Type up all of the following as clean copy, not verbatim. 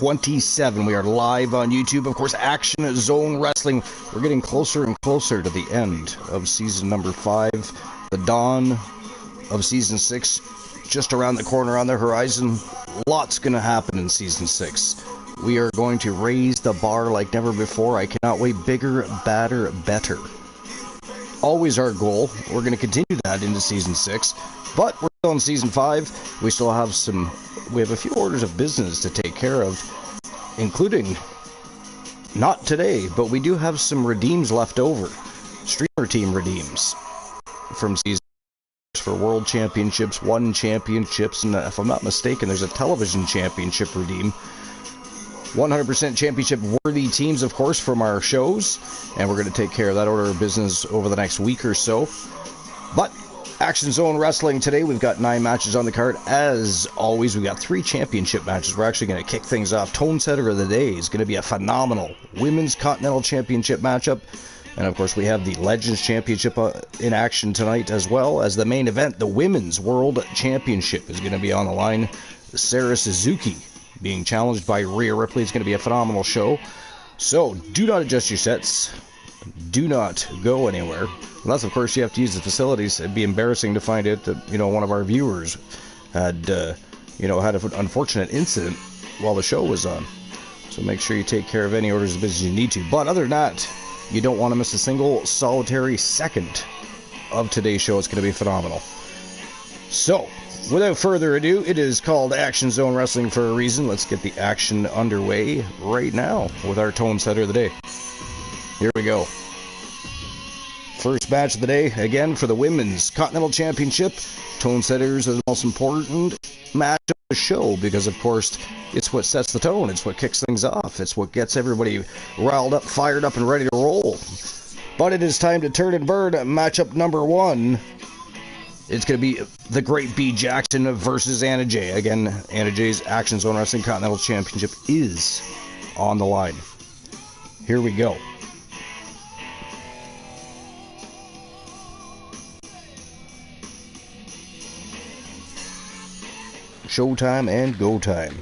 27. We are live on YouTube. Of course, Action Zone Wrestling. We're getting closer and closer to the end of season number 5. The dawn of season 6 just around the corner on the horizon. Lots going to happen in season 6. We are going to raise the bar like never before. I cannot wait. Bigger, badder, better. Always our goal. We're going to continue that into season 6. But we're still in season 5. We still have we have a few orders of business to take care of, including, not today, but we do have some redeems left over. Streamer team redeems from season for World Championships, One Championships, and if I'm not mistaken, there's a Television Championship redeem. 100% championship worthy teams, of course, from our shows, and we're going to take care of that order of business over the next week or so. But Action Zone Wrestling today, we've got 9 matches on the card. As always, we've got 3 championship matches. We're actually going to kick things off. Tone setter of the day is going to be a phenomenal Women's Continental Championship matchup. And of course, we have the Legends Championship in action tonight, as well as the main event. The Women's World Championship is going to be on the line. Sarah Suzuki being challenged by Rhea Ripley. It's going to be a phenomenal show. So, do not adjust your sets. Do not go anywhere. Unless, of course, you have to use the facilities. It'd be embarrassing to find out that, one of our viewers had, had an unfortunate incident while the show was on. So make sure you take care of any orders of business you need to. But other than that, you don't want to miss a single solitary second of today's show. It's going to be phenomenal. So, without further ado, it is called Action Zone Wrestling for a reason. Let's get the action underway right now with our tone setter of the day. Here we go. First match of the day, again, for the Women's Continental Championship. Tone setters are the most important match of the show because, of course, it's what sets the tone. It's what kicks things off. It's what gets everybody riled up, fired up, and ready to roll. But it is time to turn and burn. Matchup number 1. It's going to be the Great B. Jackson versus Anna Jay. Again, Anna Jay's Action Zone Wrestling Continental Championship is on the line. Here we go. Showtime and go time.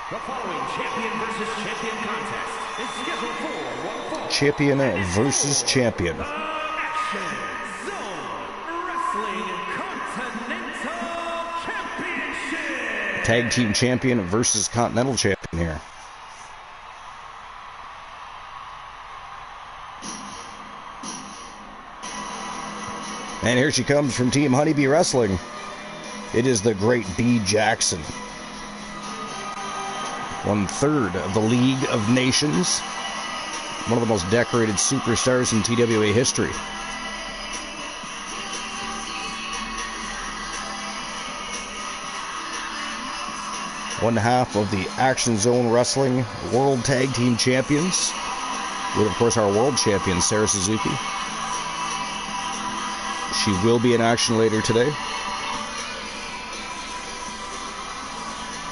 The following champion versus champion contest is scheduled for one fall. Champion versus champion. Action Zone Wrestling Continental Championship. Tag team champion versus continental champion here. And here she comes from Team Honeybee Wrestling. It is the Great B. Jackson. 1/3 of the League of Nations. One of the most decorated superstars in TWA history. One half of the Action Zone Wrestling World Tag Team Champions. With, of course, our World Champion, Sarah Suzuki. She will be in action later today.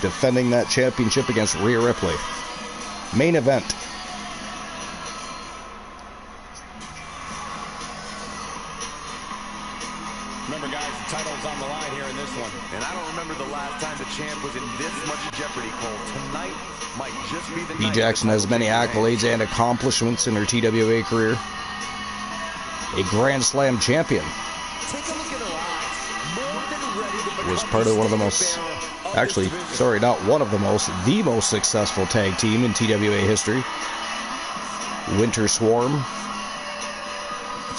Defending that championship against Rhea Ripley. Main event. Remember, guys, the title's on the line here in this one. And I don't remember the last time the champ was in this much jeopardy, Cole. Tonight might just be the night. B. Jackson has many accolades and accomplishments in her TWA career. A Grand Slam champion. Take a look at her eyes. More than ready to Was part of one of the most, actually, sorry, not one of the most successful tag team in TWA history. Winter Swarm.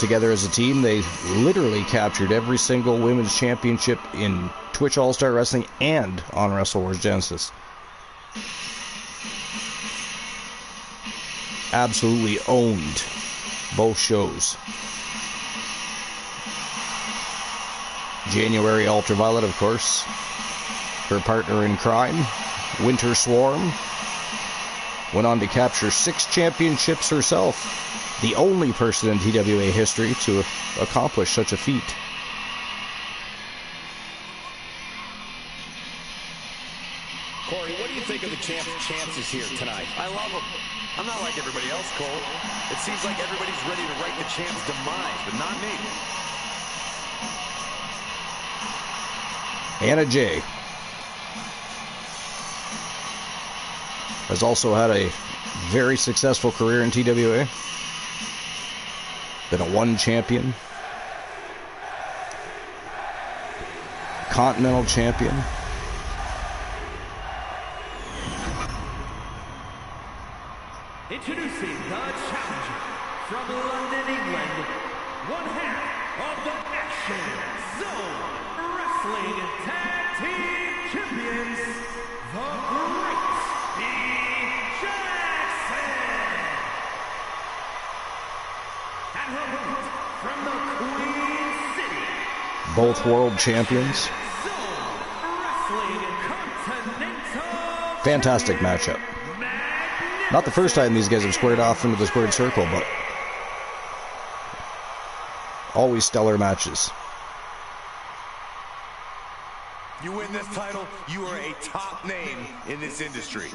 Together as a team, they literally captured every single women's championship in Twitch All-Star Wrestling and on Wrestle Wars Genesis. Absolutely owned both shows. January Ultraviolet, of course. Her partner in crime, Winter Swarm, went on to capture 6 championships herself. The only person in TWA history to accomplish such a feat. Corey, what do you think of the champ's chances here tonight? I love them. I'm not like everybody else, Cole. It seems like everybody's ready to write the champ's demise, but not me. Anna Jay has also had a very successful career in TWA. Been a one champion, Continental champion, introducing the challenger from London, England, one half of the Action Zone Wrestling Tag Team Champions, the Great B-Jackson. And her opponent from the Queen City, both world champions. Zone Wrestling Continental Fantastic matchup. Not the first time these guys have squared off into the squared circle, but always stellar matches. You win this title, you are a top name in this industry.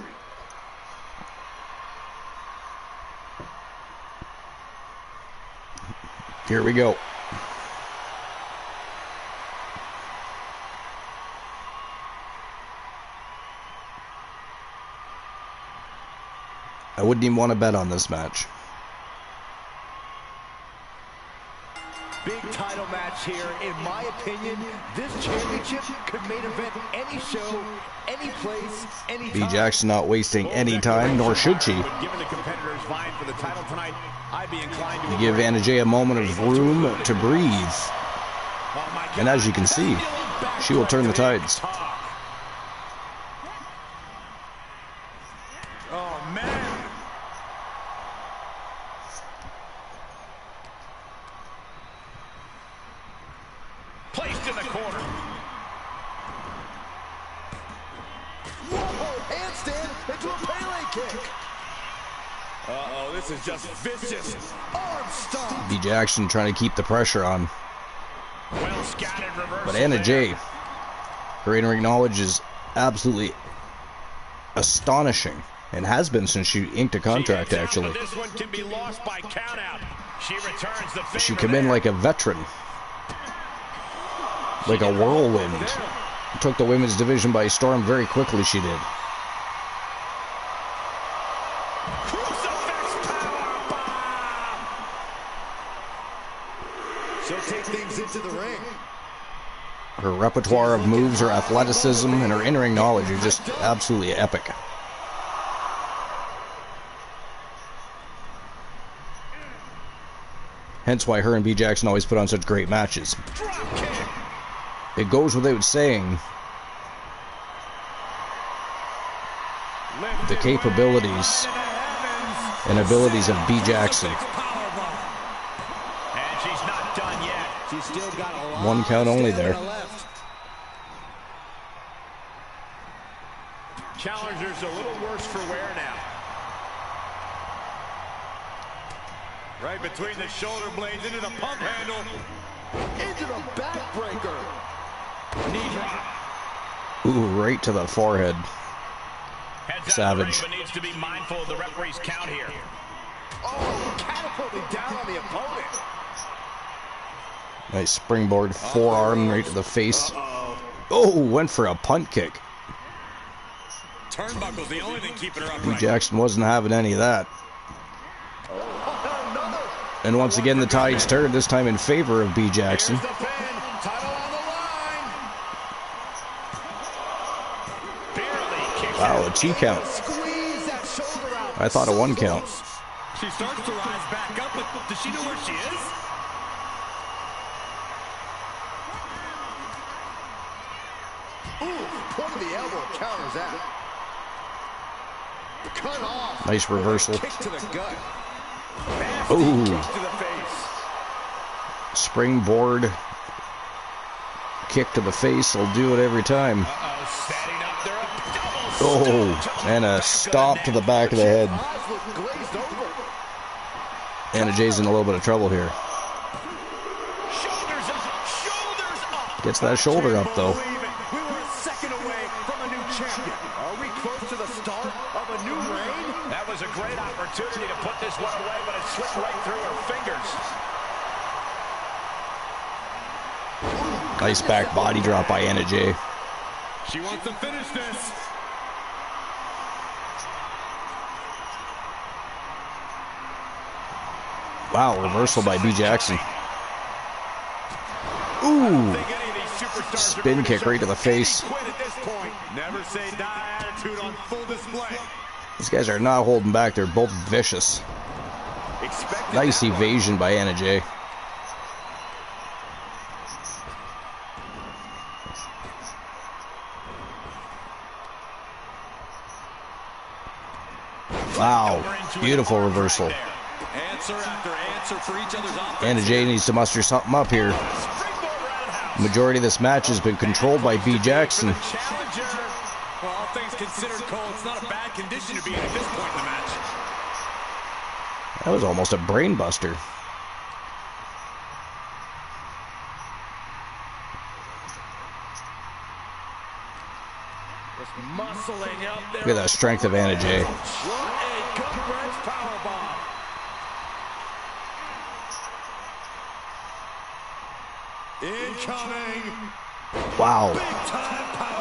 Here we go. I wouldn't even want to bet on this match. Big title match here. In my opinion, this championship could main event any show, any place, any time. B-Jackson not wasting any time, nor should she. Given the competitors vying for the title tonight, I'd be inclined to Give Anna Jay a moment of room to breathe. And as you can see, she will turn the tides. Oh, man. Placed in the corner. Whoa, handstand into a Pele kick. Uh-oh, this is just vicious. Arm stomp. B-Jackson trying to keep the pressure on. Well scattered reversal. But Anna Jay, her in-ring knowledge is absolutely astonishing, and has been since she inked a contract, actually. This one can be lost by countout. She returns the favor. She came in like a veteran, like a whirlwind. Took the women's division by storm very quickly, she did. Crucifix powerbomb. She'll take things into the ring. Her repertoire of moves, her athleticism, and her in-ring knowledge are just absolutely epic. Hence why her and B-Jackson always put on such great matches. It goes without saying, the capabilities and abilities of B-Jackson. And she's not done yet. She's still got a lot. One count only there. Left. Challenger's a little worse for wear now. Right between the shoulder blades into the pump handle. Into the backbreaker. Knee drop. Ooh, right to the forehead. Heads Savage. out of the ring, but needs to be mindful of the referee's count here. Oh, catapulting down on the opponent. Nice springboard forearm right to the face. Oh, went for a punt kick. Turnbuckle's the only thing keeping her upright. B-Jackson wasn't having any of that. And once again, the tides turned, this time in favor of B-Jackson. Here's the pin. Title on the line. Barely kicks Wow, her. a 2 count. Squeeze that shoulder out. I thought a 1 count. She starts to rise back up, but does she know where she is? Ooh, point of the elbow counters that. Cut off. Nice reversal. Kick to the gut. Ooh, Kick to the face. springboard kick to the face. Will do it every time. Uh-oh, setting up there. Oh, and a stomp to the back of the head. Eyes look glazed over. Anna Jay's in a little bit of trouble here. Shoulders up. Shoulders up. Gets that shoulder up, though. Believe it. We were a second away from a new champion. Are we close to the start of a new reign? That was a great opportunity to put this one away, but it slipped right through her fingers. Nice back body drop by Anna Jay. She wants to finish this. Wow, reversal by B. Jackson. Ooh. Spin kick right to the face. Never say die attitude on full display. These guys are not holding back. They're both vicious. Nice evasion by Anna Jay. Wow, beautiful reversal. Answer after answer for each other's offense. Anna Jay needs to muster something up here. The majority of this match has been controlled by B. Jackson. Well, all things considered, Cole, it's not a bad condition to be in at this point in the match. That was almost a brain buster. Just muscling up there. Look at that strength of Anna Jay. What a gut-wrench powerbomb. Incoming. Wow.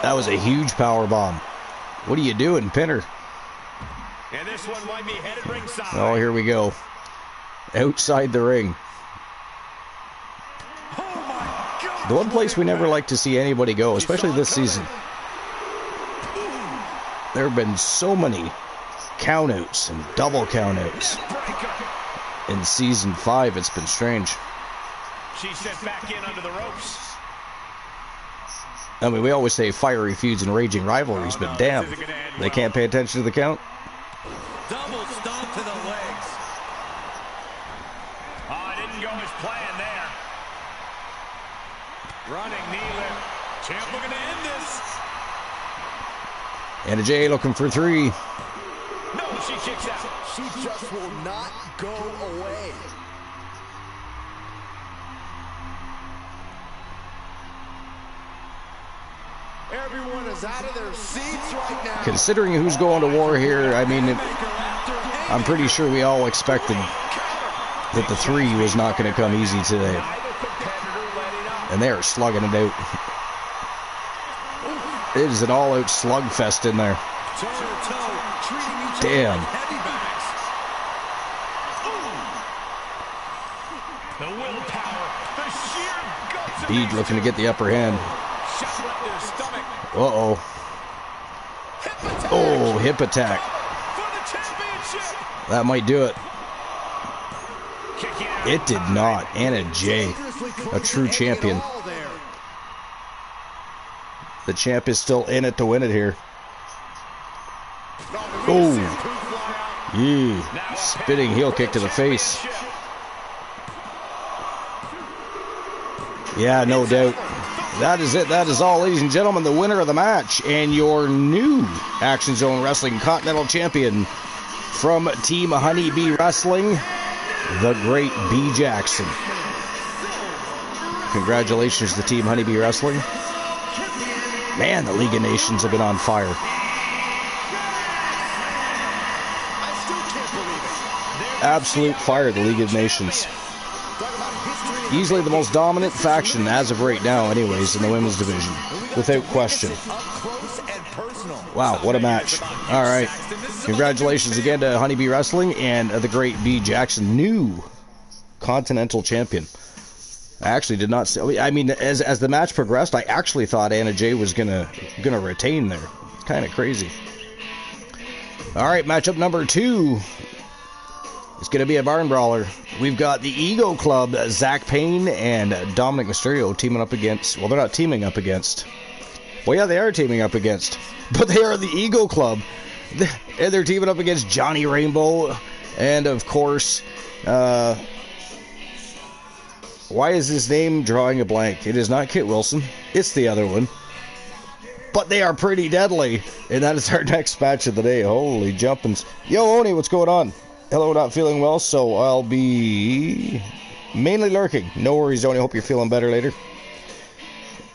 That was a huge power bomb. What are you doing, Pinner? And this one might be headed ringside. Oh, here we go. Outside the ring. The one place we never like to see anybody go, especially this season. There have been so many countouts and double countouts. In season 5, it's been strange. She's sent back in under the ropes. I mean, we always say fiery feuds and raging rivalries, but damn, they can't pay attention to the count. Double stomp to the legs. Oh, it didn't go as planned there. Running knee lift. Champ looking to end this. Anna Jay looking for 3. No, she kicks out. She just will not go away. Everyone is out of their seats right now. Considering who's going to war here, I mean, I'm pretty sure we all expected that the 3 was not going to come easy today. And they are slugging it out. It is an all-out slugfest in there. Damn. Bede looking to get the upper hand. Uh-oh. Oh, hip attack. That might do it. It did not. Anna Jay, a true champion. The champ is still in it to win it here. Oh. Yeah. Spinning heel kick to the face. Yeah, no doubt. That is it. That is all, ladies and gentlemen. The winner of the match and your new Action Zone Wrestling Continental Champion from Team Honeybee Wrestling, the great B. Jackson. Congratulations to Team Honeybee Wrestling. Man, the League of Nations have been on fire. Absolute fire, the League of Nations. Easily the most dominant faction as of right now, anyways, in the women's division. Without question. Wow, what a match. All right. Congratulations again to Honeybee Wrestling and the great B. Jackson, new Continental Champion. I actually did not see, I mean, as the match progressed, I actually thought Anna Jay was gonna retain there. It's kind of crazy. All right, matchup number 2. It's going to be a barn brawler. We've got the Ego Club, Zach Payne and Dominic Mysterio teaming up against... Well, they're not teaming up against. Well, yeah, they are teaming up against. But they are the Ego Club. And they're teaming up against Johnny Rainbow. And, of course... why is his name drawing a blank? It is not Kit Wilson. It's the other one. But they are pretty deadly. And that is our next match of the day. Holy jumpins'. Yo, Oni, what's going on? Hello, not feeling well, so I'll be mainly lurking. No worries, Oni. Hope you're feeling better later.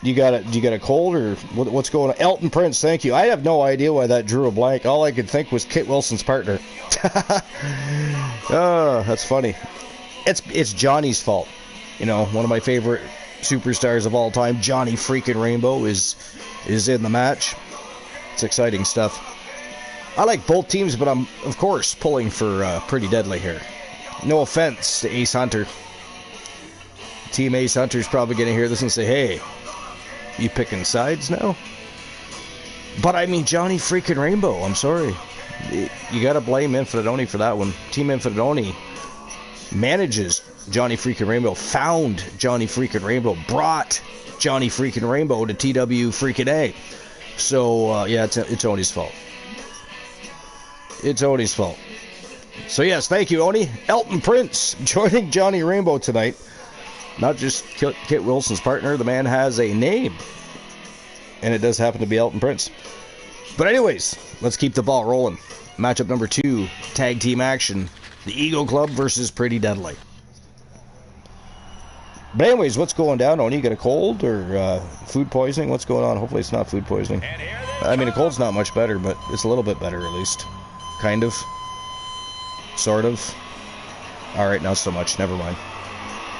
You got a cold or what's going on? Elton Prince, thank you. I have no idea why that drew a blank. All I could think was Kit Wilson's partner. Oh, that's funny. It's Johnny's fault. You know, one of my favorite superstars of all time, Johnny freaking Rainbow, is in the match. It's exciting stuff. I like both teams, but I'm, of course, pulling for Pretty Deadly here. No offense to Ace Hunter. Team Ace Hunter's probably going to hear this and say, hey, you picking sides now? But I mean, Johnny freaking Rainbow, I'm sorry. You got to blame Infinitoni for that one. Team Infinitoni manages Johnny freaking Rainbow, found Johnny freaking Rainbow, brought Johnny freaking Rainbow to TW freaking A. So, yeah, it's Oni's fault. It's Oni's fault. So, yes, thank you, Oni. Elton Prince joining Johnny Rainbow tonight. Not just Kit Wilson's partner. The man has a name. And it does happen to be Elton Prince. But anyways, let's keep the ball rolling. Matchup number 2, tag team action. The Ego Club versus Pretty Deadly. But anyways, what's going down, Oni? You got a cold or food poisoning? What's going on? Hopefully it's not food poisoning. I mean, a cold's not much better, but it's a little bit better at least. Kind of. Sort of. Alright, not so much. Never mind.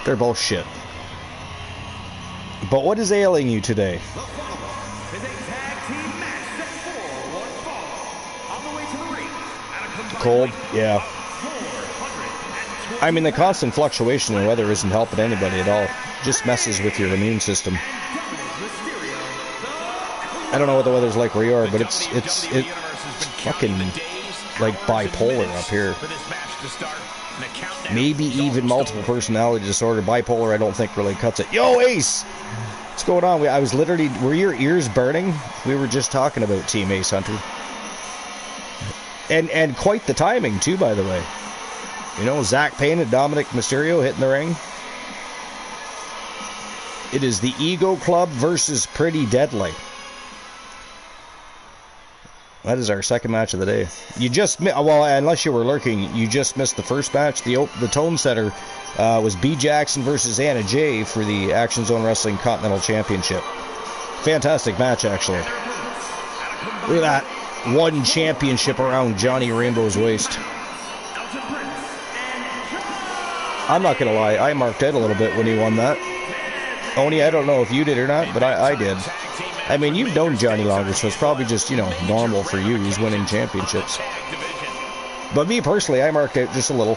They're both shit. But what is ailing you today? Cold? Yeah. I mean, the constant fluctuation in weather isn't helping anybody at all. It just messes with your immune system. I don't know what the weather's like where you are, but it's fucking like bipolar up here. Maybe even multiple personality disorder. Bipolar, I don't think really cuts it. Yo, Ace! What's going on? I was literally... Were your ears burning? We were just talking about Team Ace Hunter. And quite the timing, too, by the way. You know, Zach Payne and Dominic Mysterio hitting the ring. It is the Ego Club versus Pretty Deadly. That is our second match of the day. You just well, unless you were lurking, you just missed the first match. The tone setter was B Jackson versus Anna Jay for the Action Zone Wrestling Continental Championship. Fantastic match, actually. Look at that. One championship around Johnny Rainbow's waist. I'm not going to lie, I marked out a little bit when he won that. Oni, I don't know if you did or not, but I did. I mean, you've known Johnny longer, so it's probably just, you know, normal for you. He's winning championships. But me personally, I marked out just a little.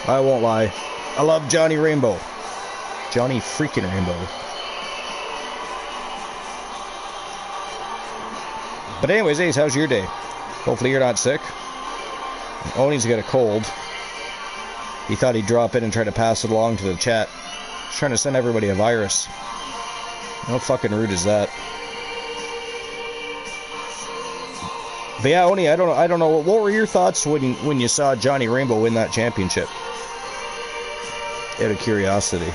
I won't lie. I love Johnny Rainbow. Johnny freaking Rainbow. But anyways, Ace, how's your day? Hopefully you're not sick. Oni's got a cold. He thought he'd drop in and try to pass it along to the chat. He's trying to send everybody a virus. How fucking rude is that? But yeah, Oni, I don't know. What were your thoughts when you saw Johnny Rainbow win that championship? Out of curiosity.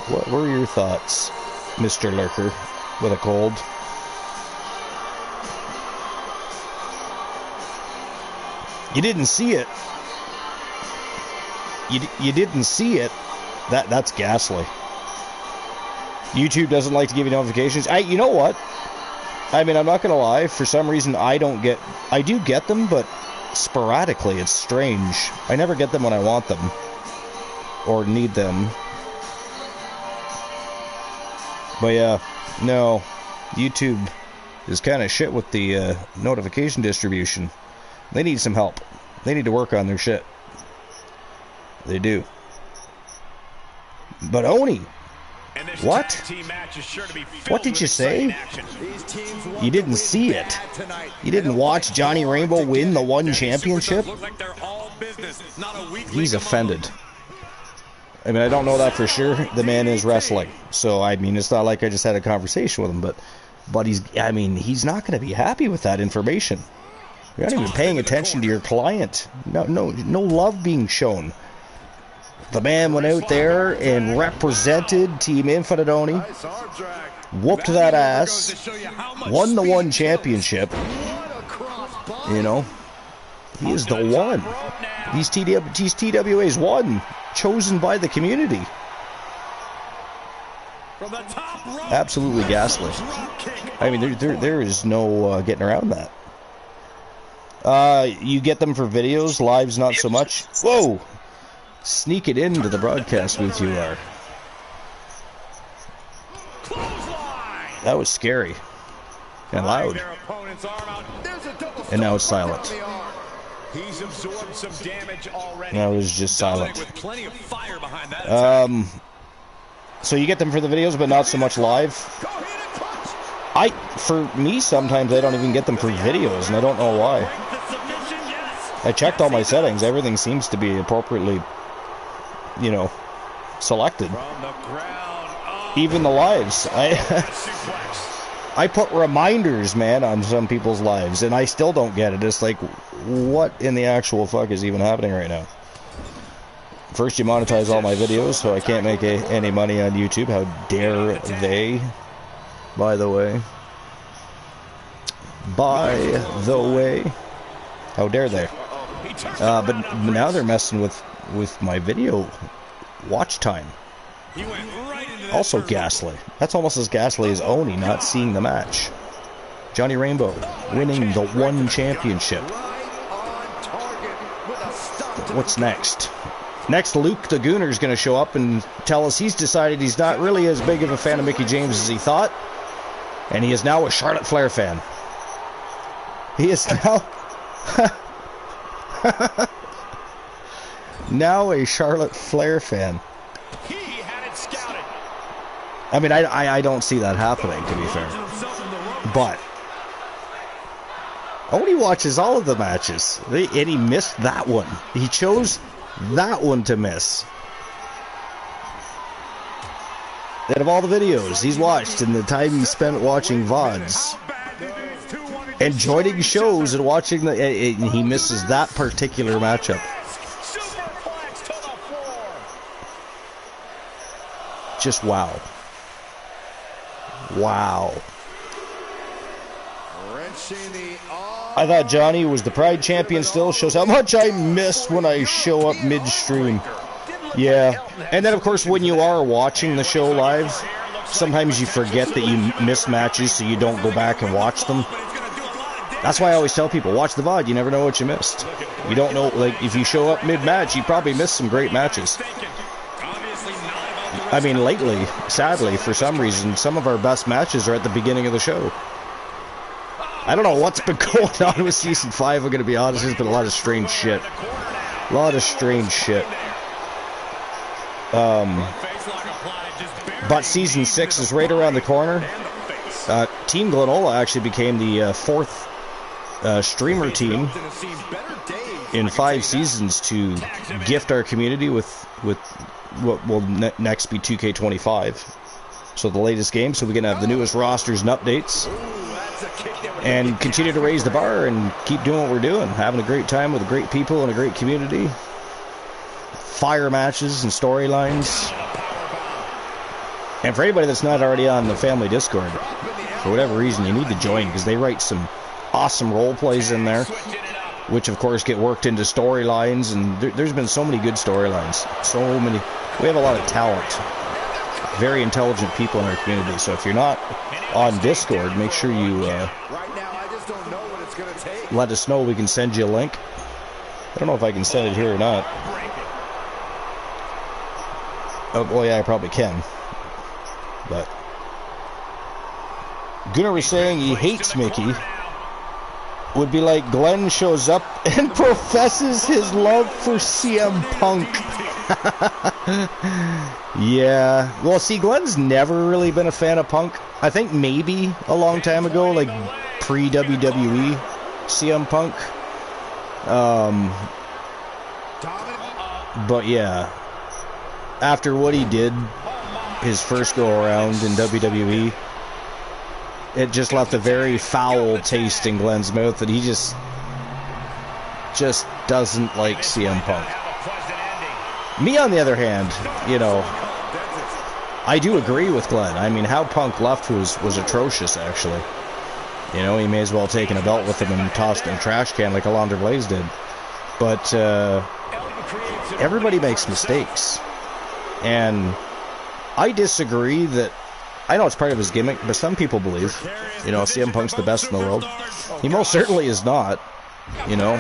What were your thoughts, Mr. Lurker, with a cold? You didn't see it. You didn't see it. That's ghastly. YouTube doesn't like to give you notifications. You know what? I mean, I'm not gonna lie. For some reason, I do get them, but sporadically. It's strange. I never get them when I want them or need them. But yeah, no, YouTube is kind of shit with the notification distribution. They need some help. They need to work on their shit. They do. But Oni, what? What did you say? You didn't see it. You didn't watch Johnny Rainbow win the one championship? He's offended. I mean, I don't know that for sure. The man is wrestling. So, I mean, it's not like I just had a conversation with him. But he's not going to be happy with that information. You're not even paying attention to your client. No love being shown. The man went out there and represented Team Infinitoni, whooped that ass, won the one championship. You know, he is the one. These TWA's one, chosen by the community. Absolutely ghastly. I mean, there is no getting around that. You get them for videos, lives not so much. Whoa! Sneak it into the broadcast booth, you are. That was scary. And loud. And now it's silent. He's absorbed some damage already. Now it's just silent. With plenty of fire behind that So you get them for the videos, but not so much live. For me, sometimes I don't even get them for videos, and I don't know why. I checked all my settings. Everything seems to be appropriately, you know, selected. Even the lives. I put reminders, man, on some people's lives, and I still don't get it. It's like, what in the actual fuck is even happening right now? First, you monetize all my videos, so I can't make any money on YouTube. How dare they? By the way. How dare they? But now they're messing with my video watch time. Also ghastly. That's almost as ghastly as Oni not seeing the match. Johnny Rainbow winning the one championship. What's next? Next, Luke the Gooner is going to show up and tell us he's decided he's not really as big of a fan of Mickie James as he thought. And he is now a Charlotte Flair fan. He is now... now a Charlotte Flair fan. He had it scouted. I mean, I don't see that happening, to be fair. But Oni watches all of the matches, and he missed that one. He chose that one to miss. Out of all the videos he's watched in the time he spent watching VODs and joining shows and watching he misses that particular matchup. Just wow. Wow. I thought Johnny was the Pride champion still. Shows how much I miss when I show up midstream. Yeah. And then, of course, when you are watching the show live, sometimes you forget that you miss matches, so you don't go back and watch them. That's why I always tell people, watch the VOD. You never know what you missed. You don't know, like, if you show up mid-match, you probably missed some great matches. I mean, lately, sadly, for some reason, some of our best matches are at the beginning of the show. I don't know what's been going on with Season 5, I'm going to be honest. There's been a lot of strange shit. A lot of strange shit. But Season 6 is right around the corner. Team Glenola actually became the fourth streamer team in 5 seasons to gift our community with what will next be 2K25. So the latest game, so we can have the newest rosters and updates. And continue to raise the bar and keep doing what we're doing. Having a great time with great people and a great community. Fire matches and storylines. And for anybody that's not already on the family Discord, for whatever reason, you need to join, because they write some awesome role plays in there, which of course get worked into storylines, and there's been so many good storylines. So many. We have a lot of talent. Very intelligent people in our community. So if you're not on Discord, make sure you let us know. We can send you a link. I don't know if I can send it here or not. Oh, well, yeah, I probably can. But Gunnar was saying he hates Mickie. Would be like Glenn shows up and professes his love for CM Punk. Yeah. Well, see, Glenn's never really been a fan of Punk. I think maybe a long time ago, like pre-WWE CM Punk. But yeah, after what he did his first go around in WWE, it just left a very foul taste in Glenn's mouth, and he just doesn't like CM Punk. Me, on the other hand, you know, I do agree with Glenn. I mean, how Punk left was atrocious, actually. You know, he may as well have taken a belt with him and tossed it in a trash can like Alundra Blaze did. But everybody makes mistakes. And I disagree that... I know it's part of his gimmick, but some people believe, you know, CM Punk's the best in the world. He most certainly is not. You know,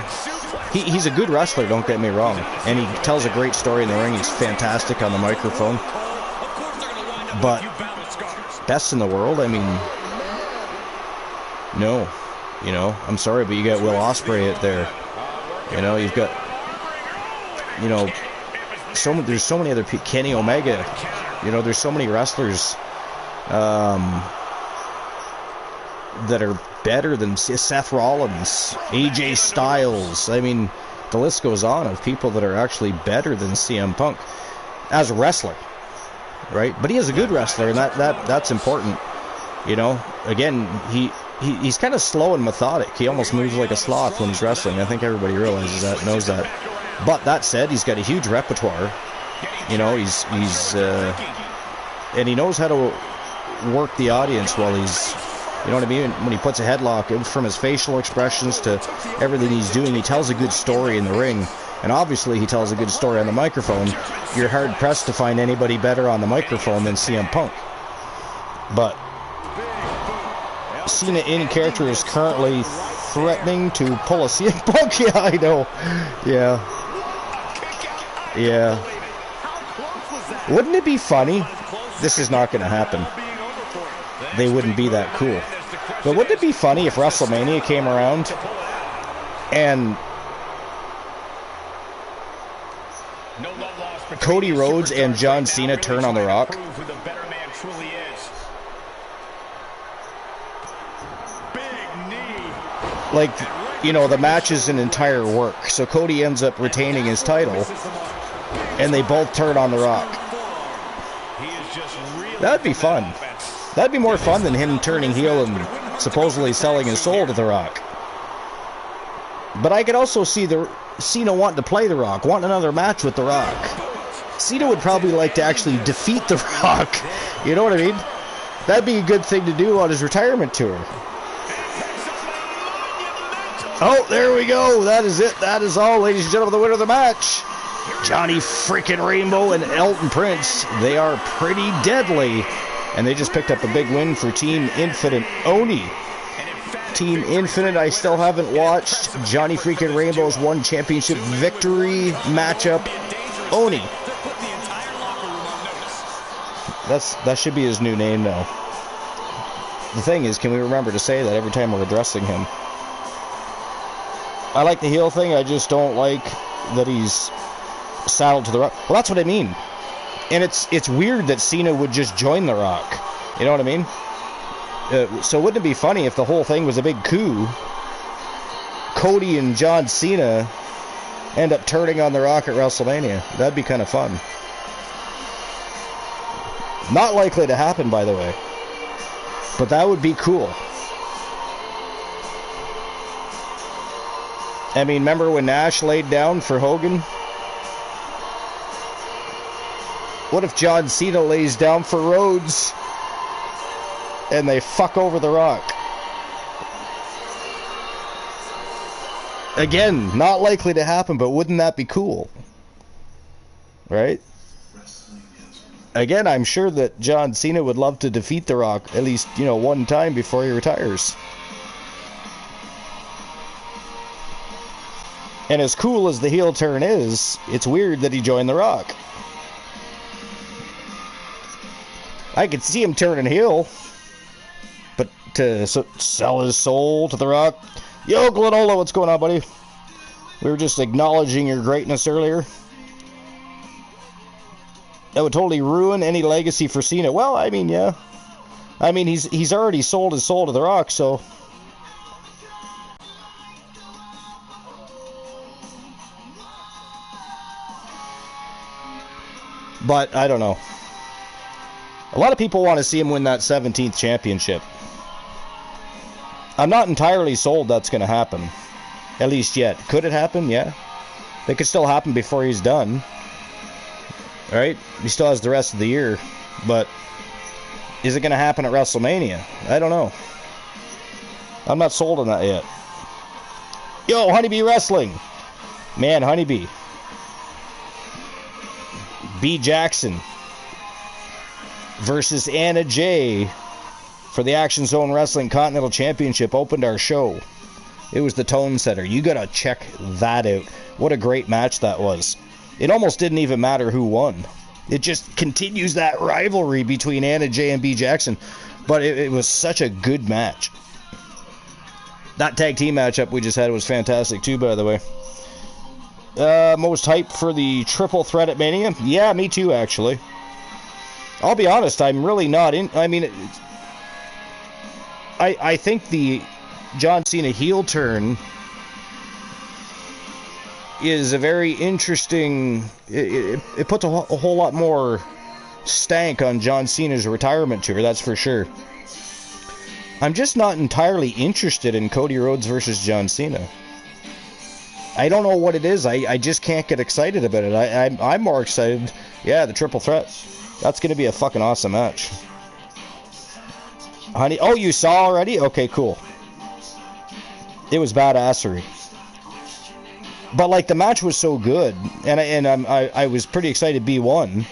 he's a good wrestler, don't get me wrong, and he tells a great story in the ring. He's fantastic on the microphone, but best in the world, I mean, no. You know, I'm sorry, but you got Will Ospreay out there. You know, you've got, you know, there's so many other people. Kenny Omega. You know, there's so many wrestlers that are better than Seth Rollins, AJ Styles. I mean, the list goes on of people that are actually better than CM Punk as a wrestler, right? But he is a good wrestler, and that's important. You know, again, he's kind of slow and methodic. He almost moves like a sloth when he's wrestling. I think everybody realizes that, knows that. But that said, he's got a huge repertoire. You know, he's and he knows how to work the audience while he's, you know what I mean? When he puts a headlock, from his facial expressions to everything he's doing, he tells a good story in the ring. And obviously he tells a good story on the microphone. You're hard-pressed to find anybody better on the microphone than CM Punk. But Cena in character is currently threatening to pull a CM Punk. Yeah, I know. Yeah. Wouldn't it be funny? This is not going to happen. They wouldn't be that cool. But wouldn't it be funny if WrestleMania came around and Cody Rhodes and John Cena turn on The Rock? Like, you know, the match is an entire work. So Cody ends up retaining his title, and they both turn on The Rock. That'd be fun. That'd be more fun than him turning heel and supposedly selling his soul to The Rock. But I could also see Cena wanting to play The Rock, wanting another match with The Rock. Cena would probably like to actually defeat The Rock. You know what I mean? That'd be a good thing to do on his retirement tour. Oh, there we go. That is it. That is all, ladies and gentlemen. The winner of the match, Johnny freaking Rainbow and Elton Prince. They are pretty deadly. And they just picked up a big win for Team Infinite Oni. Team Infinite, I still haven't watched Johnny freaking Rainbow's one championship victory matchup. Oni. That should be his new name now. The thing is, can we remember to say that every time we're addressing him? I like the heel thing, I just don't like that he's saddled to The Rock. Well, that's what I mean. And it's weird that Cena would just join The Rock. You know what I mean? So wouldn't it be funny if the whole thing was a big coup? Cody and John Cena end up turning on The Rock at WrestleMania. That'd be kind of fun. Not likely to happen, by the way. But that would be cool. I mean, remember when Nash laid down for Hogan? What if John Cena lays down for Rhodes and they fuck over The Rock? Again, not likely to happen, but wouldn't that be cool? Right? Again, I'm sure that John Cena would love to defeat The Rock at least, you know, one time before he retires. And as cool as the heel turn is, it's weird that he joined The Rock. I could see him turning heel, but to sell his soul to The Rock. Yo, Glenola, what's going on, buddy? We were just acknowledging your greatness earlier. That would totally ruin any legacy for Cena. Well, I mean, yeah. I mean, he's already sold his soul to The Rock, so. But I don't know. A lot of people want to see him win that 17th championship. I'm not entirely sold that's going to happen. At least yet. Could it happen? Yeah. It could still happen before he's done. Alright? He still has the rest of the year. But is it going to happen at WrestleMania? I don't know. I'm not sold on that yet. Yo, Honeybee Wrestling. Man, Honeybee. B. Jackson versus Anna Jay for the Action Zone Wrestling Continental Championship opened our show. It was the tone setter. You gotta check that out. What a great match that was. It almost didn't even matter who won. It just continues that rivalry between Anna Jay and B. Jackson. But it was such a good match. That tag team matchup we just had was fantastic too, by the way. Most hyped for the triple threat at Mania? Yeah, me too, actually. I'll be honest, I'm really not in... I mean, I think the John Cena heel turn is a very interesting... It puts a whole lot more stank on John Cena's retirement tour, that's for sure. I'm just not entirely interested in Cody Rhodes versus John Cena. I don't know what it is. I just can't get excited about it. I'm more excited. Yeah, the triple threat. That's going to be a fucking awesome match. Honey, oh, you saw already? Okay, cool. It was badassery. But like the match was so good, and I was pretty excited B won.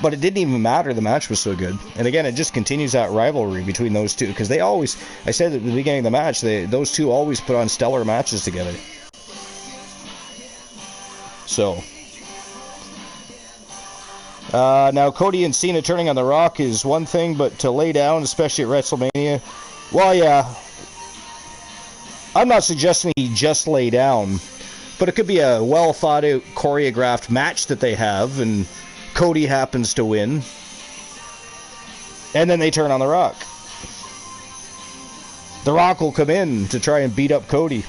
But it didn't even matter. The match was so good. And again, it just continues that rivalry between those two. Because they always, I said at the beginning of the match, those two always put on stellar matches together. So. Now, Cody and Cena turning on The Rock is one thing, but to lay down, especially at WrestleMania, well, yeah. I'm not suggesting he just lay down. But it could be a well-thought-out, choreographed match that they have, and Cody happens to win. And then they turn on The Rock. The Rock will come in to try and beat up Cody.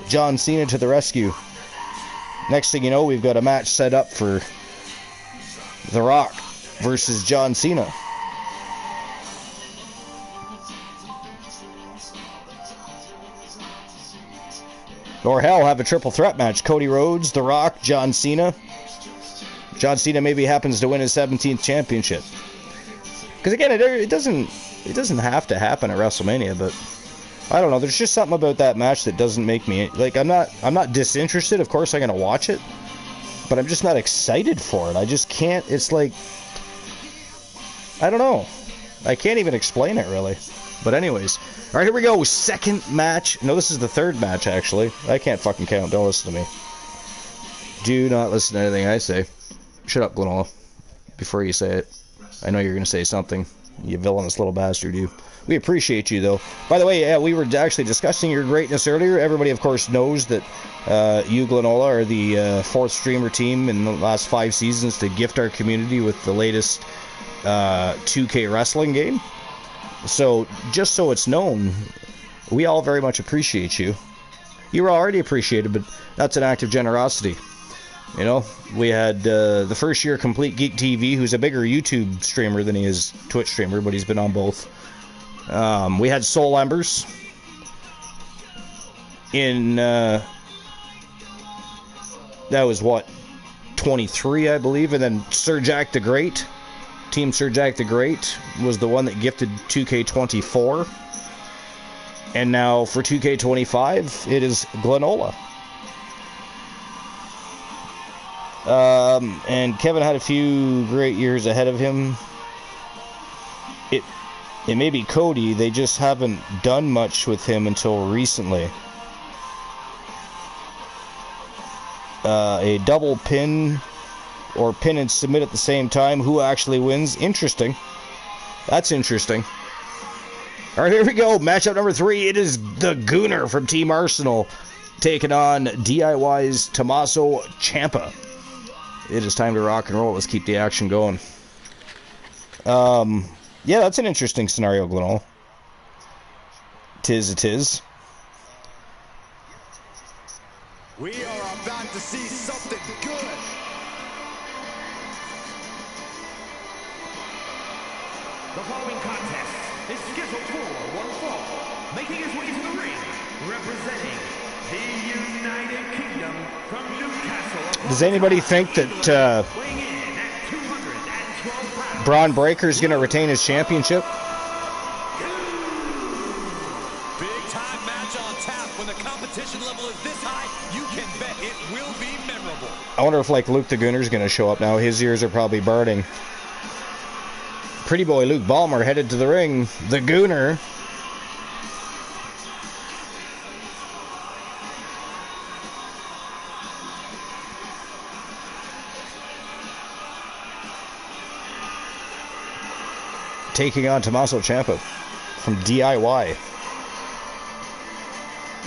John Cena to the rescue. Next thing you know, we've got a match set up for The Rock versus John Cena. Or hell, have a triple threat match. Cody Rhodes, The Rock, John Cena. John Cena maybe happens to win his 17th championship. Because again, it doesn't have to happen at WrestleMania, but I don't know. There's just something about that match that doesn't make me like. I'm not disinterested. Of course, I'm gonna watch it, but I'm just not excited for it. I just can't. It's like, I don't know. I can't even explain it really. But anyways, all right, here we go. Second match. No, this is the third match actually. I can't fucking count. Don't listen to me. Do not listen to anything I say. Shut up, Glenola, before you say it. I know you're going to say something, you villainous little bastard, you. We appreciate you, though. By the way, yeah, we were actually discussing your greatness earlier. Everybody, of course, knows that you, Glenola, are the fourth streamer team in the last 5 seasons to gift our community with the latest 2K wrestling game. So, just so it's known, we all very much appreciate you. You were already appreciated, but that's an act of generosity. You know, we had the first year Complete Geek TV, who's a bigger YouTube streamer than he is Twitch streamer, but he's been on both. We had Soul Embers in, that was what, 23, I believe, and then Sir Jack the Great, Team Sir Jack the Great, was the one that gifted 2K24. And now for 2K25, it is Glenola. And Kevin had a few great years ahead of him. It may be Cody, they just haven't done much with him until recently. A double pin, or pin and submit at the same time, who actually wins? Interesting. That's interesting. Alright, here we go, matchup number 3, it is the Gooner from Team Arsenal, taking on DIY's Tommaso Ciampa. It is time to rock and roll. Let's keep the action going. Yeah, that's an interesting scenario, Glenola. Tis it is. We are about to see something good. The following contest is scheduled for one fall. Making his way to the ring, representing the United Kingdom from Newcastle. Does anybody think that Braun Breaker is going to retain his championship? Big time match on tap. When the competition level is this high, you can bet it will be memorable. I wonder if like Luke the Gooner is going to show up now. His ears are probably burning. Pretty boy Luke Ballmer headed to the ring. The Gooner. taking on Tommaso Ciampa from DIY.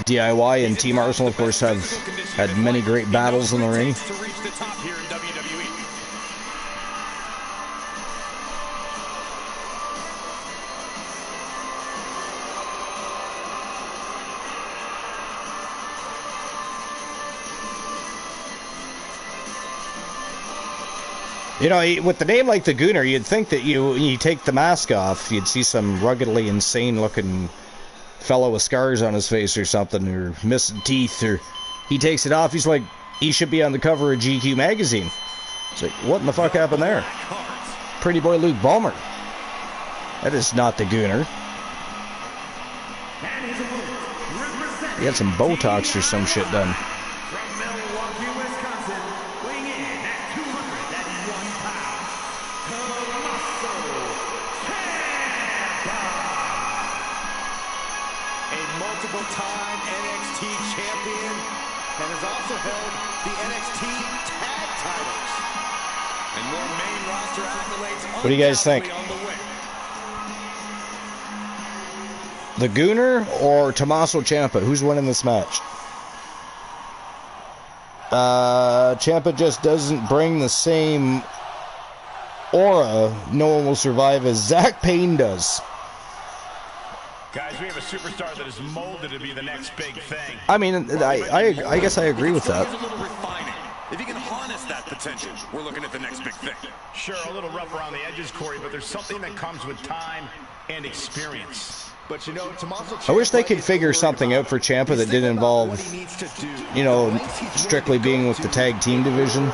DIY and Team Arsenal, of course, have had many great battles in the ring. You know, with the name like the Gooner, you'd think that you take the mask off, you'd see some ruggedly insane-looking fellow with scars on his face or something, or missing teeth, or he takes it off. He's like, he should be on the cover of GQ magazine. It's like, what in the fuck happened there? Pretty boy Luke Ballmer. That is not the Gooner. He had some Botox or some shit done. Multiple-time NXT champion and has also held the NXT tag titles. And more main roster accolades. What do you guys think? The Gooner or Tommaso Ciampa? Who's winning this match? Ciampa just doesn't bring the same aura no one will survive as Zach Payne does. Guys, we have a superstar that is molded to be the next big thing. I mean, I guess I agree with that. A little refining. If you can harness that potential, we're looking at the next big thing. Sure, a little rough around the edges, Corey, but there's something that comes with time and experience. But you know, Tommaso Ciampa, I wish they could figure something out for Ciampa that didn't involve, you know, strictly being with the tag team division.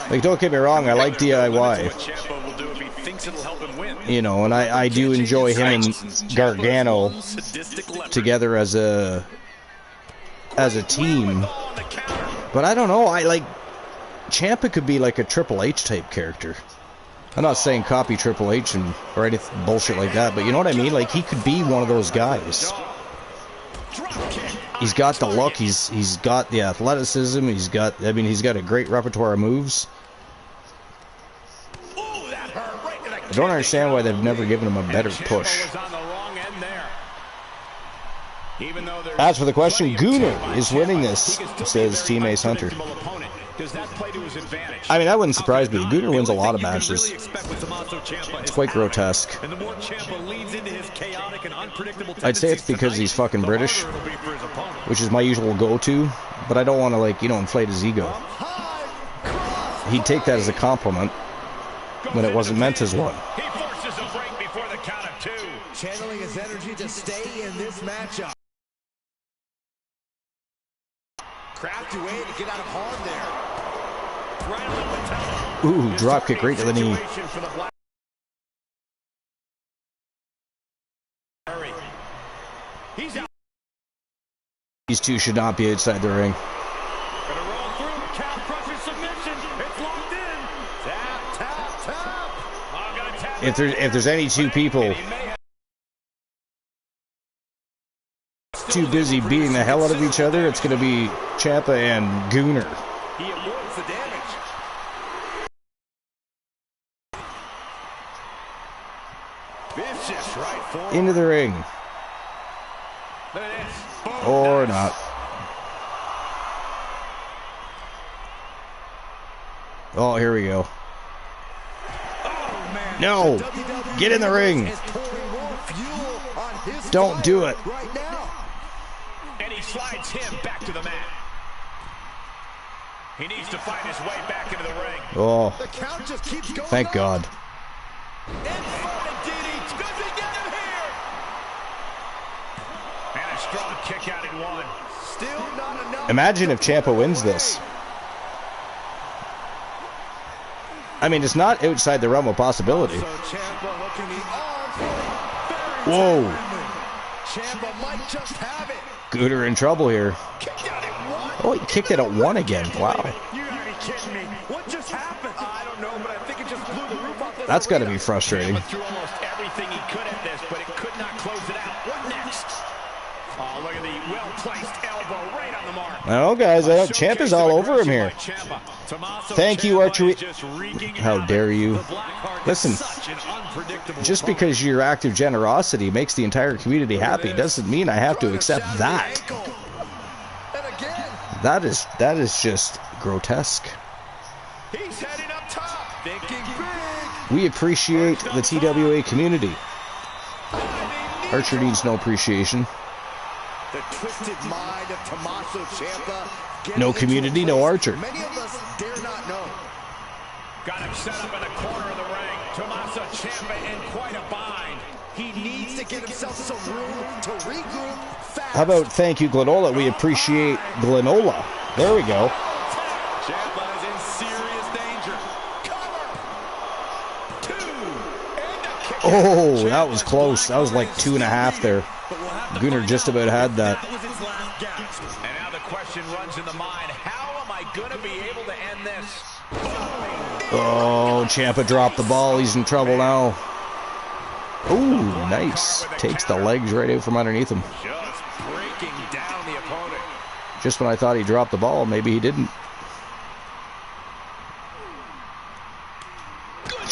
Like, don't get me wrong, I like DIY. You know, and I do enjoy him and Gargano together as a team. But I don't know, Ciampa could be like a Triple H type character. I'm not saying copy Triple H or anything bullshit like that, but you know what I mean? Like, he could be one of those guys. He's got the look, he's got the athleticism, he's got a great repertoire of moves. I don't understand why they've never given him a better push. As for the question, Gooner is winning this, says Team Ace Hunter. I mean, that wouldn't surprise me. Gooner wins a lot of matches. It's quite grotesque. I'd say it's because he's fucking British, which is my usual go-to, but I don't want to, like, you know, inflate his ego. He'd take that as a compliment when it wasn't meant as one. He forces a break before the count of 2. channeling his energy to stay in this matchup. Crafty way to get out of harm there. Ooh, drop kick right to the knee. These two should not be outside the ring. If there's any two people too busy beating the hell out of each other, it's going to be Ciampa and Gooner. He avoids the damage. Vicious right forward. Into the ring. Or not. Oh, here we go. No! Get in the ring! Don't do it! And he slides him back to the mat. He needs to find his way back into the ring. Oh, thank God. And a strong kick out in one. Still not enough. Imagine if Ciampa wins this. I mean, it's not outside the realm of possibility. Whoa. Ciampa might just have it. Gooner in trouble here. Oh, he kicked it at 1 again. Wow. You gotta be kidding me. What just happened? I don't know, but I think it just blew the roof off. That's got to be frustrating. Ciampa threw almost everything he could at this, but it could not close it out. What next? Oh, look at the well-placed elbow right on the mark. know, guys. I know Champ is all over him here. Thank you, Archer. How dare you? Listen, just because your act of generosity makes the entire community happy doesn't mean I have to accept that. That is just grotesque. He's heading up top. Thinking big. We appreciate the TWA community. Archer needs no appreciation. The twisted mind of Tommaso Ciampa. No community, no Archer. Many of us dare not know. Got him set up in the corner of the ring. Tommaso Ciampa in quite a bind. He needs to get himself some room to regroup fast. How about thank you, Glenola? We appreciate Glenola. There we go. Ciampa is in serious danger. Cover. 2. And a kick. Oh, that was close. That was like 2.5 there. Gunnar just about had that. And now the question runs in the mind, how am I going to be able to end this? Oh, Ciampa dropped the ball. He's in trouble now. Ooh, nice. Takes the legs right out from underneath him. Just breaking down the opponent. Just when I thought he dropped the ball, maybe he didn't.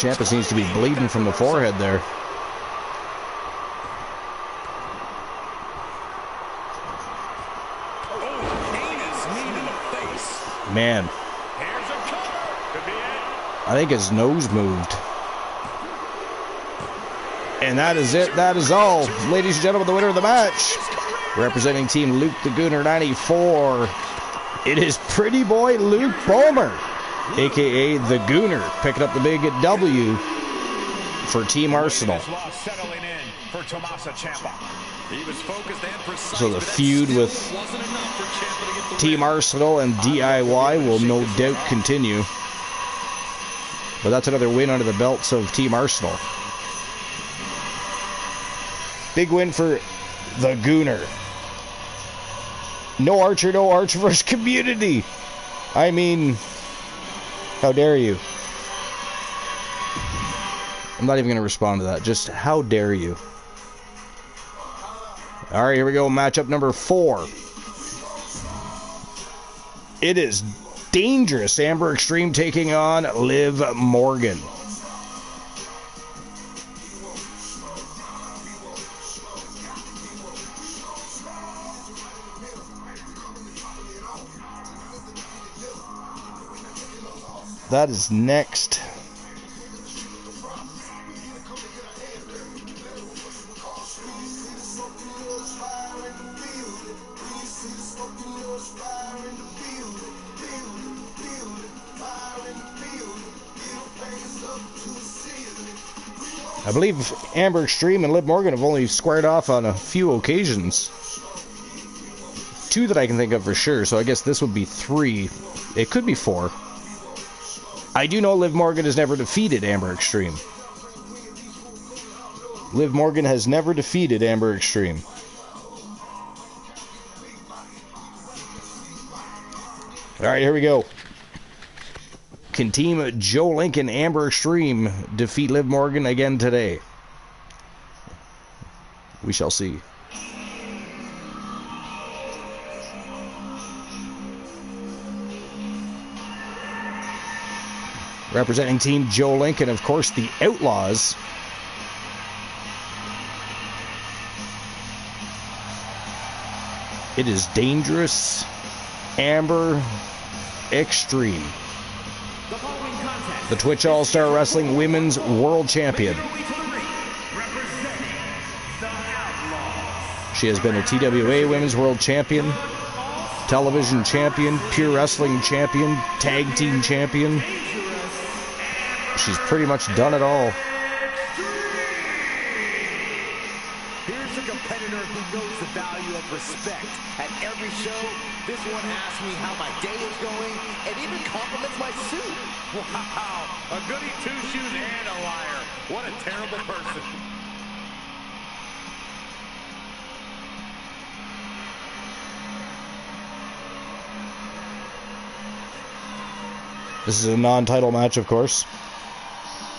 Ciampa seems to be bleeding from the forehead there. Man, I think his nose moved. And that is it. That is all. Ladies and gentlemen, the winner of the match, representing Team Luke the Gooner 94, it is Pretty Boy Luke Bomer, a.k.a. the Gooner, picking up the big W for Team Arsenal. So the feud with Team Arsenal and DIY will no doubt continue. But that's another win under the belts of Team Arsenal. Big win for the Gooner. No Archerverse community. I mean, how dare you? I'm not even going to respond to that. Just how dare you? All right, here we go. Matchup number 4. It is Dangerous Amber Extreme taking on Liv Morgan. That is next. I believe Amber Extreme and Liv Morgan have only squared off on a few occasions. 2 that I can think of for sure, so I guess this would be 3. It could be 4. I do know Liv Morgan has never defeated Amber Extreme. Liv Morgan has never defeated Amber Extreme. Alright, here we go. Can Team Joe Lincoln Amber Extreme defeat Liv Morgan again today? We shall see. Representing Team Joe Lincoln, of course, the Outlaws. It is Dangerous Amber Extreme. The Twitch All-Star Wrestling Women's World Champion. She has been a TWA Women's World Champion, Television Champion, Pure Wrestling Champion, Tag Team Champion. She's pretty much done it all. Here's a competitor who knows the value of respect. At every show, this one asks me how my day is going and even compliments my suit. Wow, a goody two-shoes and a liar. What a terrible person. This is a non-title match, of course.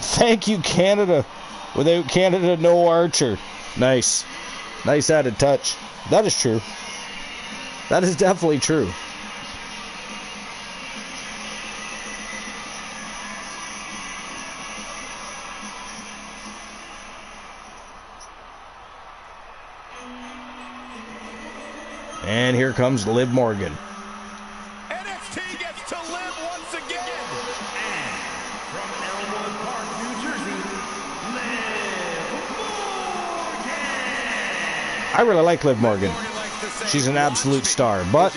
Thank you, Canada. Without Canada, no Archer. Nice. Nice added touch. That is true. That is definitely true. And here comes Liv Morgan. NXT gets to live once again. And from Elmwood Park, New Jersey, Liv Morgan. I really like Liv Morgan. She's an absolute star, but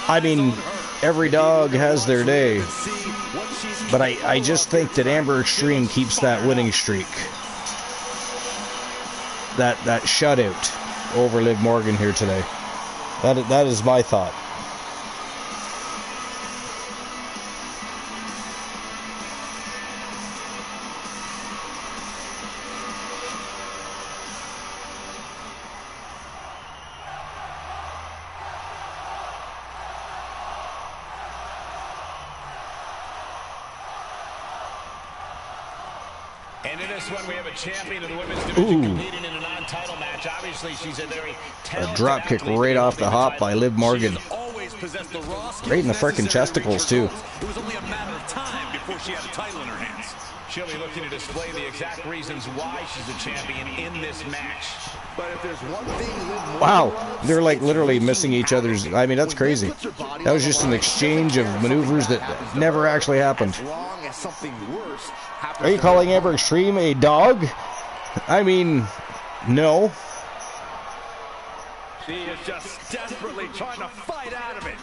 I mean, every dog has their day. But I just think that Amber Extreme keeps that winning streak. That shutout over Liv Morgan here today. That is my thought. And in this one, we have a champion of the women's division competing in a non-title match. Obviously, she's a very talented drop kick right off the hop by Liv Morgan. Right in the frickin' chesticles, too. It was only a matter of time before she had a title in her hands. She'll be looking to display the exact reasons why she's a champion in this match. But if there's one thing Liv Morgan Wow, they're like literally missing each other's. I mean, that's crazy. That was just an exchange of maneuvers that never actually happened. Are you calling Amber Extreme a dog? I mean, no. She is just desperately trying to fight out of it.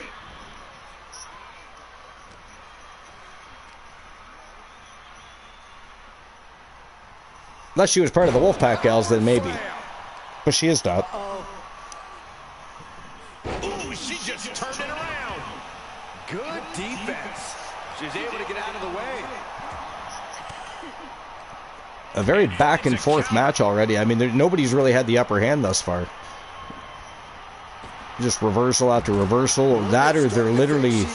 Unless she was part of the Wolfpack gals, then maybe. But she is not. Ooh, she just turned it around. Good defense. She's able to get out of the way. A very back and forth match already. I mean, nobody's really had the upper hand thus far. Just reversal after reversal. That or they're literally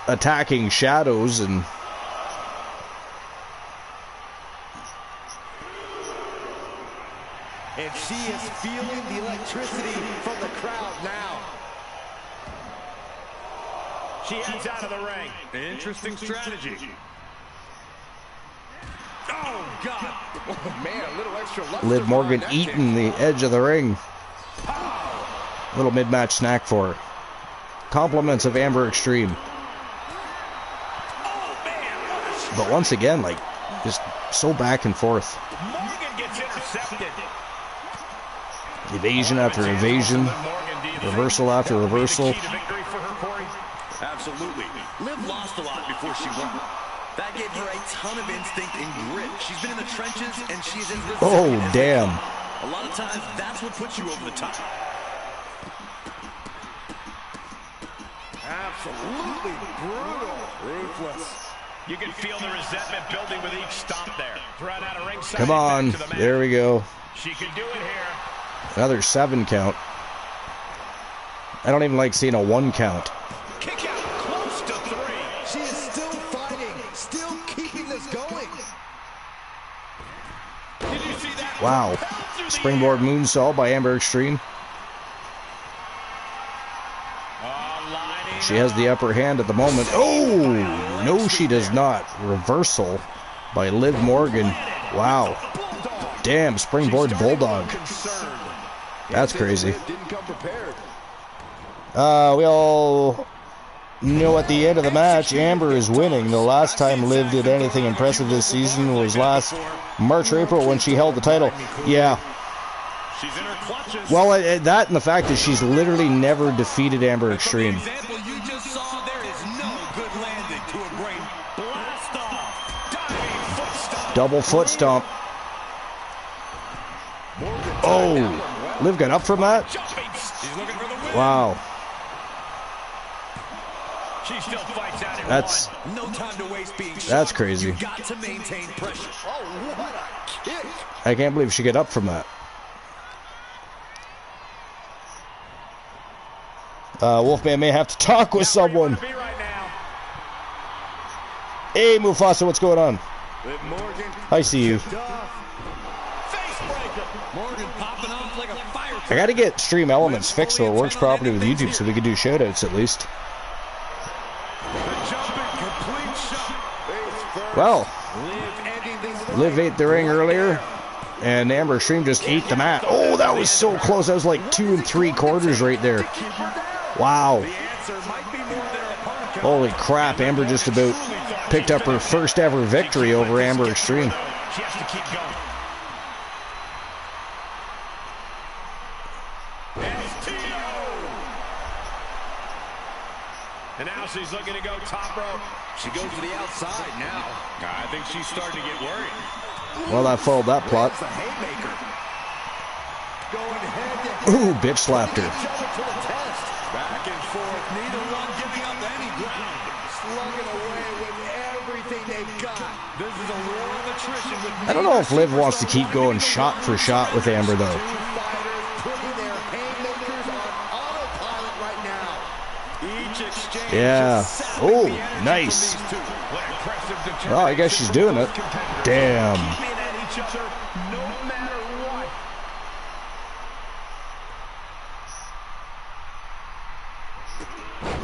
attacking shadows and... And she is feeling the electricity from the crowd now. She heads out of the ring. Interesting strategy. Oh, God. Oh, man, a little extra luster Liv Morgan behind that eating the edge of the ring. Little mid-match snack for her. Compliments of Amber Extreme. But once again, like, just so back and forth. Morgan gets intercepted. Evasion after evasion. Reversal after reversal. Absolutely. Liv lost a lot before she won. That gave her a ton of instinct and grit. She's been in the trenches, and she's in resilient. Oh, damn. A lot of times, that's what puts you over the top. Absolutely brutal. Ruthless. You can feel the resentment building with each stomp there. Thrown out of ringside. Come on. There we go. She can do it here. Another 7 count. I don't even like seeing a 1 count. Kick out close to 3. She is still fighting, still keeping this going. Did you see that? Wow. Springboard moonsault by Amber Extreme. She has the upper hand at the moment. Oh, no, she does not. Reversal by Liv Morgan. Wow. Damn, springboard bulldog. That's crazy. We all know at the end of the match, Amber is winning. The last time Liv did anything impressive this season was last March or April when she held the title. Yeah. Well, that and the fact that she's literally never defeated Amber Extreme. Double foot stomp. Oh, Liv got up from that? Wow. That's crazy. I can't believe she got up from that. Wolfman may have to talk with someone. Hey, Mufasa, what's going on? I see you. I gotta get Stream Elements fixed so it works properly with YouTube so we can do shoutouts at least. Well, Liv ate the ring earlier. And Amber Extreme just ate the mat. Oh, that was so close. That was like 2 3/4 right there. Wow. Holy crap. Amber just about picked up her first ever victory over Amber Extreme. She has to keep going. And now she's looking to go top rope. She goes to the outside now. I think she's starting to get worried. Well, that followed that plot. The haymaker. Going head to head. Ooh, bitch slapped her. Each other to the test. Back and forth, neither one giving up any ground. Slugging away with everything they've got. This is a war of attrition with I don't know if Liv wants to keep going shot for shot with Amber, though. Two fighters putting their haymakers on autopilot right now. each exchange. Yeah. Oh, nice. What impressive determination. Oh, I guess she's doing it. Damn. Keeping at each other no matter what.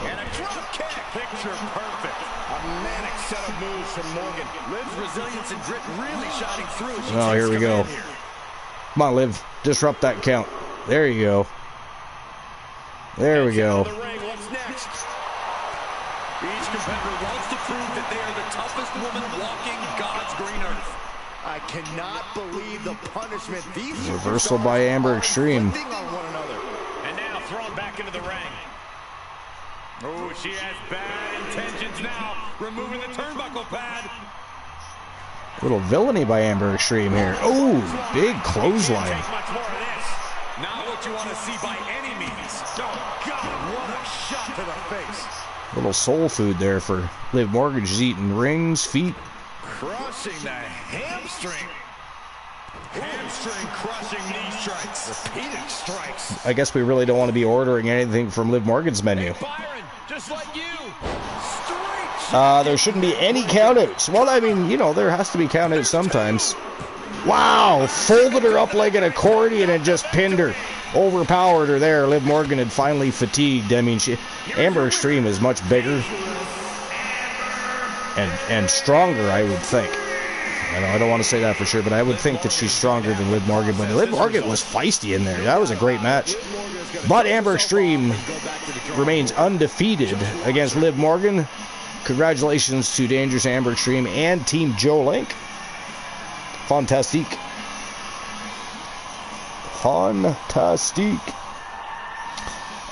And a drop kick. Picture perfect. A manic set of moves from Morgan. Liv's resilience and grit really shining through. She Oh, here we takes go. command here. Come on, Liv. Disrupt that count. There you go. There we go. The ring. What's next? Each competitor wants to prove that they are the toughest woman walking God's green earth. I cannot believe the punishment these Reversal superstars by Amber are Extreme. inflicting on one another. And now thrown back into the ring. Oh, she has bad intentions now. Removing the turnbuckle pad. Little villainy by Amber Extreme here. Oh, big clothesline. Take much more of this. Not what you want to see by any means. Oh, God, what a shot to the face. Little soul food there for Liv Morgan. She's eating rings, feet. Crushing the hamstring. Hamstring crushing knee strikes. Repeated strikes. I guess we really don't want to be ordering anything from Liv Morgan's menu. Byron, just like you. Straight. There shouldn't be any countouts. Well, I mean, you know, there has to be countouts sometimes. Wow, folded her up like an accordion and just pinned her. Overpowered her there. Liv Morgan had finally fatigued. I mean, Amber Extreme is much bigger and stronger, I would think. I don't want to say that for sure, but I would think that she's stronger than Liv Morgan. But Liv Morgan was feisty in there. That was a great match. But Amber Extreme remains undefeated against Liv Morgan. Congratulations to Dangerous Amber Extreme and Team Joe Link. Fantastique. Fantastique.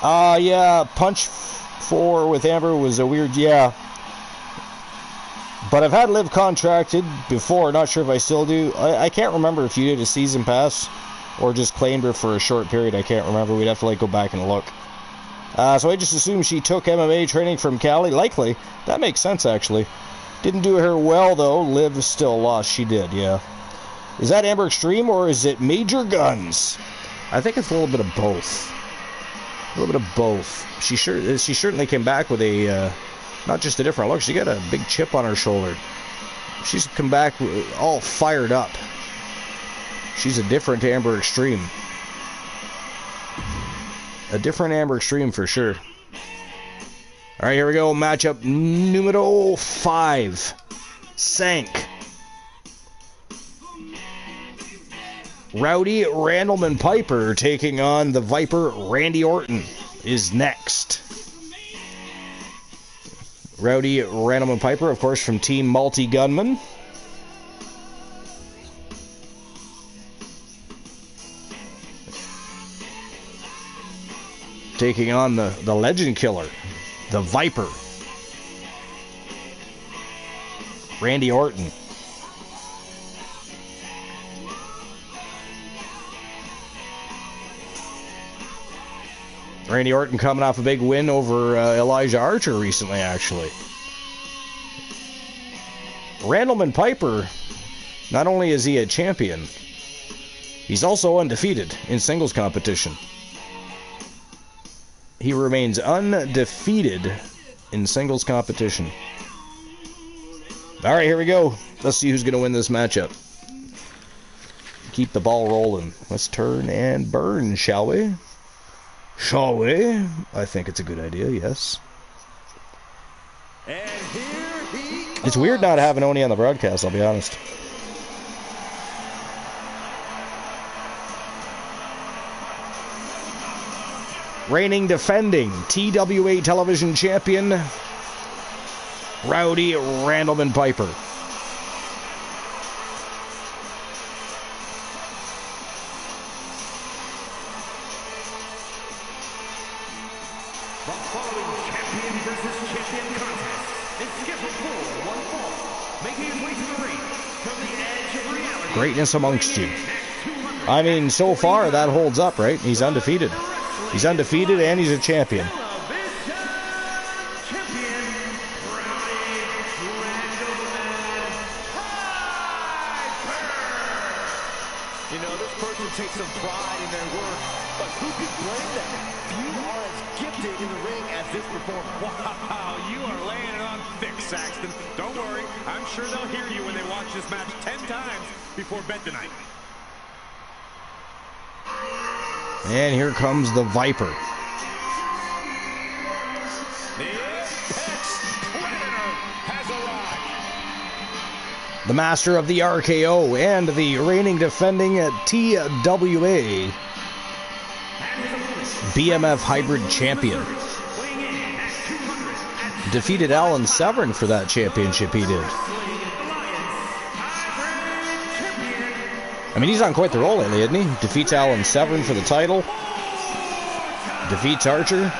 Yeah, Punch 4 with Amber was a weird, yeah. But I've had Liv contracted before, not sure if I still do. I can't remember if you did a season pass or just claimed her for a short period. I can't remember. We'd have to go back and look. So I just assumed she took MMA training from Cali. Likely. That makes sense, actually. Didn't do her well, though. Liv still lost. She did, yeah. Is that Amber Extreme or is it Major Guns? I think it's a little bit of both. A little bit of both. She certainly came back with a, not just a different look. She got a big chip on her shoulder. She's come back all fired up. She's a different Amber Extreme. A different Amber Extreme for sure. All right, here we go. Matchup numero 5. Sank. Rowdy Randleman Piper taking on the Viper Randy Orton is next. Rowdy Randleman Piper, of course, from Team Multi Gunman. Taking on the Legend Killer, the Viper, Randy Orton. Randy Orton coming off a big win over Elijah Archer recently, actually. Randleman Piper, not only is he a champion, he's also undefeated in singles competition. He remains undefeated in singles competition. All right, here we go. Let's see who's going to win this matchup. Keep the ball rolling. Let's turn and burn, shall we? Shall we? I think it's a good idea, yes. And here he comes. It's weird not having Oni on the broadcast, I'll be honest. reigning defending TWA television champion, Rowdy Randleman Piper. The following champion versus champion contest is scheduled for one fall, making his way to the ring from the edge of reality. Greatness amongst you. I mean, so far that holds up, right? He's undefeated. He's undefeated and he's a champion. You know, this person takes some pride in their work, but who could blame them? Few are as gifted in the ring as this performer. Wow, you are laying it on thick, Saxton. Don't worry, I'm sure they'll hear you when they watch this match 10 times before bed tonight. And here comes the Viper. The Apex Predator has arrived. The master of the RKO and the reigning defending TWA BMF Hybrid Champion. Defeated Alan Severn for that championship he did. I mean, he's on quite the roll lately, isn't he? Defeats Alan Severn for the title. Defeats Archer.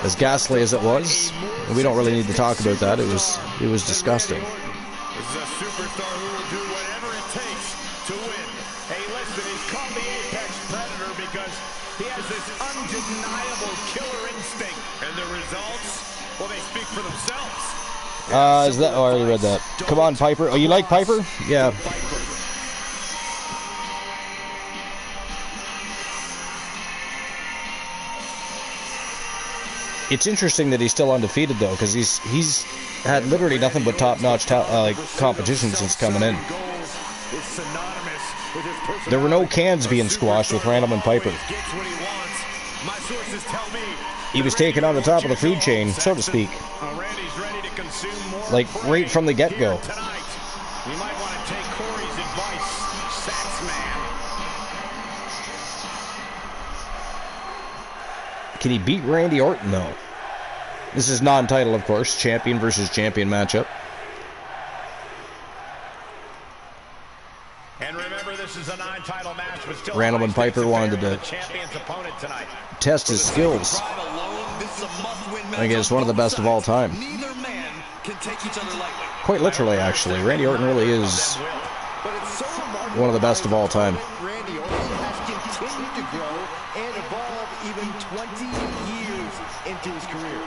As ghastly as it was. And we don't really need to talk about that. It was disgusting. This is a superstar who will do whatever it takes to win. Hey, listen, he's called the Apex Predator because he has this undeniable killer instinct. And the results, well, they speak for themselves. Is that? Oh, I already read that. Come on, Piper. Oh, you like Piper? Yeah. It's interesting that he's still undefeated, though, because he's had literally nothing but top-notch competition since coming in. There were no cans being squashed with Randleman Piper. He was taken on the top of the food chain, so to speak. Like, right from the get-go. You might want to take Corey's advice, Saxman. Can he beat Randy Orton, though? This is non-title, of course. Champion versus champion matchup. And remember, this is a non-title match, but still Randleman Piper wanted to champion's opponent tonight. Test his skills. I think it's one of the best of all time. Neither man can take each other lightly. Quite literally, actually. Randy Orton really is one of the best of all time. Randy Orton has continued to grow and evolve even 20 years into his career.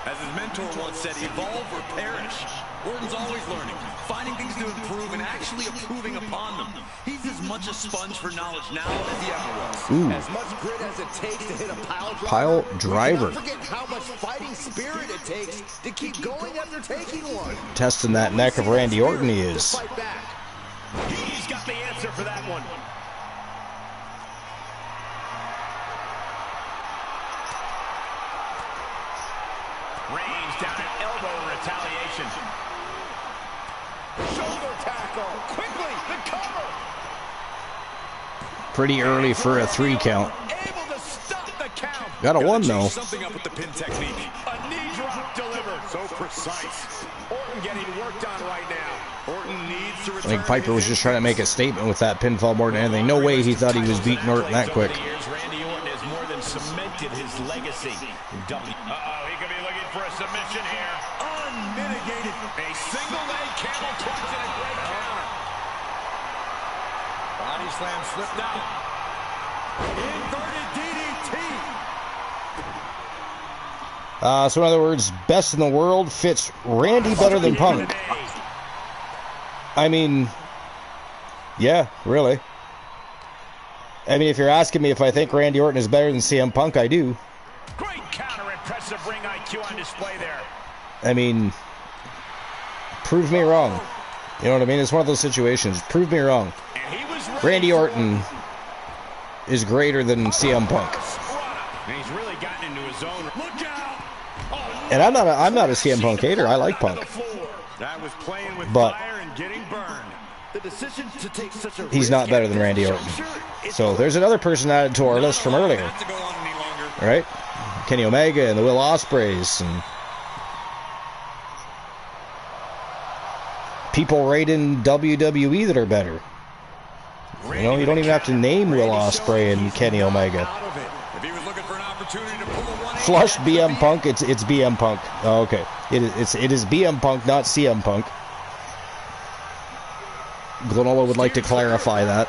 As his mentor once said, evolve or perish. Orton's always learning, finding things to improve, and actually improving upon them. He's as much a sponge for knowledge now as he ever was. Ooh. As much grit as it takes to hit a pile driver. Don't forget how much fighting spirit it takes to keep going after taking one. Testing that neck of Randy Orton, he is. Fight back. He's got the answer for that one. Range down an elbow in retaliation. Shoulder tackle. Quickly, the cover. Pretty early for a 3 count. Able to stop the count. Got a 1, though. Something up with the pin technique. A knee drop delivered. So precise. Orton getting worked on right now. Orton needs to return. I think Piper was just trying to make a statement with that pinfall more than anything. No way he thought he was beating Orton that quick. Randy Orton has more than cemented his legacy. Uh-oh, he could be looking for a submission here. Unmitigated. A single leg camel clutch and a great counter. Body slam slipped out. Inverted DDT. So in other words, best in the world fits Randy better than Punk. I mean, yeah, really. I mean, if you're asking me if I think Randy Orton is better than CM Punk, I do. Great counter, impressive ring IQ on display there. I mean, prove me wrong. You know what I mean? It's one of those situations. Prove me wrong. And he was Randy Orton is greater than CM Punk. And he's really gotten into his zone. Look out! Oh, And I'm not a CM Punk hater. I like Punk. that was playing with But fire and getting burned. The decision to take such a he's not better than Randy Orton. So there's another person added to our list from earlier. Not to go on any longer. right? Kenny Omega and the Will Ospreays and people right in WWE that are better. You know, you don't even have to name Will Ospreay and Kenny Omega. Flush BM Punk. It's BM Punk. Oh, okay. It is BM Punk, not CM Punk. Glenola would like to clarify that.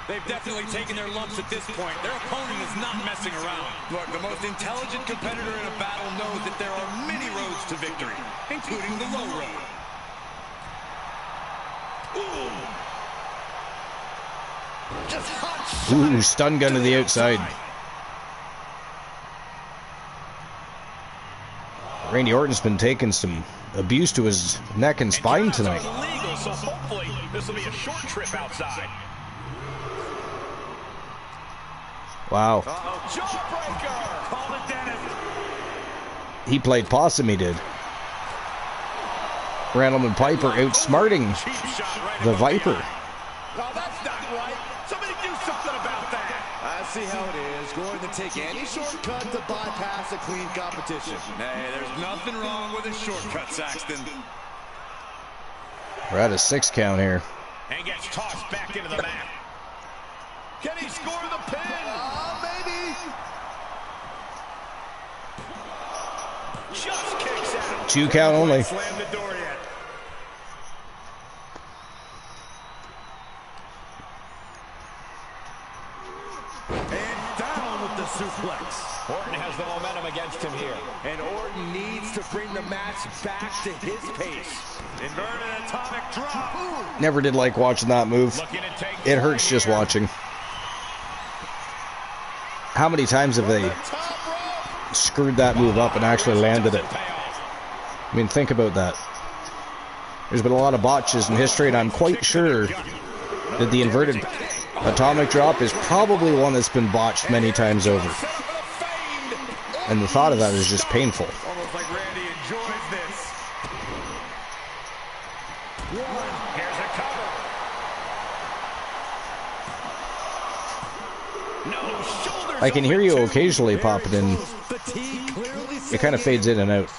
They've definitely taken their lumps at this point. Their opponent is not messing around. Look, the most intelligent competitor in a battle knows that there are many roads to victory, including the low road. Ooh, stun gun to the outside. Randy Orton's been taking some abuse to his neck and spine tonight. Illegal, so hopefully this will be a short trip outside. Wow. Jawbreaker! Call it Dennis. He played possum, he did. Randleman Piper outsmarting the Viper. No, that's not right. Somebody do something about that. I see how it is. Going to take any shortcut to bypass a clean competition. Hey, there's nothing wrong with a shortcut, Saxton. We're at a 6 count here. And gets tossed back into the mat. Can he score the pin? Maybe. Just kicks out. 2 count only. Slam the door yet. And down with the suplex. Orton has the momentum against him here. And Orton needs to bring the match back to his pace. Inverted atomic drop. Never did like watching that move. Looking to take It hurts just watching. How many times have they screwed that move up and actually landed it? I mean, think about that. There's been a lot of botches in history, and I'm quite sure that the inverted atomic drop is probably one that's been botched many times over. And the thought of that is just painful. Almost like Randy enjoys this. Here's a cover. No shoulders. I can hear you occasionally popping in. It kind of fades in and out.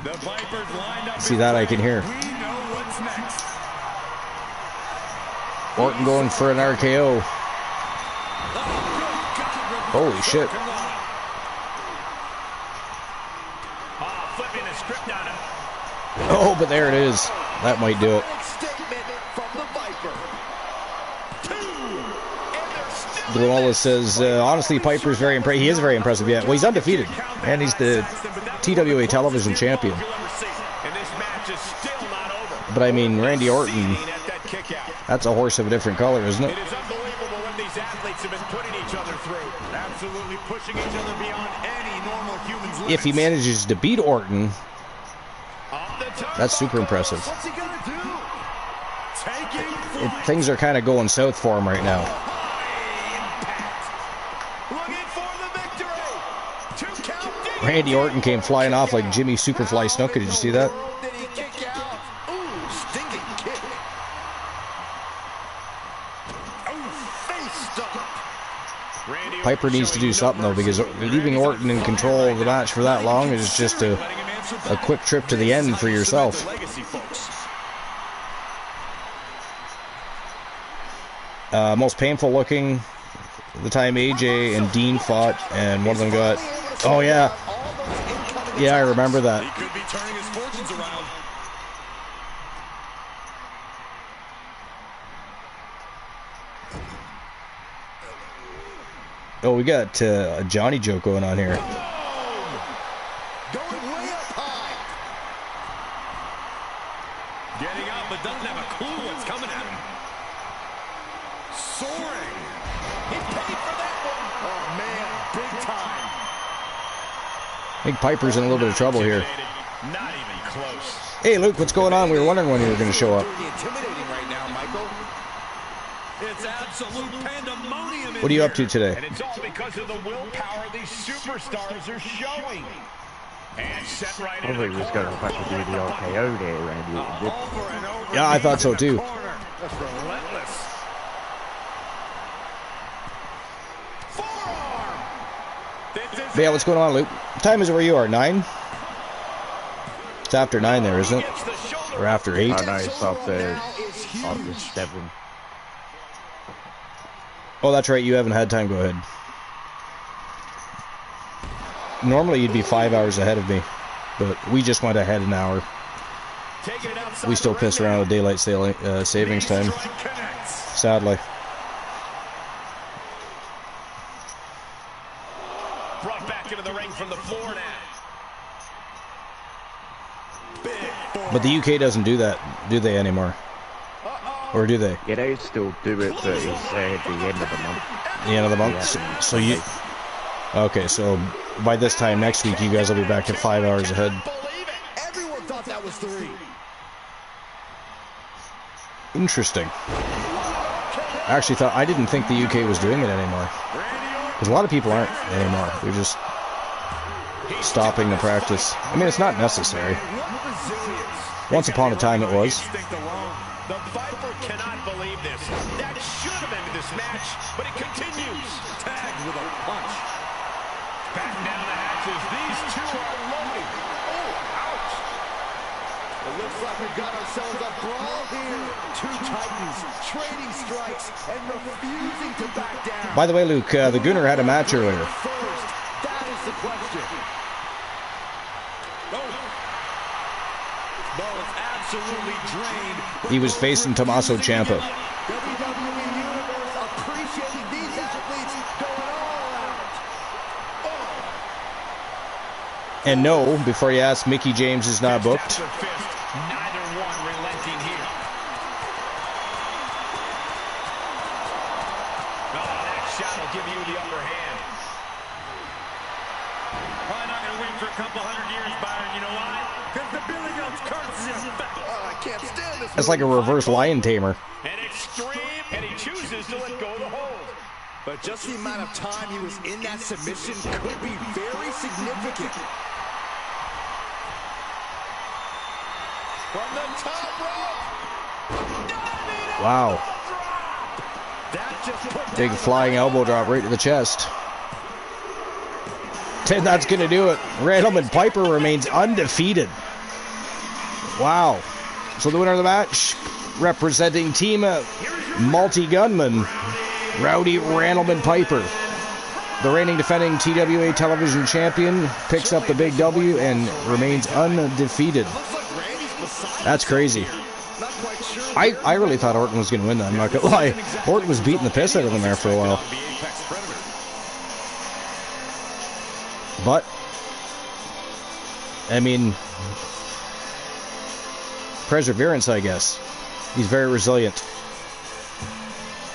The Vipers lined up. See that I can hear. We know what's next. Orton going for an RKO. Holy shit. Flipping the script on him. Oh, but there it is. That might do it. Glenola says, honestly, Piper's very impressive. He is very impressive, yeah. Well, he's undefeated. And he's the TWA television champion. But I mean, Randy Orton, that's a horse of a different color, isn't it? It is unbelievable what these athletes have been putting each other through. Absolutely pushing each other beyond any normal human's limits. If he manages to beat Orton, that's super impressive. What's he gonna do? Taking Things are kind of going south for him right now. looking for the victory. 2 count. Randy Orton came flying off like Jimmy Superfly Snuka. Did you see that? Did he kick out? Ooh, stinging kick. Ooh, face stop. Piper needs to do something, though, because leaving Orton in control of the match for that long is just a quick trip to the end for yourself. Most painful looking, the time AJ and Dean fought, and one of them got... Oh, yeah. Yeah, I remember that. He could be turning his fortunes around. Oh, we got a Johnny joke going on here. Going way up high. Getting up, but doesn't have a clue what's coming at him. Soaring. He paid for that one. Oh, man, big time. I think Piper's in a little bit of trouble here. Not even close. Hey, Luke, what's going on? We were wondering when you were going to show up. Pretty intimidating right now, Michael. It's absolute pandemonium. What are you up to today? And it's all because of the willpower these superstars are showing. And set right into the Probably just going to have to do the RKO there, Randy. over and over. Yeah, I thought so too. Corner. That's relentless. Forearm. Yeah, what's going on, Luke? What time is it where you are? 9? It's after 9 there, isn't it? Or after 8? Oh, no, it's after 7. Oh, that's right. You haven't had time. Go ahead. Normally, you'd be 5 hours ahead of me, but we just went ahead an hour. We still piss around with daylight savings time, sadly. Brought back into the ring from the floor now. But the UK doesn't do that, do they, anymore? Or do they? Yeah, they still do it, but it's at the end of the month. The end of the month? Yeah. So you... Okay, so by this time next week, you guys will be back at 5 hours ahead. Everyone thought that was 3. Interesting. I didn't think the UK was doing it anymore. Because a lot of people aren't anymore. They're just stopping the practice. I mean, it's not necessary. Once upon a time it was. The Viper cannot believe this. That should have ended this match, but it continues. Tagged with a punch. Batten down the hatches. These two are loaded. Oh, ouch. It looks like we've got ourselves a brawl here. Two titans trading strikes and refusing to back down. By the way, Luke, the Gunner had a match earlier. First, that is the question. Absolutely drained. He was facing Tommaso Ciampa. WWE Universe appreciating these athletes going all out. And no, before you ask, Mickey James is not booked. Neither one relenting here. Oh, that shot will give you the upper hand. Probably not going to win for a couple hundred years, Byron. You know why? Because the Billy Goat's curse is in effect. I can't stand this. It's like a reverse lion tamer. And extreme, and he chooses to let go of the hold. But just the amount of time he was in that submission could be very significant. From the top rope. Wow. That just put Big flying elbow drop right to the chest. And that's going to do it. Randleman Piper remains undefeated. Wow. So the winner of the match, representing Team Multi-Gunman, Rowdy Randleman Piper. The reigning defending TWA television champion picks up the big W and remains undefeated. That's crazy. I really thought Orton was going to win that, I'm not going to lie. Orton was beating the piss out of him there for a while. But, I mean, perseverance, I guess. He's very resilient.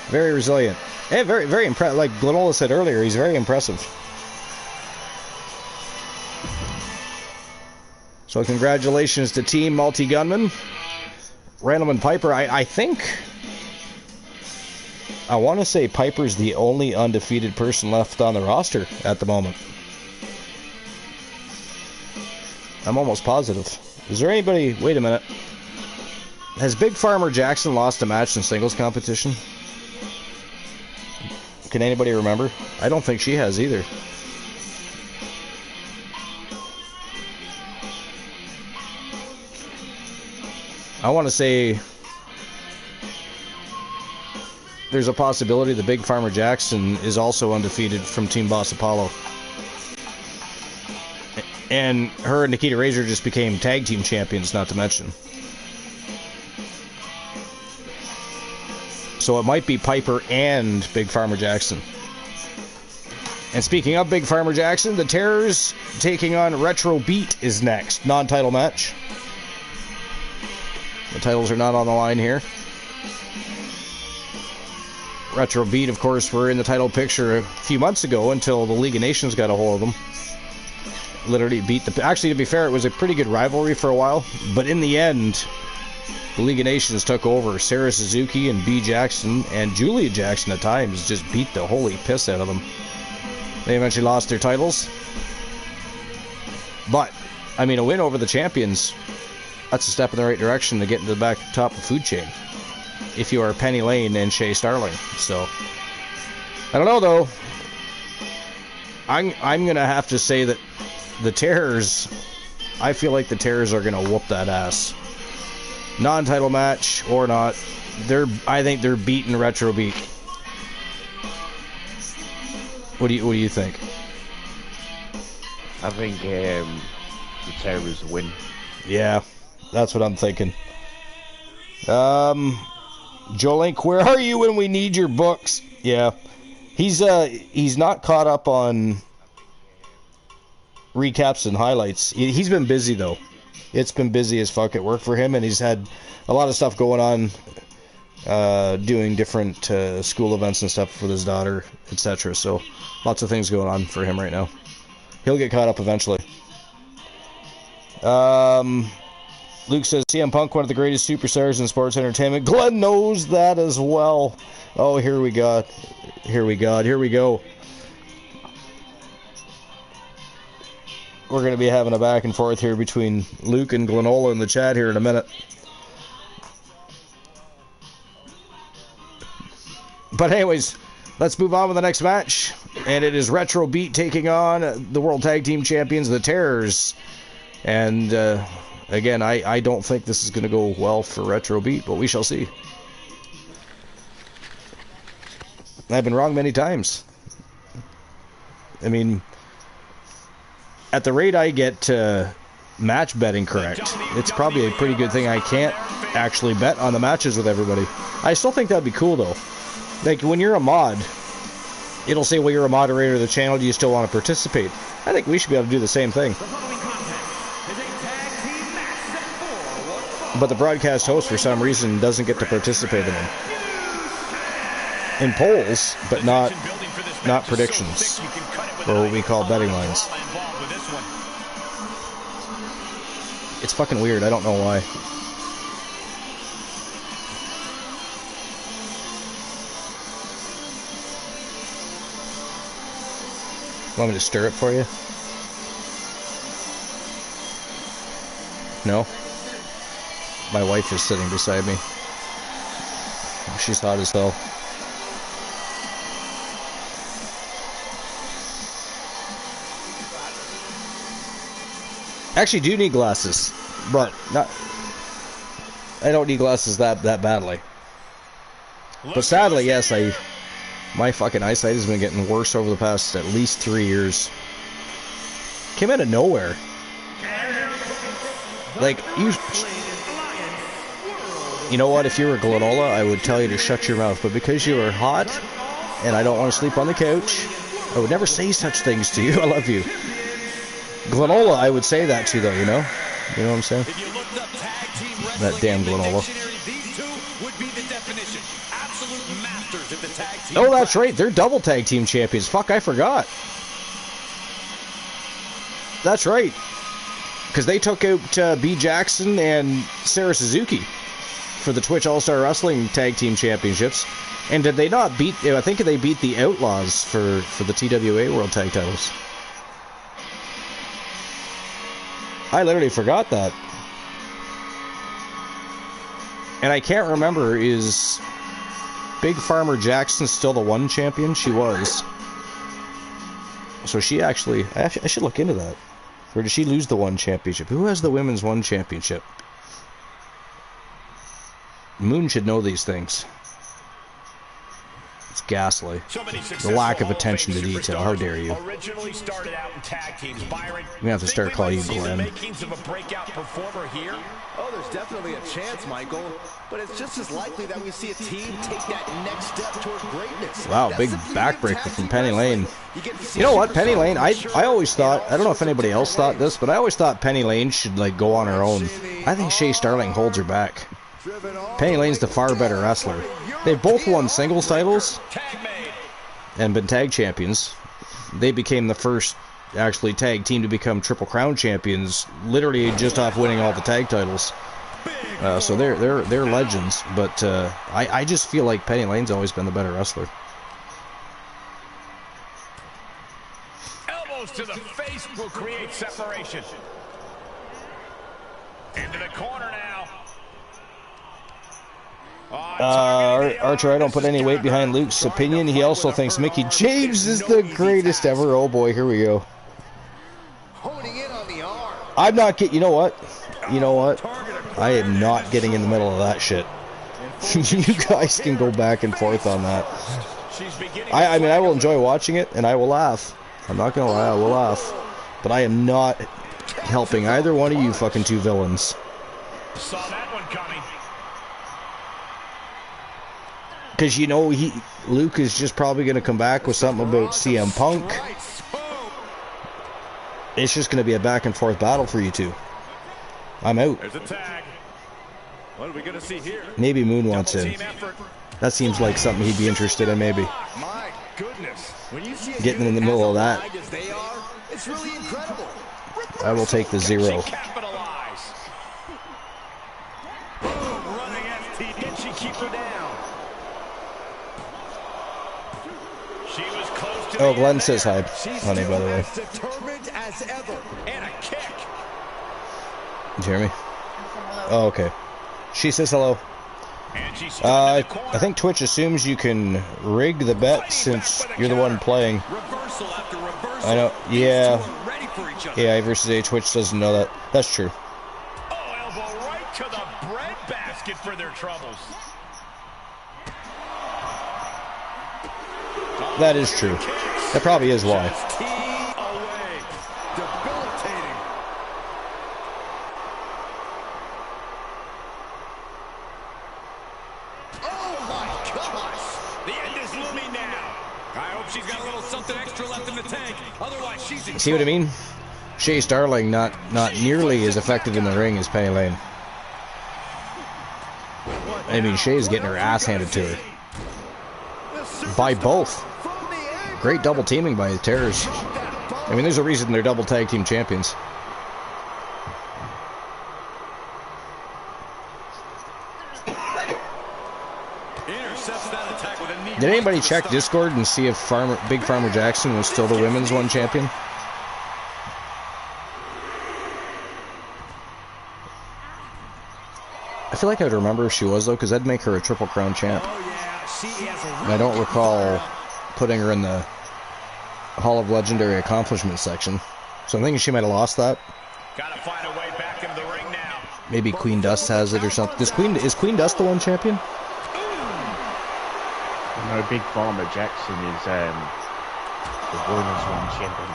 Very resilient. And very, very impressive. Like Glenola said earlier, he's very impressive. So congratulations to Team Multi-Gunman. Randleman Piper, I think... I want to say Piper's the only undefeated person left on the roster at the moment. I'm almost positive. Is there anybody... Wait a minute. Has Big Farmer Jackson lost a match in singles competition? Can anybody remember? I don't think she has either. I want to say... There's a possibility that Big Farmer Jackson is also undefeated from Team Boss Apollo. And her and Nikita Razor just became tag team champions, not to mention. So it might be Piper and Big Farmer Jackson. And speaking of Big Farmer Jackson, the Terrors taking on Retro Beat is next. Non-title match. The titles are not on the line here. Retro Beat, of course, were in the title picture a few months ago until the League of Nations got a hold of them. Literally beat the... Actually, to be fair, it was a pretty good rivalry for a while. But in the end, the League of Nations took over. Sarah Suzuki and B. Jackson and Julia Jackson at times just beat the holy piss out of them. They eventually lost their titles. But, I mean, a win over the champions, that's a step in the right direction to get into the back top of the food chain. if you are Penny Lane and Shea Starling. So I don't know though. I'm gonna have to say that the Terrors. I feel like the Terrors are gonna whoop that ass. Non-title match or not, I think they're beating Retro Beat. What do you think? I think the Terrors win. Yeah, that's what I'm thinking. Joe Link, where are you when we need your books? Yeah, he's not caught up on recaps and highlights. He's been busy though. It's been busy as fuck at work for him, and he's had a lot of stuff going on, doing different school events and stuff with his daughter, etc. So lots of things going on for him right now. He'll get caught up eventually. Luke says, CM Punk, one of the greatest superstars in sports entertainment. Glenn knows that as well. Oh, here we go. We're going to be having a back and forth here between Luke and Glenola in the chat here in a minute. But anyways, let's move on with the next match. And it is Retro Beat taking on the World Tag Team Champions, the Terrors. And again, I don't think this is going to go well for Retro Beat, but we shall see. I've been wrong many times. I mean, at the rate I get match betting correct, it's probably a pretty good thing I can't actually bet on the matches with everybody. I still think that'd be cool though. Like when you're a mod, it'll say, well, you're a moderator of the channel, do you still want to participate? I think we should be able to do the same thing. But the broadcast host, for some reason, doesn't get to participate in them. In polls, but not predictions, or what we call betting lines. It's fucking weird, I don't know why. Want me to stir it for you? No? My wife is sitting beside me. She's hot as hell. Actually do need glasses, but not. I don't need glasses that badly. But sadly, yes, my fucking eyesight has been getting worse over the past at least 3 years. Came out of nowhere. Like, you know what, if you were Glenola, I would tell you to shut your mouth, but because you are hot, and I don't want to sleep on the couch, I would never say such things to you. I love you. Glenola, I would say that to, though, you know? You know what I'm saying? That damn Glenola. Oh, that's right. They're double tag team champions. Fuck, I forgot. That's right. Because they took out B. Jackson and Sarah Suzuki for the Twitch All-Star Wrestling Tag Team Championships. And did they not beat... I think they beat the Outlaws for the TWA World Tag Titles. I literally forgot that. And I can't remember, is Big Farmer Jackson still the one champion? She was. So she actually... I should look into that. Or did she lose the one championship? Who has the women's one championship? Moon should know these things. It's ghastly. The lack of attention to detail. How dare you? We have to start calling you Glenn. Oh, there's definitely a chance, Michael. But it's just as likely that we see a team take that next step toward greatness. Wow, big backbreaker from Penny Lane. You know what, Penny Lane, I always thought, I don't know if anybody else thought this, but I always thought Penny Lane should like go on her own. I think Shea Starling holds her back. Penny Lane's the far better wrestler. They've both won singles titles and been tag champions. They became the first actually tag team to become Triple Crown champions, literally just off winning all the tag titles. So they're legends. But I just feel like Penny Lane's always been the better wrestler. Elbows to the face will create separation. Into the corner now. Archer, I don't put any weight behind Luke's opinion. He also thinks Mickey James is the greatest ever. Oh boy, here we go. I'm not getting. You know what? You know what? I am not getting in the middle of that shit. You guys can go back and forth on that. I mean, I will enjoy watching it, and I will laugh. I'm not gonna lie, I will laugh. But I am not helping either one of you fucking two villains. Saw that one coming. Because you know Luke is just probably going to come back with something about CM Punk. It's just going to be a back and forth battle for you two. I'm out. There's a tag. What are we going to see here? Maybe Moon wants in. That seems like something he'd be interested in, maybe. My goodness. When you see Getting in the middle of that. It's really incredible. I will take the 0. Can she keep her down? She was close to Oh, Glenn says hi, honey, by the way. Determined as ever. And a kick. Did you hear me? Oh, okay. She says hello. And she's I think Twitch assumes you can rig the bet since you're the one playing. Reversal after reversal. I know. Yeah. These two are ready for each other. Yeah, versus A. Twitch doesn't know that. That's true. Oh, elbow right to the breadbasket for their troubles. That is true. That probably is why. Away. Debilitating. Oh my gosh. The end is looming now. I hope she's got a little something extra left in the tank. Otherwise, she's in See what I mean? Shea Starling not nearly as effective in the ring as Penny Lane. I mean, Shea's getting her ass handed to her. By both. Great double teaming by the Terrors. I mean, there's a reason they're double tag team champions. intercepts that attack with a knee. Did anybody check Discord and see if Big Farmer Jackson was still the women's one champion? I feel like I'd remember if she was, though, because that'd make her a Triple Crown champ. And I don't recall putting her in the Hall of Legendary Accomplishments section. So I'm thinking she might have lost that. Gotta find a way back into the ring now. Maybe Queen Dust has it or something. Is Queen Dust the one champion? No, Big Farmer Jackson is the women's one champion.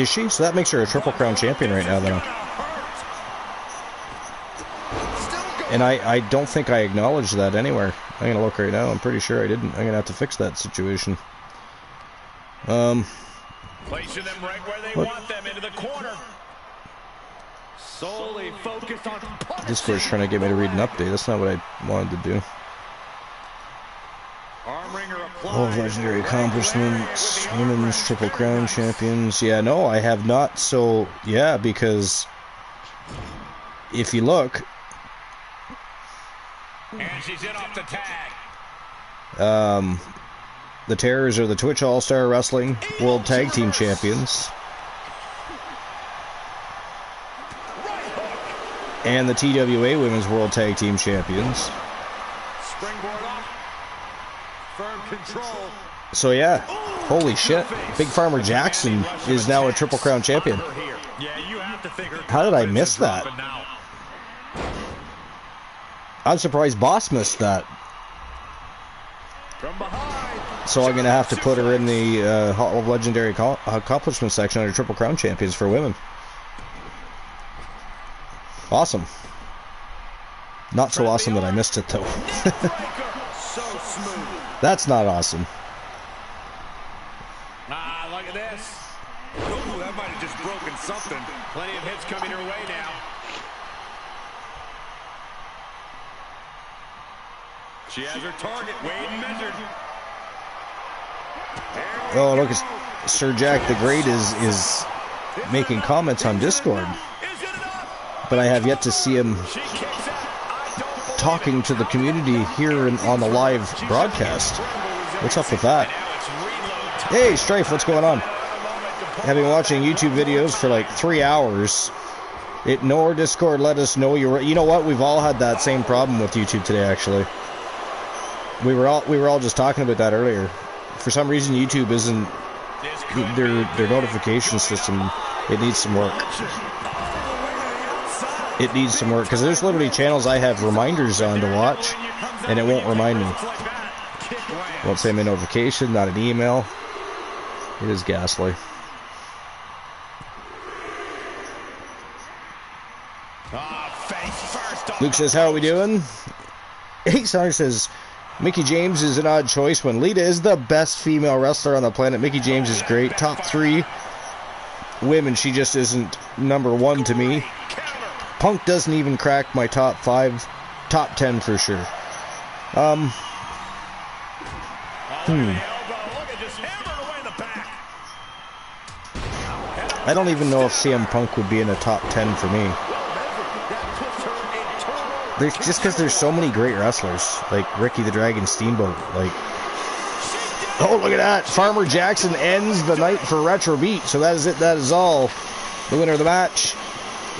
Is she? So that makes her a Triple Crown champion right now, then. And I don't think I acknowledged that anywhere. I'm going to look right now. I'm pretty sure I didn't. I'm going to have to fix that situation. Placing them right where they want them, into the corner. Solely focused on Discord's trying to get me to read an update. That's not what I wanted to do. Arm wringer All applied. legendary accomplishments, women's Triple Crown champions. Yeah, no, I have not. So, yeah, because if you look, And she's in off the tag. the Terrors are the Twitch All-Star Wrestling World Tag Team Champions. And the TWA Women's World Tag Team Champions. Springboard up. Firm control. So yeah, holy shit. Big Farmer Jackson is now a Triple Crown champion. Yeah, you have to think her How did I miss that? dropping now. I'm surprised Boss missed that. From behind. So I'm going to have to put her in the Hall of Legendary Accomplishments section under Triple Crown Champions for women. Awesome. Not so awesome that I missed it, though. So smooth. That's not awesome. Ah, look at this. Ooh, that might have just broken something. Plenty of hits coming her way now. She has her target. Weighed and measured. Oh, look, it's Sir Jack the Great is making comments on Discord. Is it enough? But I have yet to see him She kicks out. I don't talking to the community here on the live broadcast. What's up with that? Hey, Strife, what's going on? I've been watching YouTube videos for like 3 hours. Nor Discord let us know you know what? We've all had that same problem with YouTube today, actually. We were all just talking about that earlier. For some reason, YouTube isn't their notification system. It needs some work. It needs some work because there's literally channels I have reminders on to watch, and it won't remind me. It won't send me a notification, not an email. It is ghastly. Luke says, "How are we doing?" Sonic says, "Mickie James is an odd choice when Lita is the best female wrestler on the planet. Mickie James is great. Top 3 women. She just isn't number 1 to me. Punk doesn't even crack my top 5, top 10 for sure." I don't even know if CM Punk would be in a top 10 for me. Just because there's so many great wrestlers, like Ricky the Dragon Steamboat. Like, oh, look at that! Farmer Jackson ends the night for Retro Beat. So that is it. That is all. The winner of the match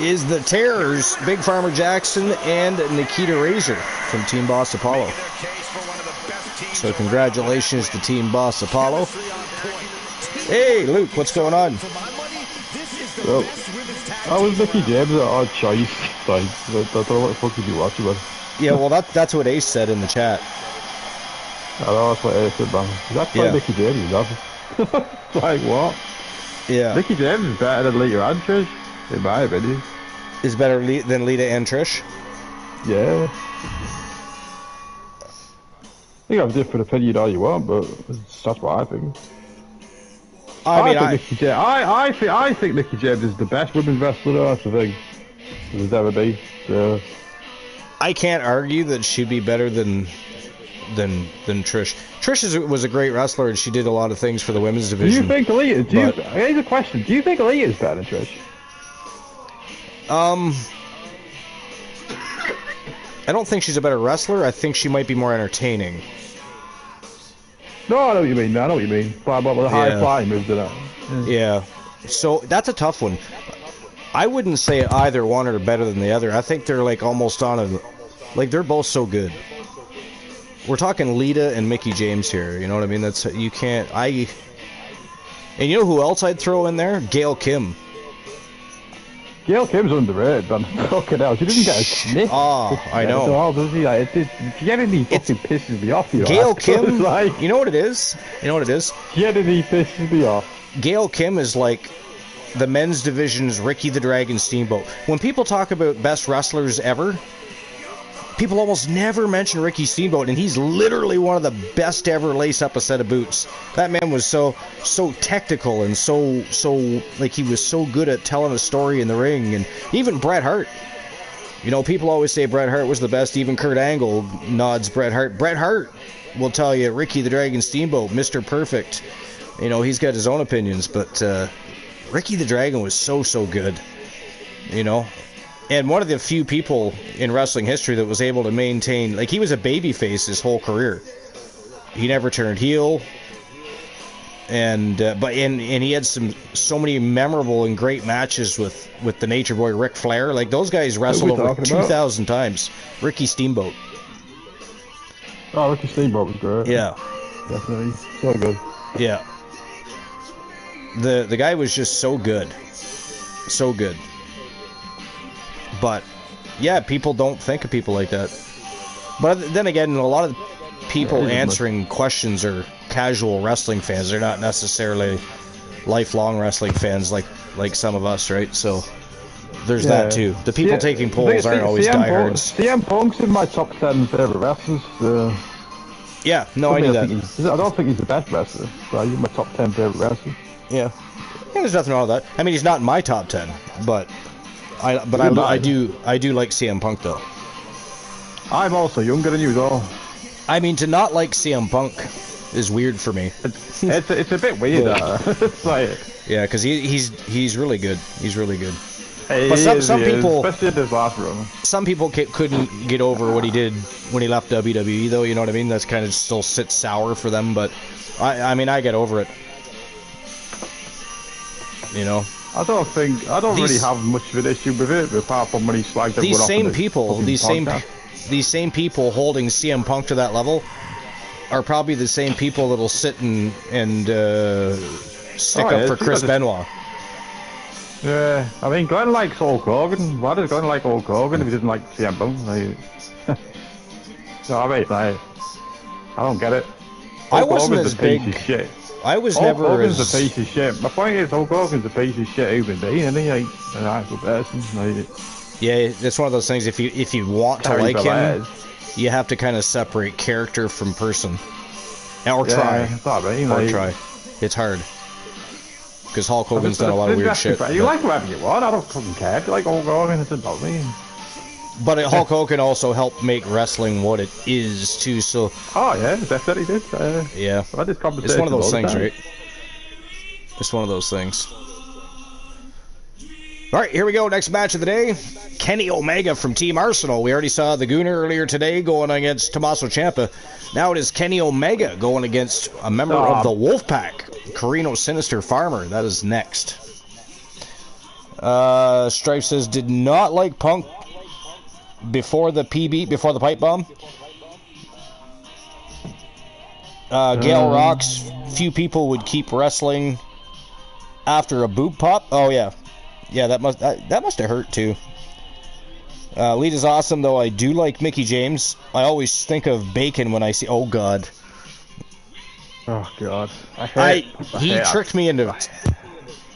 is the Terrors, Big Farmer Jackson and Nikita Razor from Team Boss Apollo. So congratulations to Team Boss Apollo. Hey, Luke, what's going on? Well, I was Mickie James an odd choice. Like, I don't know what the fuck did you watch about? Yeah, well, that's what Ace said in the chat. I know, that's what Ace said, man. That's why Mickie James is nothing. Like, what? Yeah. Mickie James is better than Lita and Trish, in my opinion. Is better than Lita and Trish? Yeah. You have a different opinion all you want, but that's what I think. I think Mickie James is the best women's wrestler. That's the thing. There's ever be. So. I can't argue that she'd be better than Trish. Trish was a great wrestler, and she did a lot of things for the women's division. Do you think Lita? Here's a question. Do you think Lita is better than Trish? I don't think she's a better wrestler. I think she might be more entertaining. No, I know what you mean. I know what you mean. But with the high flying moves to that. Yeah. So that's a tough one. I wouldn't say either one are better than the other. I think they're like almost on a, like they're both so good. We're talking Lita and Mickie James here. You know what I mean? That's you can't. And you know who else I'd throw in there? Gail Kim. Gail Kim's underrated, man. Fucking hell, she didn't get a sniff. Oh, I know. She genuinely fucking pisses me off. Gail Kim, like, you know what it is? You know what it is? Genuinely pisses me off. Gail Kim is like the men's division's Ricky the Dragon Steamboat. When people talk about best wrestlers ever, people almost never mention Ricky Steamboat, and he's literally one of the best to ever lace up a set of boots. That man was so technical and so like he was so good at telling a story in the ring. And even Bret Hart, you know, people always say Bret Hart was the best. Even Kurt Angle nods Bret Hart. Bret Hart will tell you Ricky the Dragon Steamboat, Mr. Perfect. You know, he's got his own opinions, but Ricky the Dragon was so good, you know. And one of the few people in wrestling history that was able to maintain, like, he was a babyface his whole career. He never turned heel, and he had so many memorable and great matches with the Nature Boy Ric Flair. Like, those guys wrestled over 2,000 times. Ricky Steamboat. Oh, Ricky Steamboat was great. Yeah, definitely so good. Yeah, the guy was just so good, so good. But, yeah, people don't think of people like that. But then again, a lot of people answering questions are casual wrestling fans. They're not necessarily lifelong wrestling fans like some of us, right? So there's that too. The people taking polls aren't always diehards. CM Punk's in my top 10 favorite wrestlers. Yeah, no, I knew that. I don't think he's the best wrestler, but he's in my top 10 favorite wrestler. Yeah, there's nothing wrong with that. I mean, he's not in my top 10, but I do like CM Punk though. I'm also younger than you though. I mean, to not like CM Punk is weird for me. It's a bit weird. It's like, yeah, because he's really good. He's really good. But some people, especially in his last run, some people couldn't get over what he did when he left WWE though. You know what I mean? That's kind of still sits sour for them. But I mean, I get over it. You know. I don't really have much of an issue with it, apart from when he slagged everyone off. These same people holding CM Punk to that level are probably the same people that'll sit and stick up for Chris Benoit. Yeah, I mean, Glenn likes Hulk Hogan. Why does Glenn like Hulk Hogan if he doesn't like CM Punk? Like, so I mean, like, I don't get it. I wasn't as big. Piece of shit. I was Hulk never Hogan's as... a piece of shit. My point is, Hulk Hogan's a piece of shit human being, isn't he? Like, an actual person. Like, yeah, it's one of those things. If you want to like him, you have to kind of separate character from person, or try. Or try. It's hard because Hulk Hogan's done a lot of weird shit. You like whatever you want. I don't fucking care. If you like Hulk Hogan, it's about me. But Hulk Hogan also helped make wrestling what it is too. So. Oh yeah, definitely did. Yeah. I had this it's one of those things, right? It's one of those things. All right, here we go. Next match of the day. Kenny Omega from Team Arsenal. We already saw the Gooner earlier today going against Tommaso Ciampa. Now it is Kenny Omega going against a member of the Wolfpack, Carino Sinister Farmer. That is next. Strife says, did not like Punk before the PB, before the pipe bomb. Gail rocks. Few people would keep wrestling after a boob pop. Oh, yeah. Yeah, that must have hurt too. Lita's awesome, though I do like Mickie James. I always think of Bacon when I see... Oh, God. Oh, God. He tricked me into...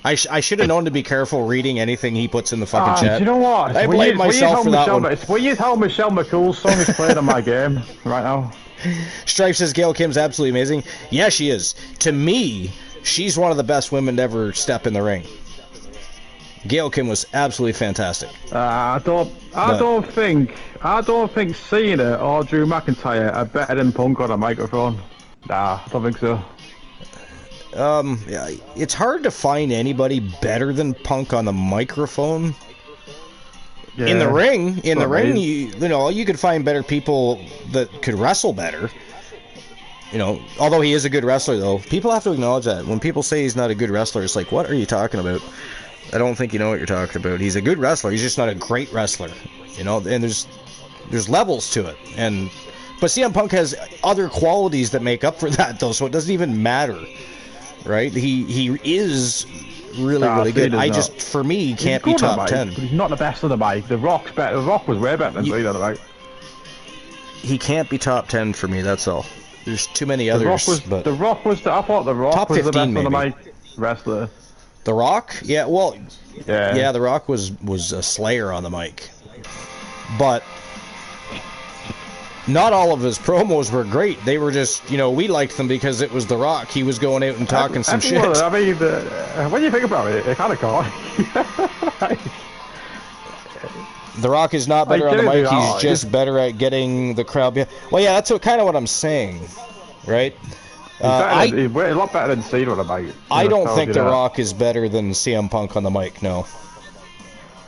I should have known to be careful reading anything he puts in the fucking chat. Do you know what? I blame myself for that one. It's weird how Michelle McCool's song is played on my game right now. Stripe says Gail Kim's absolutely amazing. Yeah, she is. To me, she's one of the best women to ever step in the ring. Gail Kim was absolutely fantastic. I don't think Cena or Drew McIntyre are better than Punk on a microphone. Nah, I don't think so. Yeah, it's hard to find anybody better than Punk on the microphone. Yeah, in the ring, you know, you could find better people that could wrestle better. You know, although he is a good wrestler, though, people have to acknowledge that. When people say he's not a good wrestler, it's like, what are you talking about? I don't think you know what you're talking about. He's a good wrestler. He's just not a great wrestler. You know, and there's levels to it. But CM Punk has other qualities that make up for that, though, so it doesn't even matter. Right? He is really good. For me, he can't be top 10. But he's not the best of the mic. The Rock's better. The Rock was way better than Cena on the mic. He can't be top 10 for me, that's all. There's too many others. I thought The Rock was the best on the mic wrestler. The Rock? Yeah, well, yeah, The Rock was a slayer on the mic. But not all of his promos were great. They were just, you know, we liked them because it was The Rock. He was going out and talking some shit. I mean, when you think about it, it kind of can't. The Rock is not better on the mic. He's just better at getting the crowd behind. Well, yeah, that's kind of what I'm saying, right? He's a lot better than Cena on the mic. I don't think The Rock is better than CM Punk on the mic, no.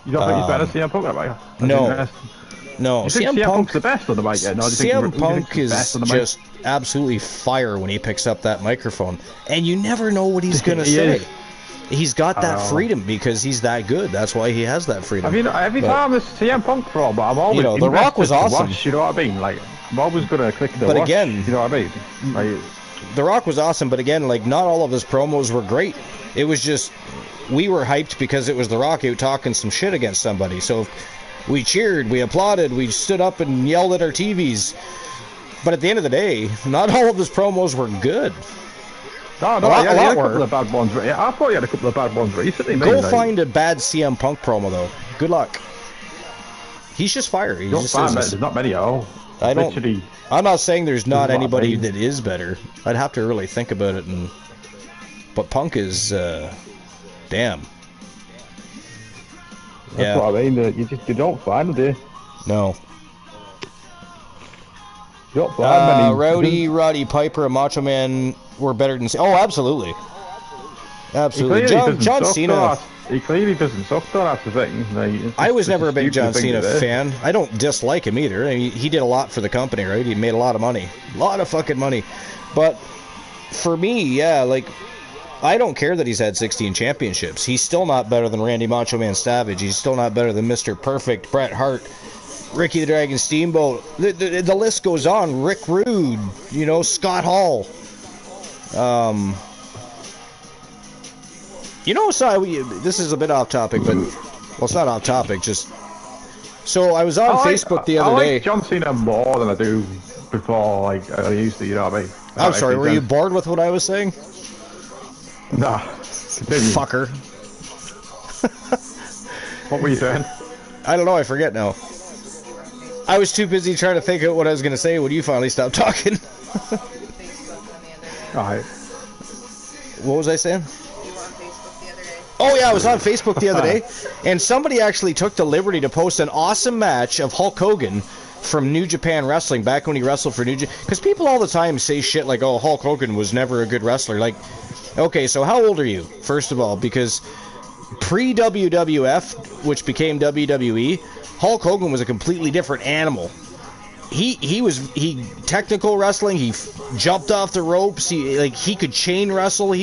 You don't think he's better than CM Punk on the mic? No. You think CM Punk's the best on the mic? No, CM Punk is just absolutely fire when he picks up that microphone. And you never know what he's going to say. He's got that freedom because he's that good. That's why he has that freedom. I mean, every time it's CM Punk promo, I'm always The Rock was awesome. You know what I mean? Like, I'm always going to click the watch. Again, you know what I mean? Like, The Rock was awesome, but again, like, not all of his promos were great. It was just, we were hyped because it was The Rock out talking some shit against somebody. So we cheered, we applauded, we stood up and yelled at our TVs. But at the end of the day, not all of his promos were good. No, a lot had a were. couple of bad ones. I thought you had a couple of bad ones recently. Go find a bad CM Punk promo, though. Good luck. He's just fire. He just there's not many at all. I'm not saying there's not anybody that is better. I'd have to really think about it. But Punk is, damn. That's what I mean. You don't find them, do you? No. You don't find many. Rowdy, Roddy Piper, and Macho Man were better than... Oh, absolutely. Absolutely. John Cena... He clearly doesn't suck, though, that's the thing. I was never a big John Cena fan. I don't dislike him either. I mean, he did a lot for the company, right? He made a lot of money. A lot of fucking money. But for me, yeah, like, I don't care that he's had 16 championships. He's still not better than Randy Macho Man Savage. He's still not better than Mr. Perfect, Bret Hart. Ricky the Dragon Steamboat. The list goes on. Rick Rude, you know, Scott Hall. You know, so this is a bit off topic, but well, it's not off topic. Just so I was on Facebook the other day. I like John Cena more than I do before. Like I used to, you know what I mean? I'm sorry. Were you bored with what I was saying? Nah. Continue. Fucker. What were you saying? I don't know. I forget now. I was too busy trying to think of what I was going to say when you finally stopped talking. Alright. What was I saying? Oh yeah, I was on Facebook the other day, and somebody actually took the liberty to post an awesome match of Hulk Hogan from New Japan Wrestling back when he wrestled for New Japan. Because people all the time say shit like, "Oh, Hulk Hogan was never a good wrestler." Like, okay, so how old are you? First of all, because pre-WWF, which became WWE, Hulk Hogan was a completely different animal. He technical wrestling. He jumped off the ropes. He could chain wrestle.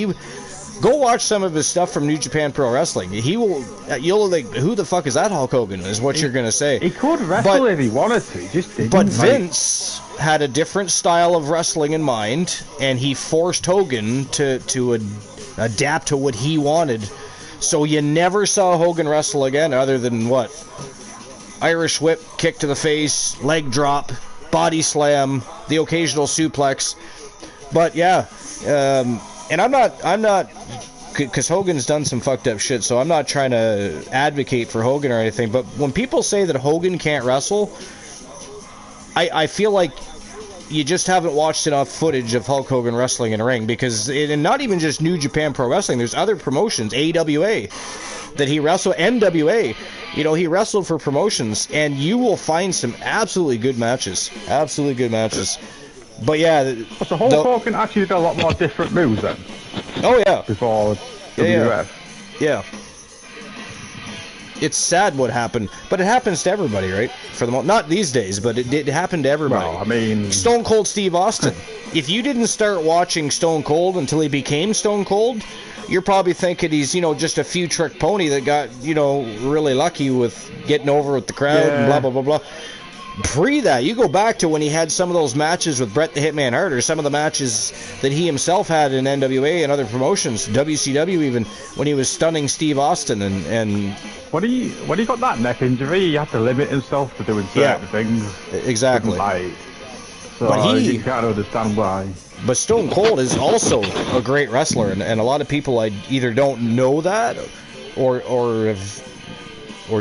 Go watch some of his stuff from New Japan Pro Wrestling. You'll like, who the fuck is that Hulk Hogan? Is what you're gonna say. He could wrestle if he wanted to. He just didn't. But Vince had a different style of wrestling in mind, and he forced Hogan to adapt to what he wanted. So you never saw Hogan wrestle again, other than what? Irish whip, kick to the face, leg drop, body slam, the occasional suplex. But yeah. And I'm not, because Hogan's done some fucked up shit, so I'm not trying to advocate for Hogan or anything, but when people say that Hogan can't wrestle, I feel like you just haven't watched enough footage of Hulk Hogan wrestling in a ring, because, and not even just New Japan Pro Wrestling, there's other promotions, AWA, that he wrestled, NWA, you know, he wrestled for promotions, and you will find some absolutely good matches. But yeah, but the Hulk Hogan actually did a lot more different moves then. Oh yeah, before WWF. Yeah. It's sad what happened, but it happens to everybody, right? For the not these days, but it did happen to everybody. Well, I mean, Stone Cold Steve Austin. If you didn't start watching Stone Cold until he became Stone Cold, you're probably thinking he's, you know, just a few trick pony that got, you know, really lucky with getting over with the crowd and blah blah blah blah. Pre that, you go back to when he had some of those matches with Bret the Hitman Hart, or some of the matches that he himself had in NWA and other promotions, WCW even, when he was stunning Steve Austin and when he got that neck injury, he had to limit himself to doing certain things. Exactly. So but you can't understand why. But Stone Cold is also a great wrestler, and a lot of people either don't know that or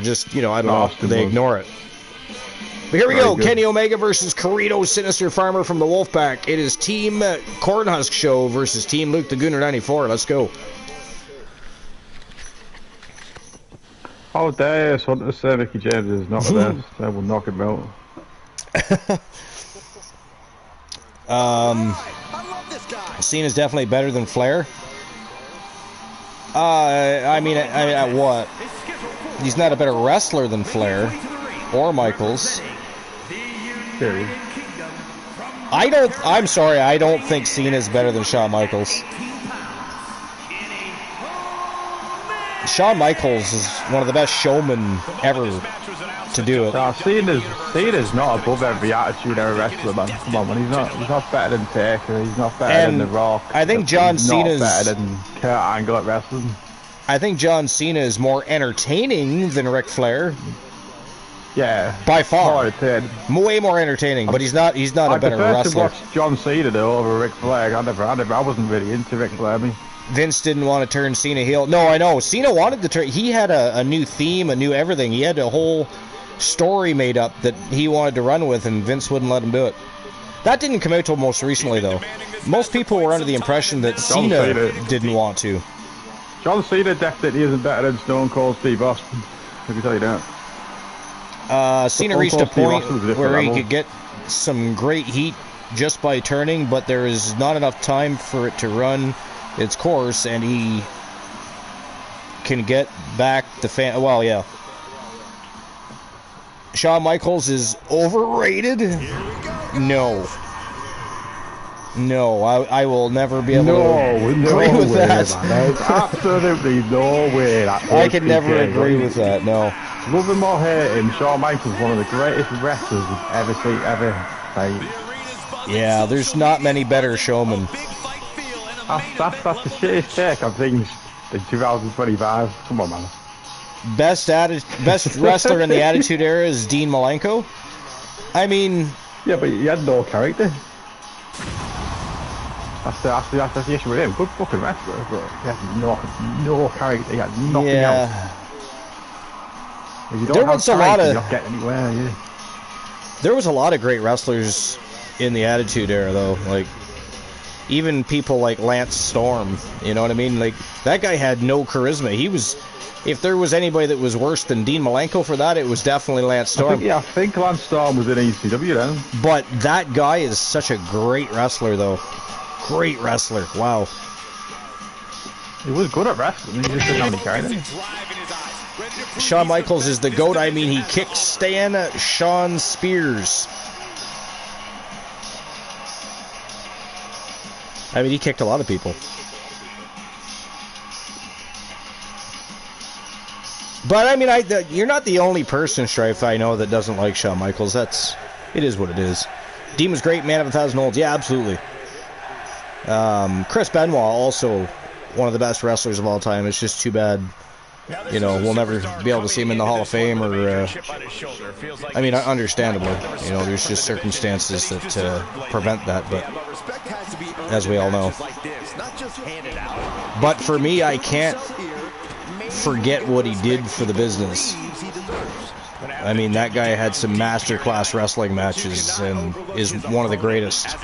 just, you know, I don't know, they ignore it. But here we go. Good. Kenny Omega versus Carlito Sinister Farmer from the Wolfpack. It is Team Cornhusk Show versus Team Luke the Gooner 94. Let's go. How dare Hunter say Mickey James is not the best? I will knock him out. Cena's definitely better than Flair. I mean, at what? He's not a better wrestler than Flair or Michaels. I'm sorry, I don't think Cena's better than Shawn Michaels. Shawn Michaels is one of the best showmen ever to do it. Cena's not above every attitude era wrestler, man. Come on, man. He's not better than Taker. He's not better than The Rock. I think John Cena's not better than Kurt Angle at wrestling. I think John Cena is more entertaining than Ric Flair. Yeah, by far, way more entertaining. But he's not a better wrestler. I watched John Cena though over Ric Flair. I wasn't really into Ric Flair. Vince didn't want to turn Cena heel. No, I know. Cena wanted to turn. He had a new theme, a new everything. He had a whole story made up that he wanted to run with, and Vince wouldn't let him do it. That didn't come out till most recently, though. Most people were under the impression that Cena didn't want to. John Cena definitely isn't better than Stone Cold Steve Austin. I can tell you that. Cena reached a point where he could get some great heat just by turning, but there is not enough time for it to run its course, and he can get back the fan. Well, yeah. Shawn Michaels is overrated? No. No, I will never be able to agree with that. There's absolutely no way. I can never agree with that, no. Love him or hate him, Shawn Michaels is one of the greatest wrestlers we've ever seen, ever. Yeah, there's not many better showmen. That's the shittiest take of things in 2025. Come on, man. Best wrestler in the Attitude Era is Dean Malenko. I mean... Yeah, but he had no character. That's the issue with him. Good fucking wrestler, but he had no character. He had nothing else. If you don't have character, you're not getting anywhere, yeah. There was a lot of great wrestlers in the Attitude Era, though. Like, even people like Lance Storm, you know what I mean? Like, that guy had no charisma. He was... If there was anybody that was worse than Dean Malenko for that, it was definitely Lance Storm. I think Lance Storm was in ECW then. But that guy is such a great wrestler, though. Great wrestler. Wow. He was good at wrestling. He just didn't have any character. Shawn Michaels is the GOAT. I mean, he kicked Shawn Spears. I mean, he kicked a lot of people. But, I mean, you're not the only person, Strife, I know that doesn't like Shawn Michaels. It is what it is. Dean was great, man of 1,000 holds. Yeah, absolutely. Chris Benoit, also one of the best wrestlers of all time. It's just too bad, you know, we'll never be able to see him in the Hall of Fame, or, I mean, understandably, you know, there's just circumstances that prevent that, but as we all know. But for me, I can't forget what he did for the business. I mean, that guy had some masterclass wrestling matches and is one of the greatest.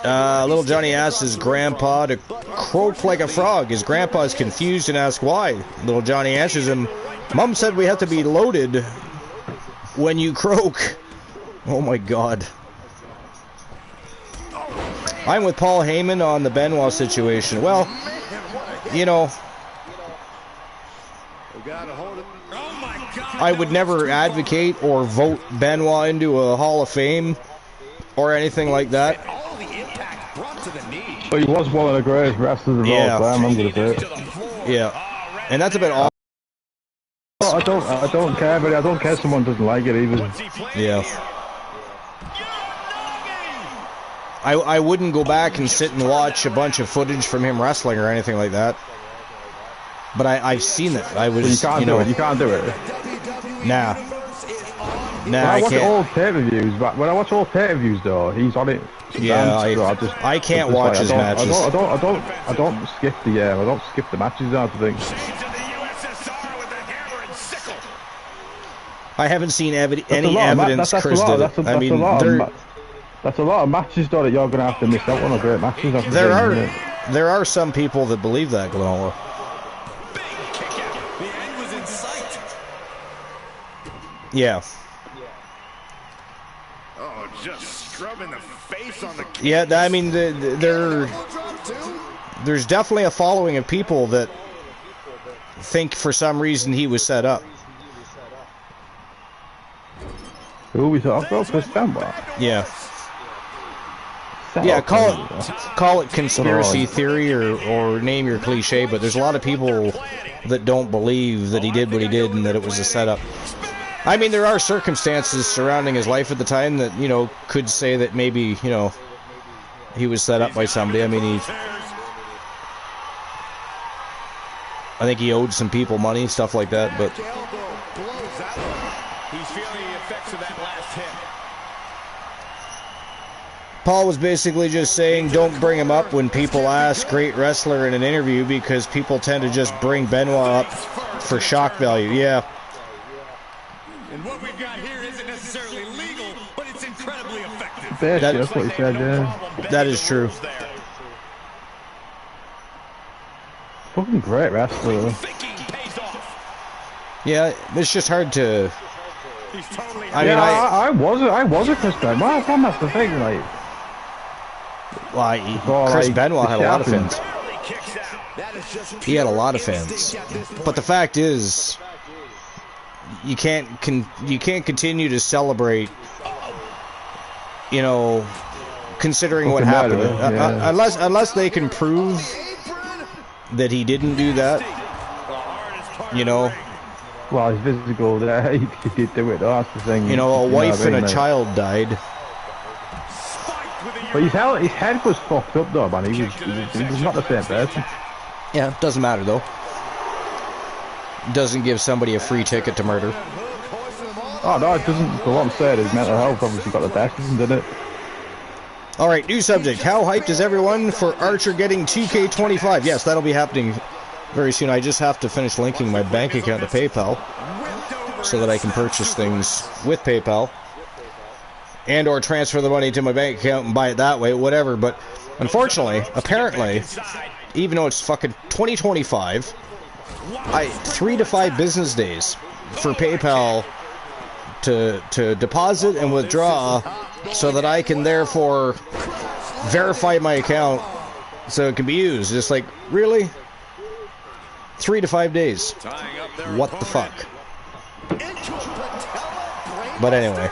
Little Johnny asks his grandpa to croak like a frog. His grandpa is confused and asks why. Little Johnny answers him, Mom said we have to be loaded when you croak. Oh my God. I'm with Paul Heyman on the Benoit situation. Well, you know, I would never advocate or vote Benoit into a Hall of Fame or anything like that. But he was one of the greatest wrestlers of all time, I'm going to say. Yeah. And that's a bit off. I don't care, but I don't care if someone doesn't like it either. Yeah. I wouldn't go back and sit and watch a bunch of footage from him wrestling or anything like that. But I've seen it. I was, you can't do it. You can't do it. Nah. Nah, I watch old pay-per-views, but when I watch old pay-per-views, though, he's on it. Yeah, I can't watch his matches. I don't skip the matches. I think. I haven't seen any evidence Chris did it. I mean, that's a lot of matches, though, that you're going to have to miss out on. Great matches. There are some people that believe that, Glenola. Yeah. Oh, just scrubbing the face on the... Yeah, I mean, there's definitely a following of people that think for some reason he was set up. Who we talking about? Chris Benoit? Yeah. Yeah, call it conspiracy theory or name your cliche, but there's a lot of people that don't believe that he did what he did and that it was a setup. I mean, there are circumstances surrounding his life at the time that, you know, could say that maybe, you know, he was set up by somebody. I mean, I think he owed some people money and stuff like that, but... He's feeling the effects of that last hit. Paul was basically just saying don't bring him up when people ask great wrestler in an interview, because people tend to just bring Benoit up for shock value. Yeah. And what we've got here isn't necessarily legal, but it's incredibly effective. That's what he said, yeah. That is true. Fucking great wrestler. Yeah, it's just hard to... I was a Chris Benoit fan, that's the thing, like... Well, Chris Benoit had a lot of fans. He had a lot of fans. But the fact is, you can't continue to celebrate you know, considering what happened. Unless they can prove that he didn't do that, you know. Well, he's physical. He did do it. That's the thing. You know, a wife and a child died. But his head was fucked up though, man. He was not the same person. Yeah, doesn't matter though. Doesn't give somebody a free ticket to murder. Oh no, it doesn't. But what I'm saying is mental health obviously got the best, didn't it? Alright, new subject. How hyped is everyone for Archer getting 2K25? Yes, that'll be happening very soon. I just have to finish linking my bank account to PayPal so that I can purchase things with PayPal and or transfer the money to my bank account and buy it that way, whatever. But unfortunately, apparently, even though it's fucking 2025, 3 to 5 business days for PayPal to deposit and withdraw so that I can therefore verify my account so it can be used. Just like, really? 3 to 5 days. What the fuck? But anyway.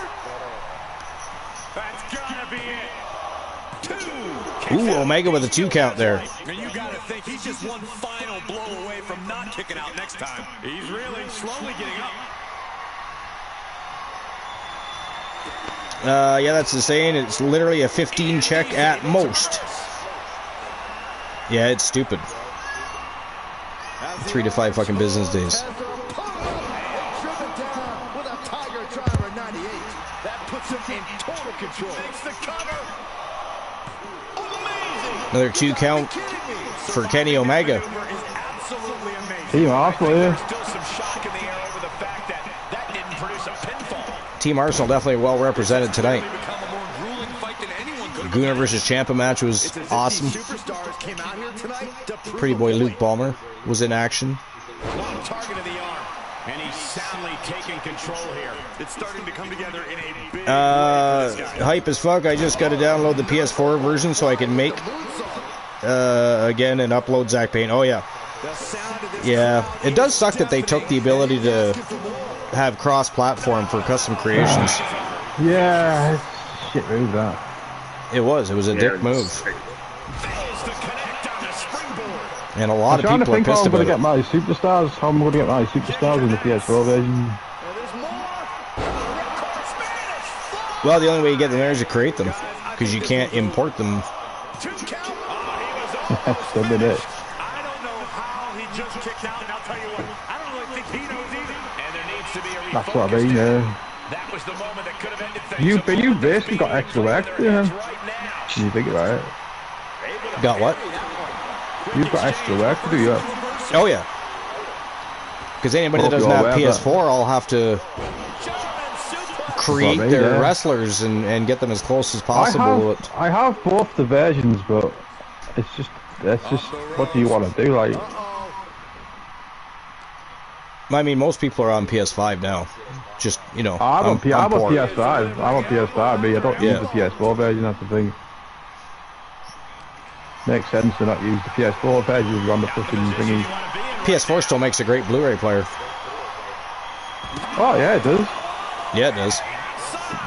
Ooh, Omega with a 2 count there. And you gotta think he's just one final blow away from not kicking out next time. He's really slowly getting up. Yeah, that's the saying. It's literally a 15 check at most. Yeah, it's stupid. 3 to 5 fucking business days. Another 2 count for Kenny Omega. Team Arsenal, yeah. Team Arsenal definitely well represented tonight. Guna versus Ciampa match was awesome. Pretty boy Luke Ballmer was in action. And he's soundly taking control here. It's starting to come together in a big hype as fuck. I just got to download the PS4 version so I can make again and upload Zach Payne. Oh yeah. Yeah, it does suck that they took the ability to have cross-platform for custom creations. Yeah, shit move that. It was a dick move. And a lot of people are pissed about it. How am I going to get my superstars in the PS4 version? Well, the only way you get them there is to create them, because you can't import them. That's still been it. I don't know how he just kicked out, and I'll tell you what, I don't really think he knows either. And there needs to be a refocus. That's what I mean, yeah. That was the moment that could have ended things. You basically got extra work, yeah. You think about it. Got what? You've got extra work to do, yeah. Oh yeah. Because anybody that doesn't have PS4, I'll have to create their wrestlers and get them as close as possible. I have both the versions, but it's just what do you want to do, like? I mean, most people are on PS5 now. Just, you know, I'm on PS5. I'm on PS5, but I don't use the PS4 version. That's the thing. Makes sense to not use the PS4 version on the fucking thingy. PS4 still makes a great Blu-ray player. Oh yeah, it does. Yeah, it does.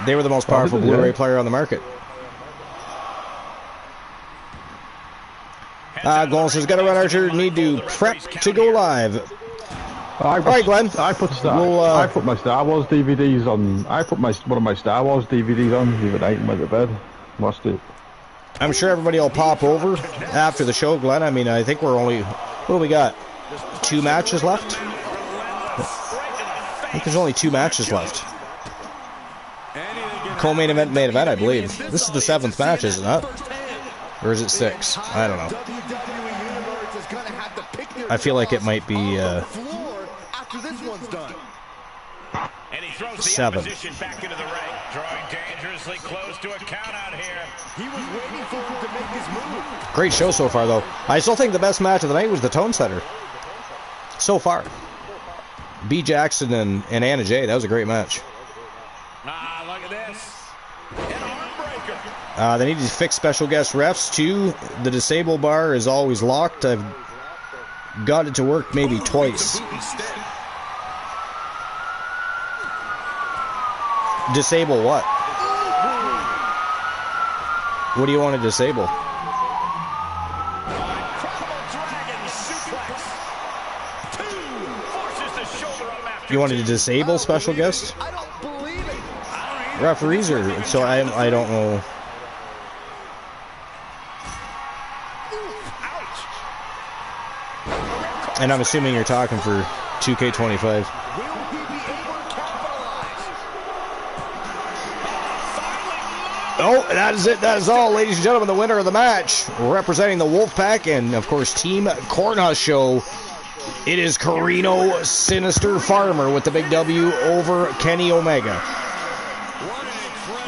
They were the most powerful Blu-ray player on the market. Golden says, "Gotta run, Archer. Need to prep to go live." All right, Glenn. I put my Star Wars DVDs on. I put one of my Star Wars DVDs on the other night and went to bed. Watched it. I'm sure everybody will pop over after the show, Glenn. I mean, I think we're only... What do we got? 2 matches left? I think there's only 2 matches left. Co-main event, main event, I believe. This is the 7th match, isn't it? Or is it 6? I don't know. I feel like it might be 7. Back into the ring, drawing dangerously close to a count out here. He was waiting for him to make his move. Great show so far, though. I still think the best match of the night was the Tone Setter. So far. B. Jackson and Anna Jay, that was a great match. Look at this. An arm breaker. They need to fix special guest refs, too. The disable bar is always locked. I've got it to work maybe twice. Disable what? What do you want to disable? You wanted to disable special guest? I don't believe it. Referees are, so I don't know. And I'm assuming you're talking for 2K25. Oh, that is it. That is all, ladies and gentlemen. The winner of the match, representing the Wolfpack and, of course, Team Cornhusk Show, it is Carino Sinister Farmer with the big W over Kenny Omega.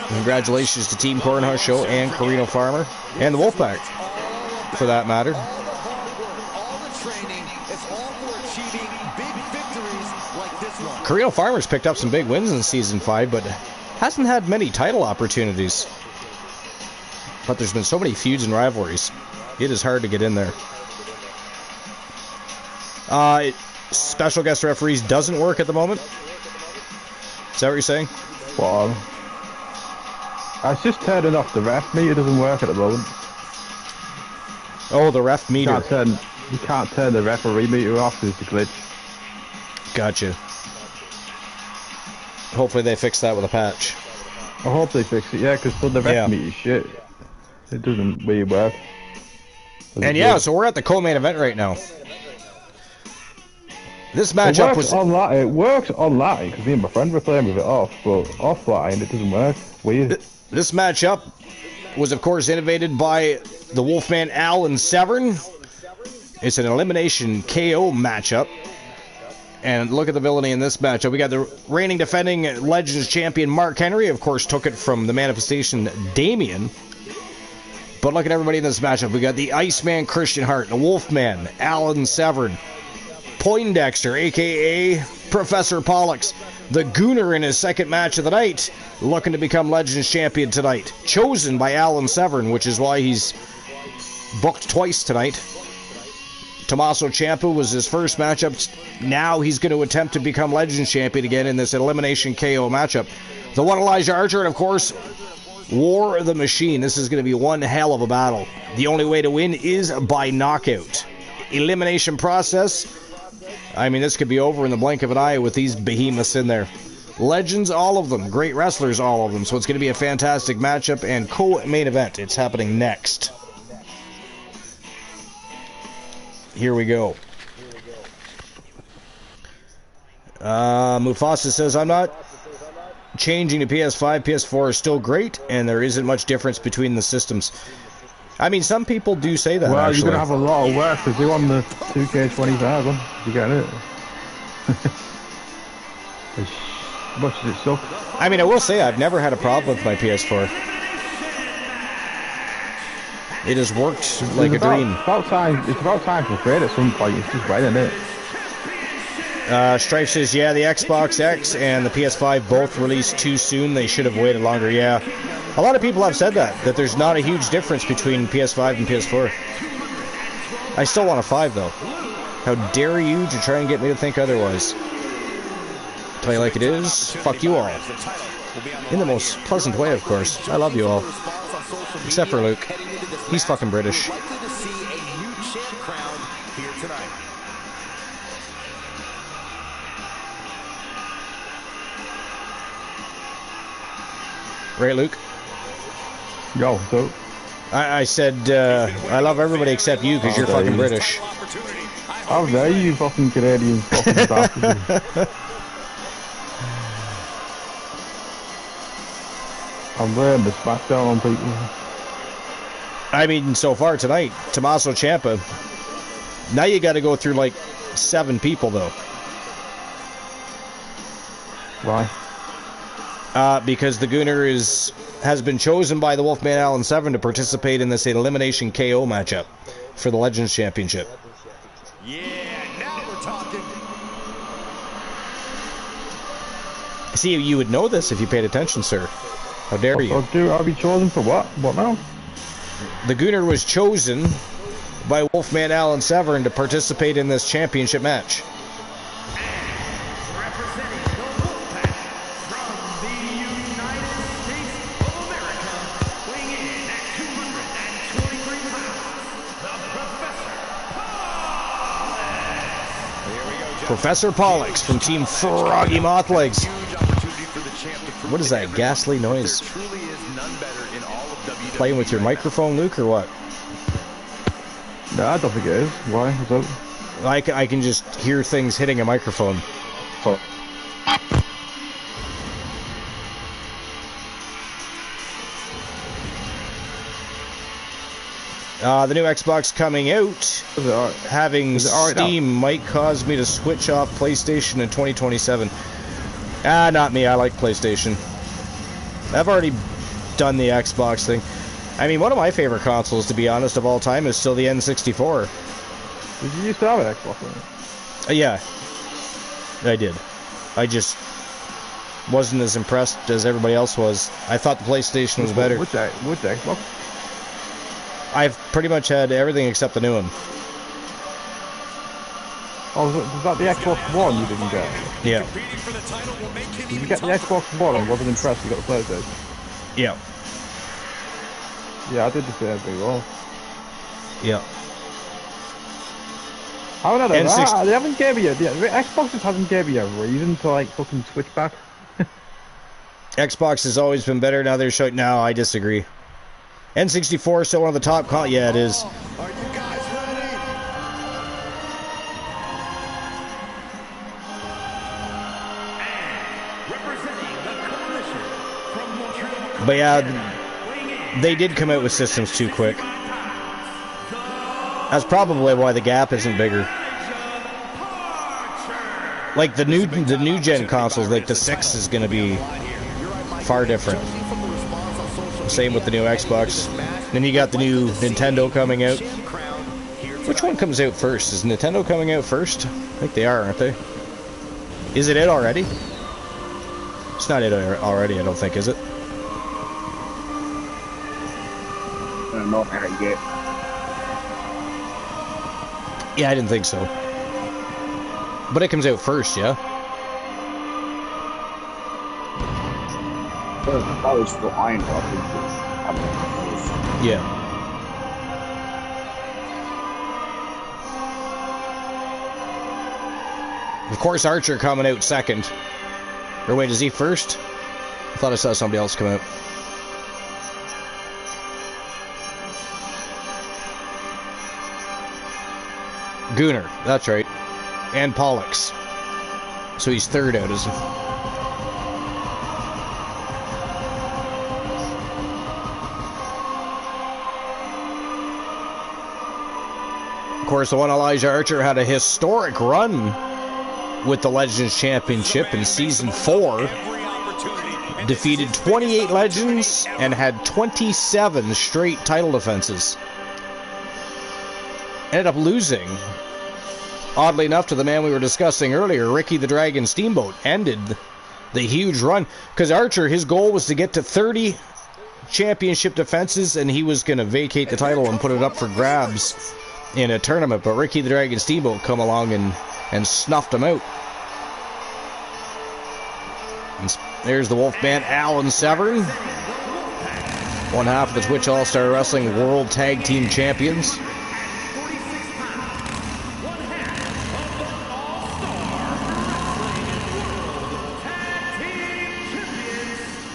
Congratulations to Team Cornhusk Show and Carino Farmer and the Wolfpack, for that matter. Carino Farmer's picked up some big wins in Season 5, but hasn't had many title opportunities. But there's been so many feuds and rivalries. It is hard to get in there. Special guest referees doesn't work at the moment. Is that what you're saying? Well, I was just turning off the ref meter. Doesn't work at the moment. Oh, the ref meter. You can't turn the referee meter off. There's a glitch. Gotcha. Hopefully they fix that with a patch. I hope they fix it, yeah, because the ref meter shit. It doesn't really work. And yeah, so we're at the co-main event right now. This matchup was online. It works online because me and my friend were playing with it off, but offline it doesn't work. Weird. This matchup was, of course, innovated by the Wolfman Alan Severn. It's an elimination KO matchup. And look at the villainy in this matchup. We got the reigning defending Legends champion Mark Henry, of course, took it from the Manifestation Damien. But look at everybody in this matchup. We got the Iceman Christian Hart, the Wolfman Alan Severn, Poindexter, a.k.a. Professor Pollux, the Gooner in his second match of the night, looking to become Legends champion tonight. Chosen by Alan Severn, which is why he's booked twice tonight. Tommaso Ciampa was his first matchup. Now he's going to attempt to become Legends champion again in this elimination KO matchup. The one Elijah Archer, and of course, War the Machine. This is going to be one hell of a battle. The only way to win is by knockout. Elimination process. I mean, this could be over in the blink of an eye with these behemoths in there. Legends, all of them. Great wrestlers, all of them. So it's going to be a fantastic matchup and co-main event. It's happening next. Here we go. Mufasa says, I'm not changing to PS5. PS4 is still great, and there isn't much difference between the systems. I mean, some people do say that, well, actually. You're going to have a lot of work to do on the 2K25 one. You get it? As much as it sucks. I mean, I will say I've never had a problem with my PS4. It has worked like a dream. It's about time to trade at some point. It's just right in it. Stripe says, yeah, the Xbox X and the PS5 both released too soon. They should have waited longer. Yeah. A lot of people have said that there's not a huge difference between PS5 and PS4. I still want a 5, though. How dare you to try and get me to think otherwise? Tell you like it is, fuck you all. In the most pleasant way, of course. I love you all. Except for Luke. He's fucking British. Right, Luke? Yo, so? I said, I love everybody except you because you're fucking British. How dare you fucking Canadian fucking bastards. I'm wearing the smackdown on people. I mean, so far tonight, Tommaso Ciampa. Now you got to go through like 7 people, though. Why? Because the Gooner has been chosen by the Wolfman Alan Severn to participate in this elimination KO matchup for the Legends Championship. Yeah, now we're talking. See, you would know this if you paid attention, sir. How dare you? I'll be chosen for what? What now? The Gooner was chosen by Wolfman Alan Severn to participate in this championship match. Representing the Wolfpack from the United States of America, weighing in at Professor Pollux from Team Froggy Mothlegs. What is that ghastly noise? Playing with your microphone, Luke, or what? No, I don't think it is. Why? What's up? I can just hear things hitting a microphone. Oh. The new Xbox coming out, having Steam might cause me to switch off PlayStation in 2027. Not me. I like PlayStation. I've already done the Xbox thing. I mean, one of my favorite consoles, to be honest, of all time is still the N64. Did you used to have an Xbox? Yeah, I did. I just wasn't as impressed as everybody else was. I thought the PlayStation was better. Which Xbox? I've pretty much had everything except the new one. Oh, was that the Xbox One you didn't get? Yeah. Did you get the Xbox One and wasn't impressed you got the PlayStation? Yeah. Yeah, I did the same thing, well. Yeah. How would I know that? They haven't gave you, the Xbox just hasn't gave you a reason to, like, fucking switch back. Xbox has always been better, now they're showing... No, I disagree. N64 is still one of the top... Yeah, it is. Are you guys ready? Representing the coalition from Montreal. But yeah, they did come out with systems too quick. That's probably why the gap isn't bigger. Like the new gen consoles, like the 6 is going to be far different. Same with the new Xbox. Then you got the new Nintendo coming out. Which one comes out first? Is Nintendo coming out first? I think they are, aren't they? Is it already? It's not it already, I don't think, is it? I don't know how to get. Yeah, I didn't think so. But it comes out first, yeah? That was the Iron Rock. Yeah. Of course, Archer coming out second. Or wait, is he first? I thought I saw somebody else come out. Gunnar, that's right. And Pollux. So he's third out, isn't he? Of course, the one Elijah Archer had a historic run with the Legends Championship in Season 4. Defeated 28 Legends and had 27 straight title defenses. Ended up losing, oddly enough, to the man we were discussing earlier, Ricky the Dragon Steamboat. Ended the huge run. Because Archer, his goal was to get to 30 championship defenses, and he was going to vacate the title and put it up for grabs in a tournament. But Ricky the Dragon Steamboat come along and snuffed him out. And there's the Wolfman, Alan Severn. One half of the Twitch All-Star Wrestling World Tag Team Champions.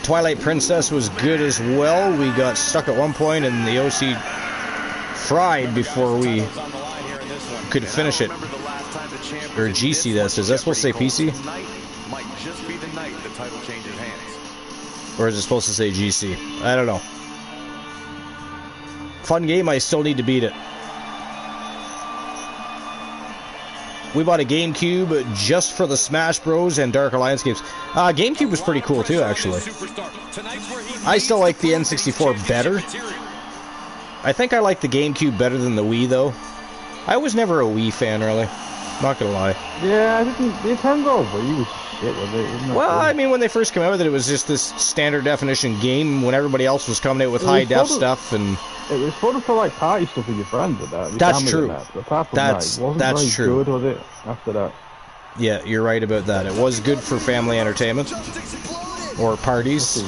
Twilight Princess was good as well. We got stuck at one point and the OC fried before we could finish it. Or GC, this. Is that supposed to say PC? Might just be the night the title changes hands. Or is it supposed to say GC? I don't know. Fun game, I still need to beat it. We bought a GameCube just for the Smash Bros. And Dark Alliance games. GameCube was pretty cool too, actually. I still like the N64 better. I think I like the GameCube better than the Wii, though. I was never a Wii fan, really. Not gonna lie. Yeah, I didn't. Nintendo Wii was shit, was it? Well, I mean, when they first came out with it, it was just this standard definition game when everybody else was coming out with high def stuff and. It was fun for like party stuff with your friends and that. That's true. Apart from that's that, it wasn't that's very true. Good, was it? After that. Yeah, you're right about that. It was good for family entertainment or parties.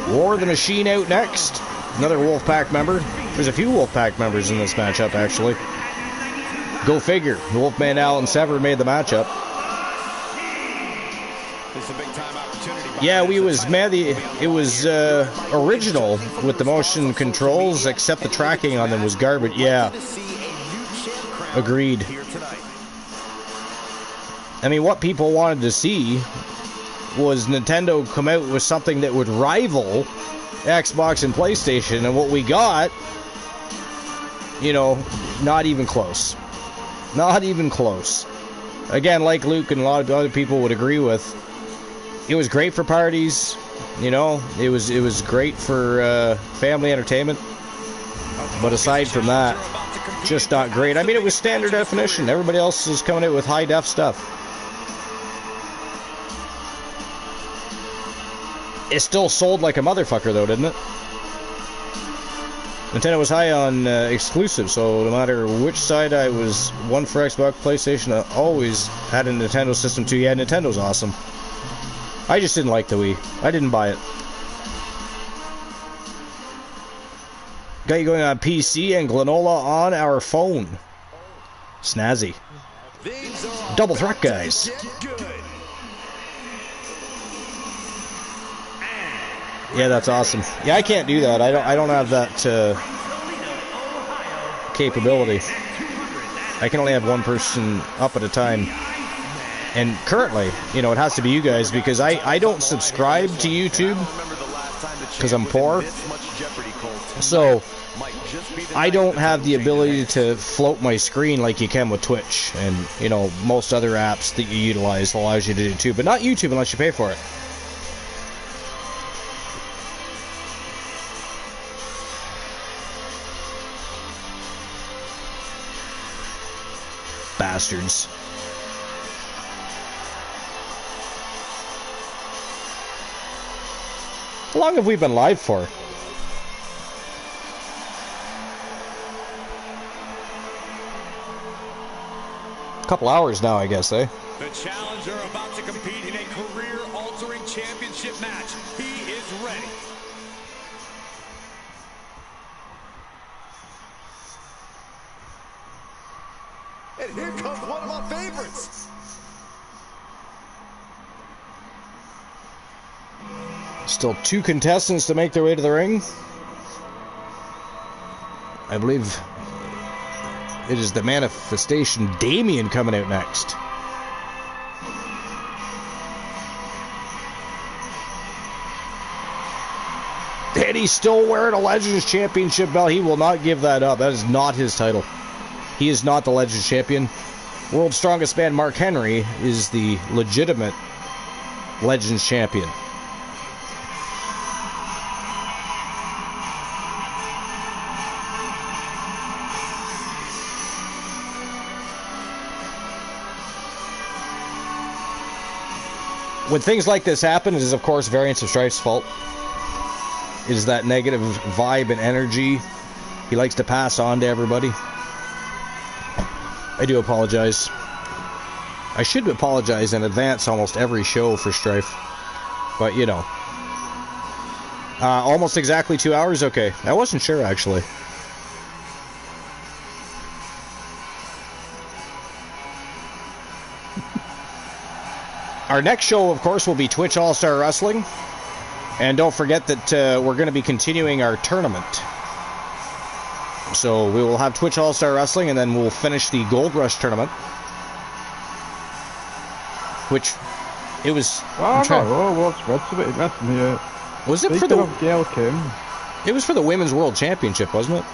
War the Machine out next. Another Wolfpack member. There's a few Wolfpack members in this matchup, actually. Go figure. Wolfman Al and Sever made the matchup. Yeah, it was original with the motion controls, except the tracking on them was garbage. Yeah. Agreed. I mean, what people wanted to see was Nintendo come out with something that would rival Xbox and PlayStation, and what we got, you know, not even close. Not even close. Again, like Luke and a lot of other people would agree with, it was great for parties, you know, it was great for family entertainment, but aside from that, just not great. I mean, it was standard definition. Everybody else is coming out with high def stuff. It still sold like a motherfucker, though, didn't it? Nintendo was high on exclusives, so no matter which side I was, one for Xbox, PlayStation, I always had a Nintendo system too. Yeah, Nintendo's awesome. I just didn't like the Wii. I didn't buy it. Got you going on PC and Granola on our phone. Snazzy. Double threat, guys. Yeah, that's awesome. Yeah, I can't do that. I don't have that capability. I can only have one person up at a time. And currently, you know, it has to be you guys, because I don't subscribe to YouTube because I'm poor. So I don't have the ability to float my screen like you can with Twitch and, you know, most other apps that you utilize allows you to do too, but not YouTube unless you pay for it. Bastards. How long have we been live for? A couple hours now, I guess, eh? The challenger about to compete in a career-altering championship match. He is ready. And here comes one of my favorites. Still two contestants to make their way to the ring. I believe it is the Manifestation Damien coming out next. And he's still wearing a Legends Championship belt. He will not give that up. That is not his title. He is not the Legends Champion. World's Strongest Man Mark Henry is the legitimate Legends Champion. When things like this happen, it is of course Variance of Strife's fault. It is that negative vibe and energy he likes to pass on to everybody. I do apologize. I should apologize in advance almost every show for Strife. But, you know. Almost exactly 2 hours? Okay. I wasn't sure, actually. Our next show, of course, will be Twitch All-Star Wrestling. And don't forget that we're going to be continuing our tournament. So we will have Twitch All-Star Wrestling, and then we'll finish the Gold Rush tournament. Which, it was... Was it for the... Gail Kim. It was for the Women's World Championship, wasn't it?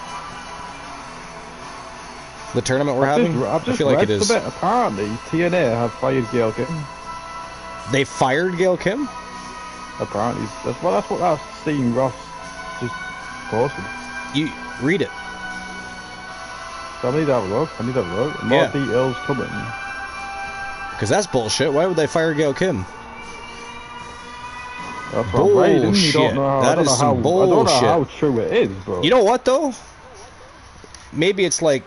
The tournament we're having? I feel like it is. Apparently, TNA have fired Gail Kim. They fired Gail Kim? Apparently. That's what I've seen Ross just posted. You read it. So I need to have a look. More details coming. Because that's bullshit. Why would they fire Gail Kim? That's bullshit. That is some bullshit. I don't know how true it is, bro. You know what, though? Maybe it's like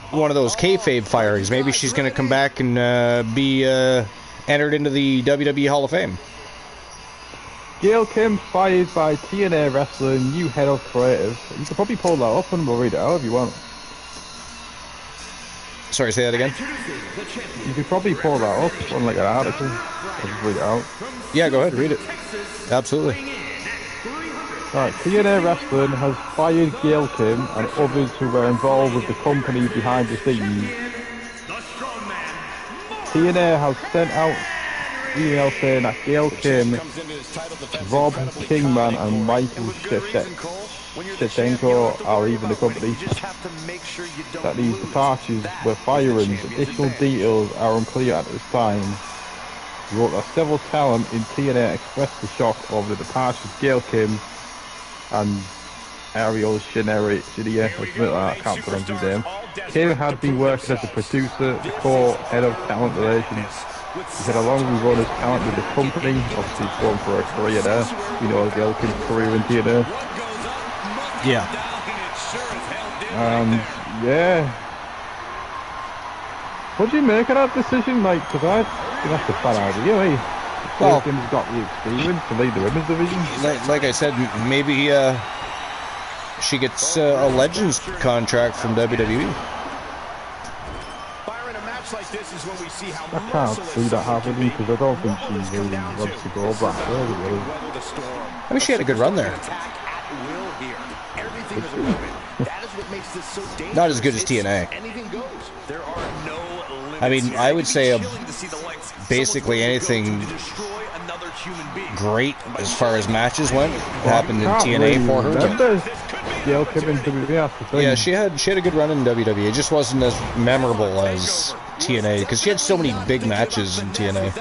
one of those kayfabe firings. Maybe she's going to come back and be entered into the WWE Hall of Fame. Gail Kim fired by TNA Wrestling, new head of creative. You could probably pull that up and we'll read it out if you want. Sorry, say that again? You could probably pull that up on like an article. I'll just read it out. Yeah, go ahead, read it. Absolutely. Right, TNA Wrestling has fired Gail Kim and others who were involved with the company behind the scenes. TNA has sent out email saying that Gail Kim, Rob Kingman and Michael Stetenko are leaving the company. That these departures were firings. Additional details are unclear at this time. He wrote that several talent in TNA expressed the shock over the departures of Gail Kim and Ariel Shineria, or something like that, I can't pronounce his name. Kim had been working as a producer, the core head of talent relations. He said along with run his talent with the company, obviously he's going for a career there. You know, Gail Kim's career in TNA. Yeah. Yeah. What do you make of that decision, Mike? Because I think that's a bad idea, eh? Gail Kim's got the experience to lead the women's division. Like I said, maybe she gets a Legends contract from WWE. Like this is when we see how I can't see that happening because I don't think she really wants to go back there. Really. I mean, she had a good run there. Not as good as TNA. I mean, I would say basically anything great as far as matches went happened in TNA for her. Yeah, she had a good run in WWE. It just wasn't as memorable as TNA because she had so many big matches in TNA.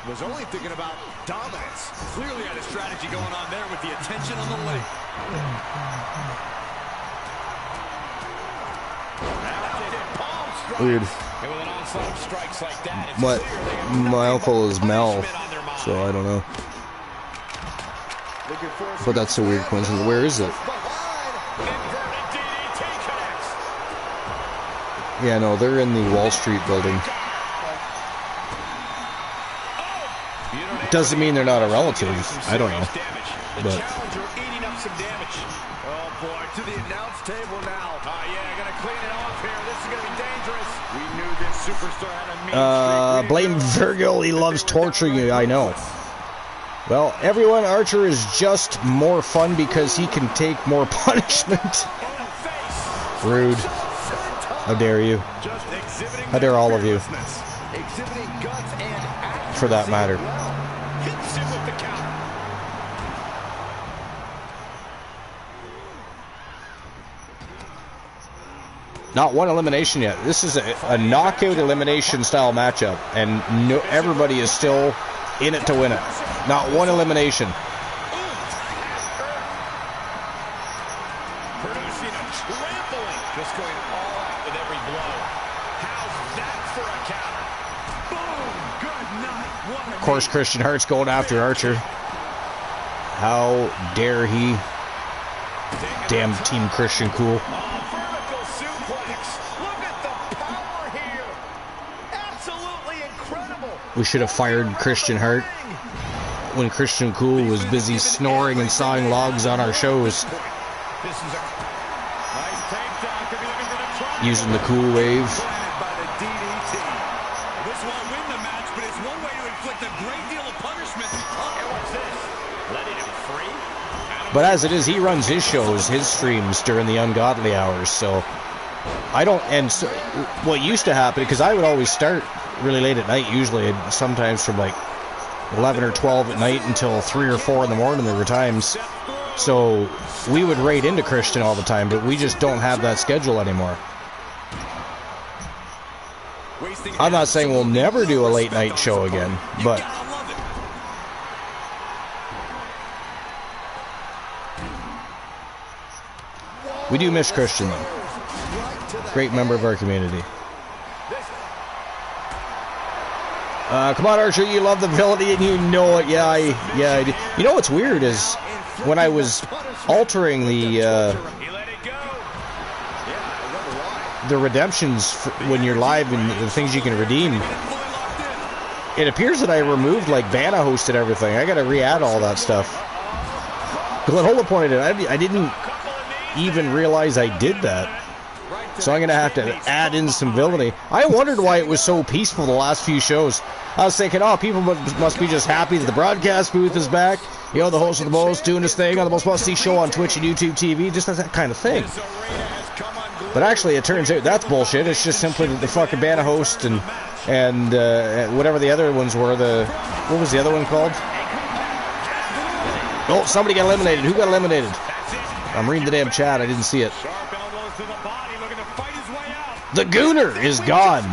Was only thinking about dominance. Clearly had a strategy going on there with the attention on the leg. Weird. My uncle is Mel, so I don't know. But that's a weird coincidence. Where is it? Yeah, no, they're in the Wall Street building. Doesn't mean they're not a relative. I don't know. But oh boy, to the announce table now. Yeah, gonna clean it off here. This is gonna be dangerous. We knew this superstar had a mean blame Virgil, he loves torturing you, I know. Well, everyone, Archer is just more fun because he can take more punishment. Rude. How dare you? How dare all of you? For that matter. Not one elimination yet. This is a knockout elimination style matchup, and everybody is still in it to win it. Not one elimination. producing a trampling. Just going all out with every blow. How's that for a counter? Boom! Good night. Of course, Christian Hart's going after Archer. How dare he? Damn Team Christian Cool. Vertical suplex. Look at the power here. Absolutely incredible. We should have fired Christian Hart when Christian Cool was busy snoring and sawing logs on our shows. This is a nice takedown. Could be looking for the trunk. Using the cool wave. By the DDT. This won't win the match, but it's one way to inflict a great deal of punishment. And what's this? Letting him free? But as it is, he runs his shows, his streams during the ungodly hours, so I don't, and so, what used to happen, because I would always start really late at night, usually, sometimes from like 11 or 12 at night until 3 or 4 in the morning, there were times, so we would raid into Christian all the time, but we just don't have that schedule anymore. I'm not saying we'll never do a late night show again, but we do miss Christian, though. Great member of our community. Come on, Archer, you love the ability and you know it. Yeah, I do. You know what's weird is when I was altering the redemptions when you're live and the things you can redeem, It appears that I removed, like, Bana host and everything. I gotta re-add all that stuff. Glenola pointed out, I didn't even realize I did that. So I'm gonna have to add in some villainy. I wondered why it was so peaceful the last few shows. I was thinking, oh, people must be just happy that the broadcast booth is back. You know, the host of the most doing his thing on the most must-see show on Twitch and YouTube TV. Just that kind of thing. But actually, it turns out that's bullshit. It's just simply that the fucking Bana host and whatever the other ones were. What was the other one called? Oh, somebody got eliminated. Who got eliminated? I'm reading the damn chat. I didn't see it. The Gooner is gone.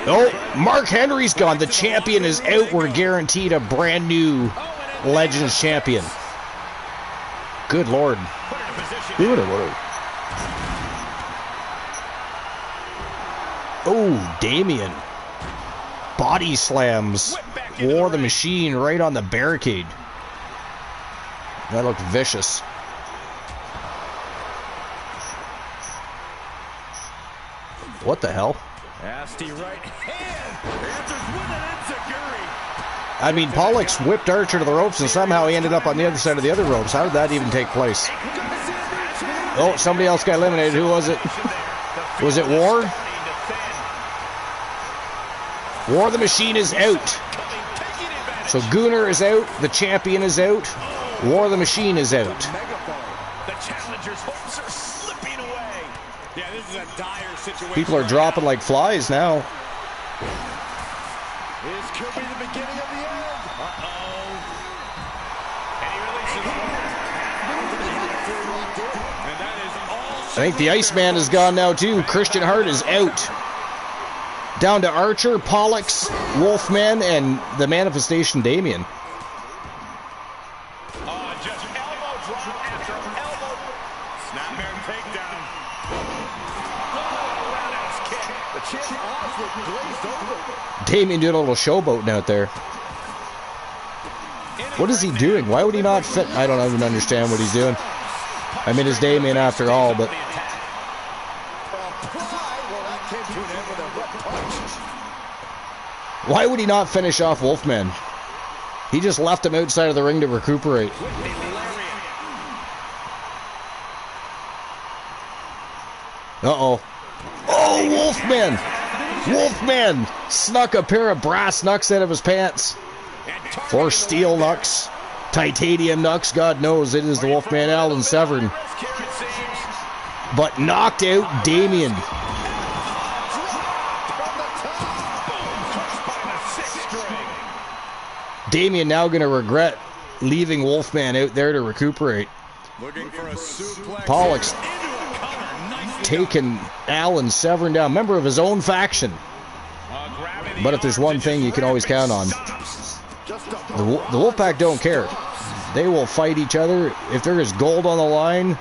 Oh, Mark Henry's gone. The champion is out. We're guaranteed a brand new Legends champion. Good Lord. Oh, Damien. Body slams. War the Machine right on the barricade. That looked vicious. What the hell? I mean, Pollux whipped Archer to the ropes and somehow he ended up on the other side of the other ropes. How did that even take place? Oh, somebody else got eliminated. Who was it? Was it War? War the Machine is out. So Gooner is out. The champion is out. War the Machine is out. The challenger's hopes are slipping away. Yeah, this is a dire situation. People are dropping like flies now. This could be the beginning of the end. Uh-oh. And he releases and that is all. I think the Iceman is gone now too. Christian Hart is out. Down to Archer, Pollux, Wolfman, and the Manifestation Damien. Just elbow drop after elbow. Snapmare takedown. Roundhouse kick. The champ's eyes were glazed over. Damien doing a little showboating out there. What is he doing? Why would he not fit? I don't even understand what he's doing. I mean, it's Damien after all, but... Why would he not finish off Wolfman? He just left him outside of the ring to recuperate. Uh-oh. Oh, Wolfman! Wolfman snuck a pair of brass knucks out of his pants. Or steel knucks. Titanium knucks, God knows. It is the Wolfman Alan Severn. But knocked out Damien. Damien now going to regret leaving Wolfman out there to recuperate. Pollux taking Alan Severn down, member of his own faction. But if there's one thing you can always count on, the Wolfpack don't care. They will fight each other. If there is gold on the line,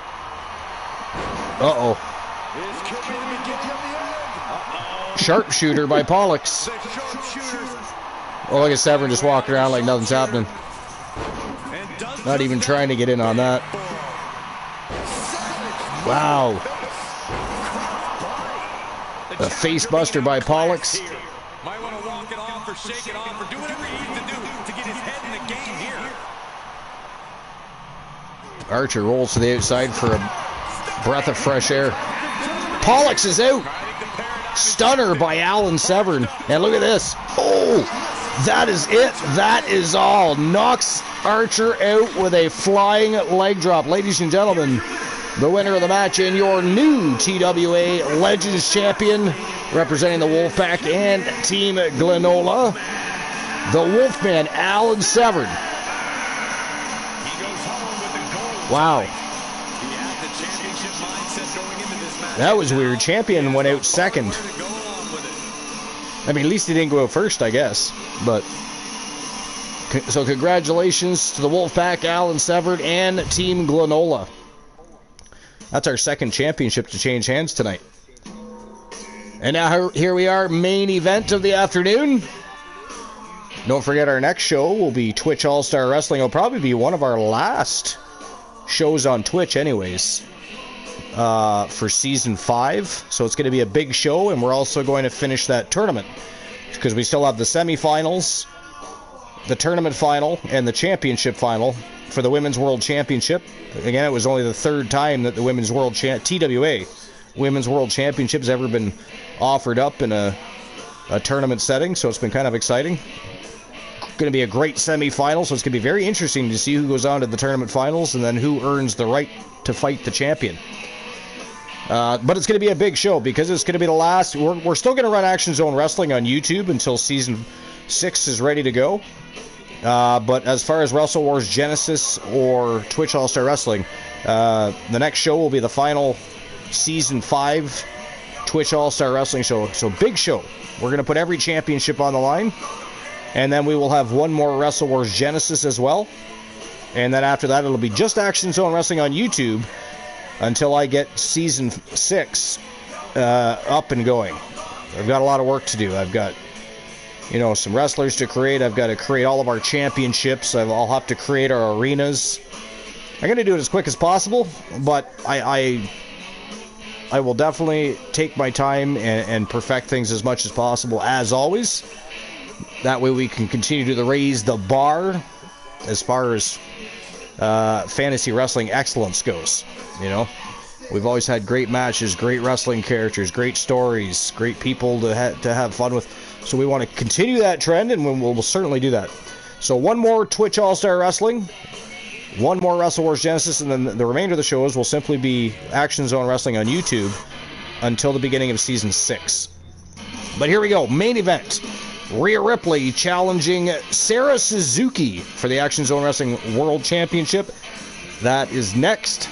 uh-oh. Sharpshooter by Pollux. Oh, look at Severn just walking around like nothing's happening. Not even trying to get in on that. Wow. A face buster by Pollux. Might want to walk it off or shake it off or do whatever he needs to do to get his head in the game here. Archer rolls to the outside for a breath of fresh air. Pollux is out. Stunner by Alan Severn. And look at this. Oh, that is it. That is all. Knocks Archer out with a flying leg drop. Ladies and gentlemen, the winner of the match and your new TWA Legends champion, representing the Wolfpack and Team Glenola, the Wolfman, Alan Severn. Wow. That was weird. Champion went out second. I mean, at least he didn't go out first, I guess. But so congratulations to the Wolfpack, Alan Severn, and Team Glenola. That's our second championship to change hands tonight. And now here we are, main event of the afternoon. Don't forget our next show will be Twitch All-Star Wrestling. It'll probably be one of our last shows on Twitch anyways. for Season 5. So it's going to be a big show, and we're also going to finish that tournament because we still have the semifinals, the tournament final, and the championship final for the Women's World Championship. Again, it was only the 3rd time that the Women's World TWA Women's World Championship has ever been offered up in a tournament setting, so it's been kind of exciting. Going to be a great semi-final, so it's going to be very interesting to see who goes on to the tournament finals and then who earns the right to fight the champion. But it's going to be a big show because it's going to be the last. We're still going to run Action Zone Wrestling on YouTube until Season 6 is ready to go. But as far as Wrestle Wars Genesis or Twitch All-Star Wrestling, the next show will be the final Season 5 Twitch All-Star Wrestling show. So big show. We're going to put every championship on the line. And then we will have one more Wrestle Wars Genesis as well. And then after that, it'll be just Action Zone Wrestling on YouTube until I get Season 6 up and going. I've got a lot of work to do. I've got, some wrestlers to create. I've got to create all of our championships. I'll have to create our arenas. I'm going to do it as quick as possible, but I will definitely take my time and perfect things as much as possible, as always. That way we can continue to raise the bar as far as fantasy wrestling excellence goes. We've always had great matches, great wrestling characters, great stories, great people to have fun with. So we want to continue that trend, and we'll certainly do that. So one more Twitch All-Star Wrestling, one more Wrestle Wars Genesis, and then the remainder of the shows will simply be Action Zone Wrestling on YouTube until the beginning of Season 6. But here we go, main event. Rhea Ripley challenging Sarah Suzuki for the Action Zone Wrestling World Championship. That is next.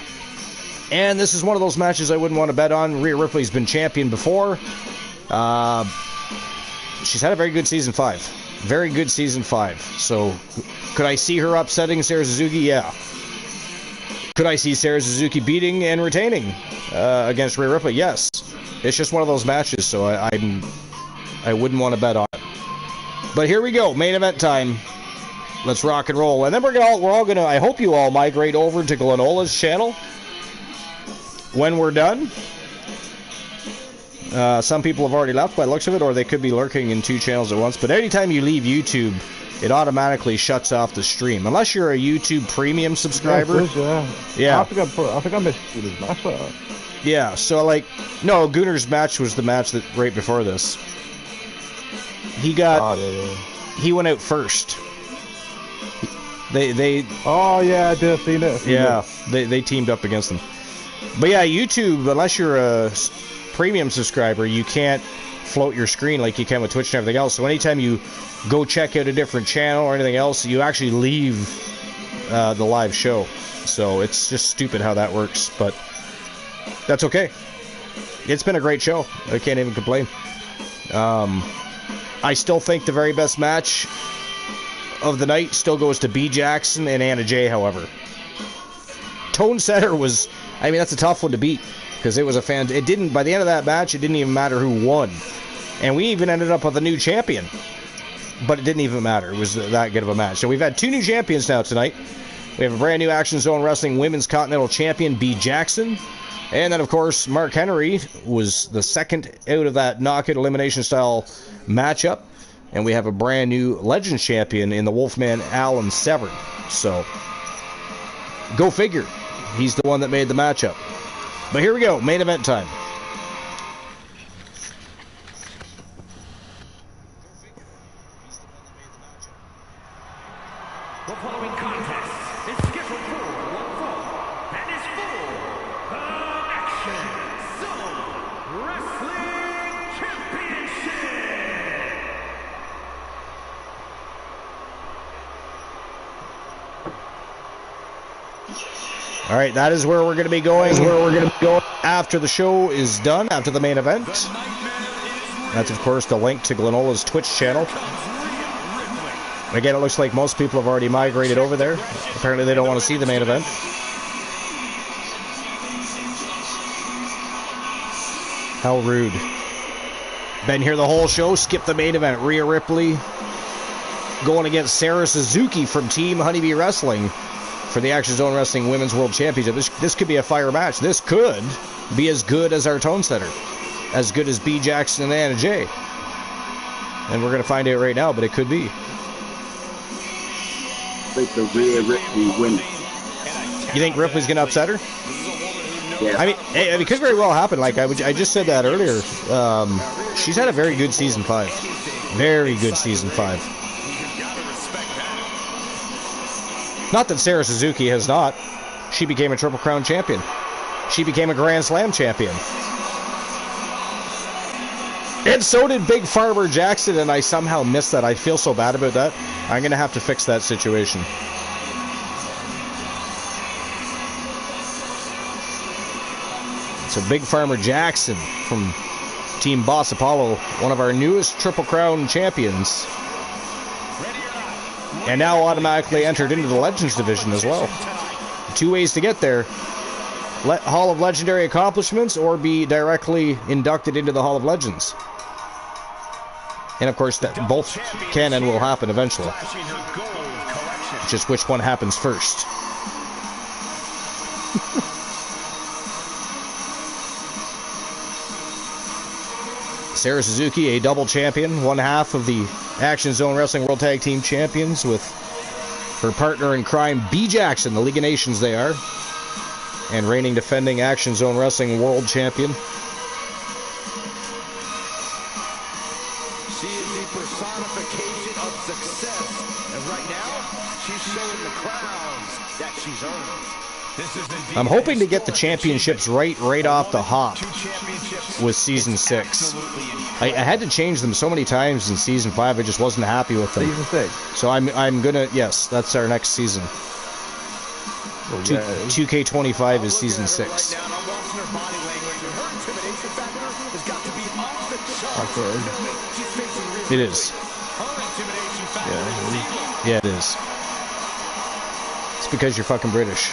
And this is one of those matches I wouldn't want to bet on. Rhea Ripley's been champion before. She's had a very good Season 5. Very good Season 5. So, could I see her upsetting Sarah Suzuki? Yeah. Could I see Sarah Suzuki beating and retaining against Rhea Ripley? Yes. It's just one of those matches, so I wouldn't want to bet on it. But here we go, main event time. Let's rock and roll. And then we're all gonna, I hope you all migrate over to Glenola's channel when we're done. Some people have already left by the looks of it, or they could be lurking in 2 channels at once. But anytime you leave YouTube, it automatically shuts off the stream. Unless you're a YouTube Premium subscriber. Yeah. I think I missed Gunner's match. Yeah, so no, Gunner's match was the match that right before this. He got, he went out first. They oh yeah, I did see that. Yeah, they teamed up against them. But yeah, YouTube, unless you're a Premium subscriber, you can't float your screen like you can with Twitch and everything else. So anytime you go check out a different channel or anything else, you actually leave the live show. So it's just stupid how that works, but that's okay. It's been a great show. I can't even complain. I still think the very best match of the night still goes to B. Jackson and Anna Jay, however. Tone Setter was, that's a tough one to beat, because it was a fan. It didn't, by the end of that match, it didn't even matter who won. And we even ended up with a new champion. But it didn't even matter. It was that good of a match. So we've had 2 new champions now tonight. We have a brand new Action Zone Wrestling Women's Continental Champion, B. Jackson. And then, of course, Mark Henry was the second out of that knockout elimination style matchup. And we have a brand new Legends champion in the Wolfman, Alan Severn. So, go figure. He's the one that made the matchup. But here we go, main event time. The following contest is scheduled for one fall and is for the Action Zone Wrestling Championship. All right, that is where we're going to be going. After the show is done, after the main event. That's, of course, the link to Glenola's Twitch channel. Again, it looks like most people have already migrated over there. Apparently, they don't want to see the main event. How rude. Been here the whole show, skip the main event. Rhea Ripley going against Sarah Suzuki from Team Honeybee Wrestling for the Action Zone Wrestling Women's World Championship. This could be a fire match. This could be as good as our tone setter, as good as B. Jackson and Anna Jay. And we're going to find out right now, but it could be. Like the Rhea Ripley win. You think Ripley's going to upset her? Yeah. I mean, it could very well happen. Like I just said that earlier. She's had a very good season 5. Very good season 5. Not that Sarah Suzuki has not. She became a Triple Crown champion. She became a Grand Slam champion. And so did Big Farmer Jackson, and I somehow missed that. I feel so bad about that. I'm going to have to fix that situation. So Big Farmer Jackson from Team Boss Apollo, one of our newest Triple Crown champions. And now automatically entered into the Legends division as well. 2 ways to get there. Hall of Legendary Accomplishments or be directly inducted into the Hall of Legends. And of course, that both can and will happen eventually. Just which one happens first. Sarah Suzuki, a double champion, one half of the Action Zone Wrestling World Tag Team Champions with her partner in crime, B. Jackson, the League of Nations they are, and reigning defending Action Zone Wrestling World Champion. She is the personification of success, and right now, she's showing the crowns that she's earned. I'm hoping to get the championships right off the hop with Season 6. I had to change them so many times in Season 5, I just wasn't happy with them. Season 6? So I'm gonna, yes, that's our next season. 2K25 is Season 6. It is. Yeah, it is. It's because you're fucking British.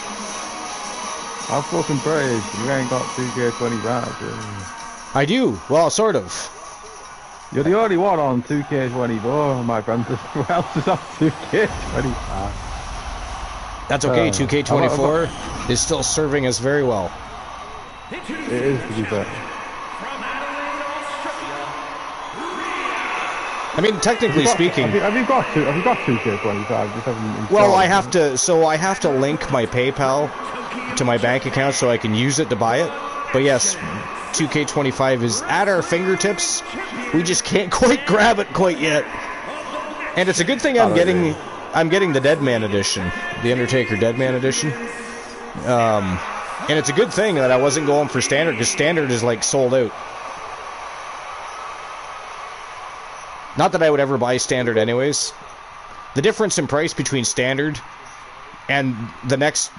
I'm fucking British. You ain't got 2K25. I do. Well, sort of. You're the only one on 2K24, my friend. Who else is on 2K25? That's okay. 2K24 is still serving us very well. It is, to be fair. I mean, technically speaking, have you got 2K25? Just haven't. Well, I have to. So I have to link my PayPal to my bank account so I can use it to buy it. But yes, 2K25 is at our fingertips. We just can't quite grab it quite yet. And it's a good thing I'm getting the Deadman edition, the Undertaker Deadman edition. And it's a good thing that I wasn't going for standard, because standard is like sold out. Not that I would ever buy standard anyways. The difference in price between standard and the next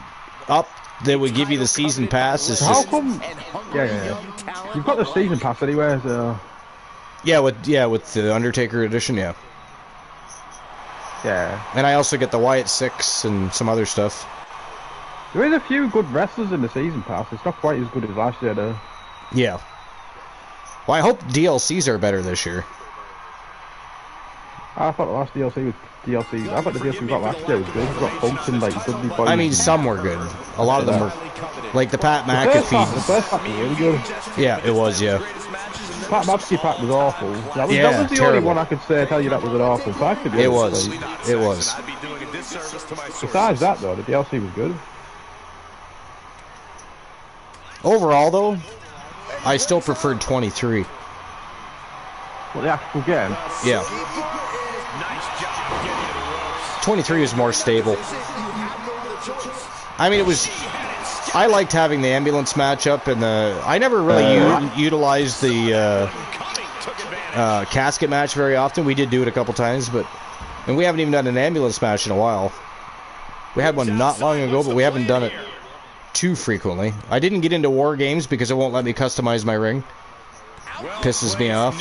up that would give you the season pass is just... How come? Yeah. You've got the season pass anyway, so... Yeah, with the Undertaker edition, yeah. Yeah. And I also get the Wyatt 6 and some other stuff. There is a few good wrestlers in the season pass. It's not quite as good as last year, though. Yeah. Well, I hope DLCs are better this year. I thought the last DLC was DLC. I thought the DLC we got last year was good. We got Hulk and like Dudley Boys. I mean, some were good. A lot of them were, like the Pat McAfee. The first pack was really good. Yeah, it was. Yeah. Pat McAfee pack was awful. That was the terrible. only one I could tell you that was an awful pack. It was. It was. Besides that, though, the DLC was good. Overall, though, I still preferred 23. Well, the actual game. Yeah. 23 is more stable. I mean, it was... I liked having the ambulance matchup, and I never really utilized the casket match very often. We did do it a couple times, and we haven't even done an ambulance match in a while. We had one not long ago, but we haven't done it too frequently. I didn't get into War Games because it won't let me customize my ring. Pisses me off.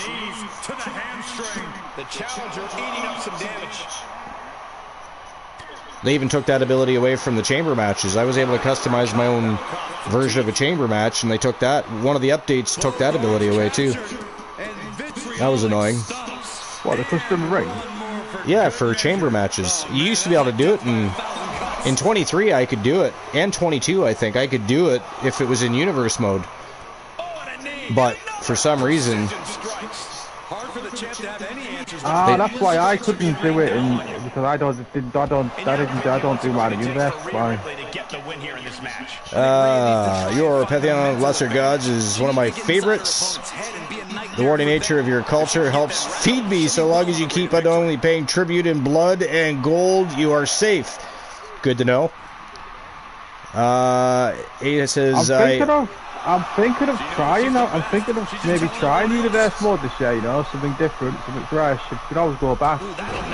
The challenger eating up some damage. They even took that ability away from the chamber matches. I was able to customize my own version of a chamber match, and they took that. One of the updates took that ability away too. That was annoying. What, the custom ring? Yeah, for chamber matches. You used to be able to do it, and in 23 I could do it, and 22 I think I could do it if it was in universe mode. but for some reason, that's why I couldn't do it, because I don't do Minor Universe. Why? Your Pantheon of Lesser Gods is one of my favorites. The warring nature of your culture helps feed me. So long as you keep on only paying tribute in blood and gold, you are safe. Good to know. Ada says, I'm thinking of trying. I'm thinking of maybe trying Universe Mode this year. You know, something different, something fresh. You can always go back.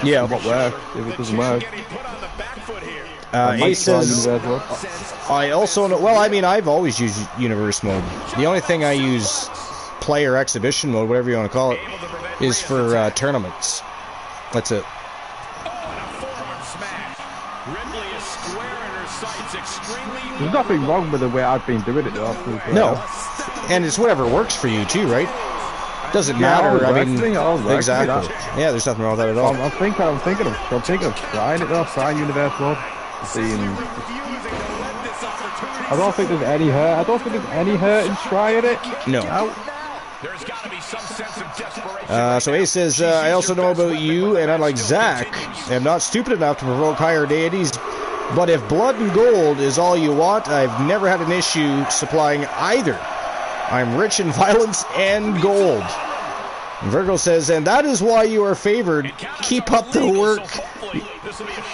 Yeah, what works if it doesn't work. Ace says, I also know. Well, I mean, I've always used Universe Mode. The only thing I use, play or exhibition mode, whatever you want to call it, is for tournaments. That's it. There's nothing wrong with the way I've been doing it though. No, and it's whatever works for you too, right? Doesn't matter. I mean, exactly. Yeah, there's nothing wrong with that at all. I'm thinking of trying it though. Trying Universe Mode. I don't think there's any hurt. I don't think there's any hurt in trying it. No. There's got to be some sense of desperation. So Ace says, I also know about you, and unlike Zach, I'm not stupid enough to provoke higher deities. But if blood and gold is all you want, I've never had an issue supplying either. I'm rich in violence and gold. And Virgo says, and that is why you are favored. Keep up the work.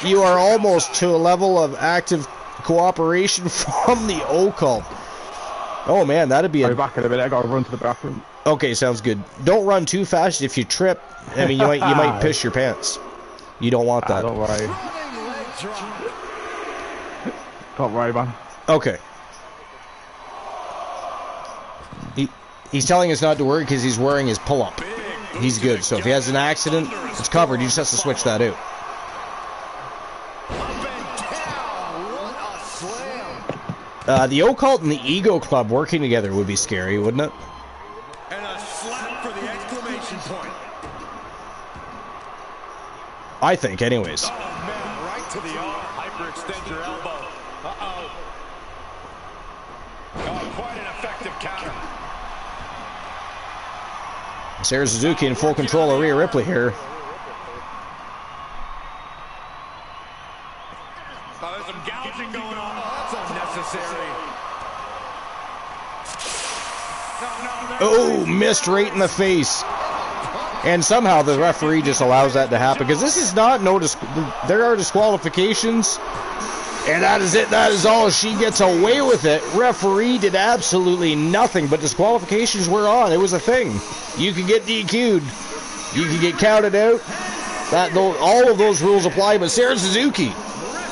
You are almost to a level of active cooperation from the occult. Oh man, that'd be I'll be back in a minute. I gotta run to the bathroom. Okay, sounds good. Don't run too fast. If you trip, I mean, you might piss your pants. You don't want that. Don't worry. Don't worry, man. Okay. He's telling us not to worry because he's wearing his pull-up. He's good. So if he has an accident, it's covered. He just has to switch that out. The Occult and the Ego Club working together would be scary, wouldn't it? And a slap for the exclamation point. I think, anyways. Right to the arm. Hyperextend your elbow. Uh-oh. Oh, quite an effective counter. Sarah Suzuki in full control of Rhea Ripley here. Oh, there's some gouging going on. Oh, that's unnecessary. Oh, missed right in the face. And somehow the referee just allows that to happen. Because this is not there are disqualifications. And that is it. That is all. She gets away with it. Referee did absolutely nothing. But disqualifications were on. It was a thing. You could get DQ'd. You could get counted out. All of those rules apply. But Sarah Suzuki,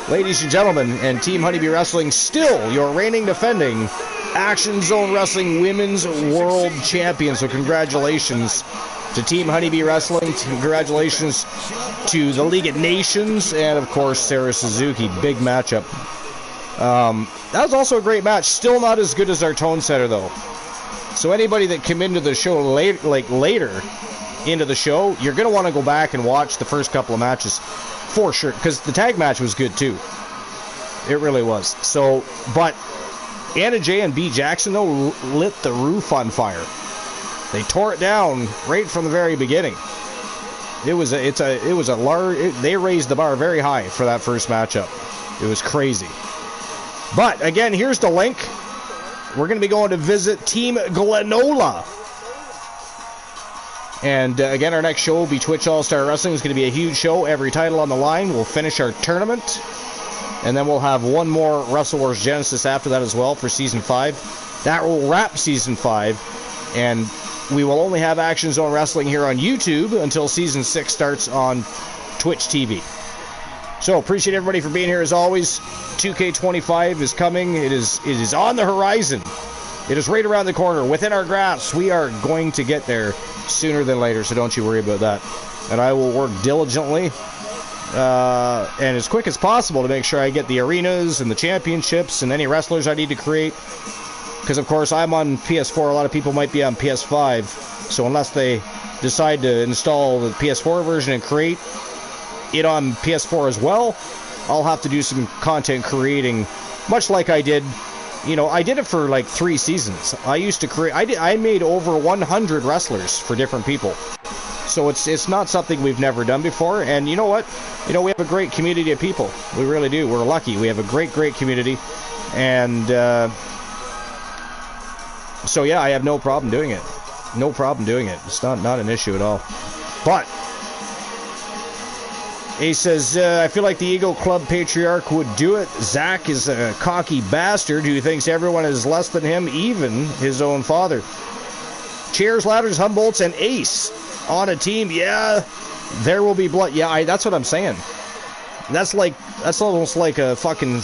ladies and gentlemen, and Team Honeybee Wrestling, still your reigning defending Action Zone Wrestling Women's World Champion. So congratulations to Team Honeybee Wrestling. Congratulations to the League of Nations. And, of course, Sarah Suzuki. Big matchup. That was also a great match. Still not as good as our Tone Setter, though. So anybody that came into the show later into the show, you're going to want to go back and watch the first couple of matches for sure. Because the tag match was good, too. It really was. So, but Anna Jay and B. Jackson, though, lit the roof on fire. They tore it down right from the very beginning. They raised the bar very high for that first matchup. It was crazy. But again, here's the link. We're going to be going to visit Team Glenola. And again, our next show will be Twitch All-Star Wrestling. It's going to be a huge show. Every title on the line. We'll finish our tournament. And then we'll have one more Wrestle Wars Genesis after that as well for Season 5. That will wrap Season 5. And we will only have Action Zone Wrestling here on YouTube until Season 6 starts on Twitch TV. So, appreciate everybody for being here as always. 2K25 is coming. It is on the horizon. It is right around the corner, within our grasp. We are going to get there sooner than later, so don't you worry about that. And I will work diligently and as quick as possible to make sure I get the arenas and the championships and any wrestlers I need to create. Because, of course, I'm on PS4. A lot of people might be on PS5. So unless they decide to install the PS4 version and create it on PS4 as well, I'll have to do some content creating, much like I did You know, I did it for like 3 seasons. I used to create. I made over 100 wrestlers for different people. So it's not something we've never done before. And you know what? You know, we have a great community of people. We really do. We're lucky. We have a great community. And so yeah, I have no problem doing it. No problem doing it. It's not an issue at all. But he says, I feel like the Eagle Club Patriarch would do it. Zach is a cocky bastard who thinks everyone is less than him, even his own father. Chairs, ladders, Humboldts, and Ace on a team. Yeah, there will be blood. Yeah, that's what I'm saying. That's almost like a fucking...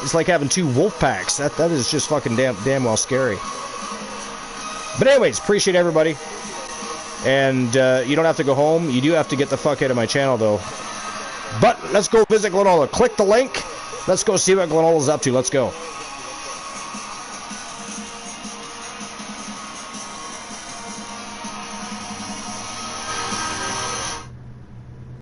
It's like having 2 wolf packs. That is just fucking damn well scary. But anyways, appreciate everybody. And you don't have to go home. You do have to get the fuck out of my channel, though. But let's go visit Glenola. Click the link. Let's go see what Glenola's up to. Let's go.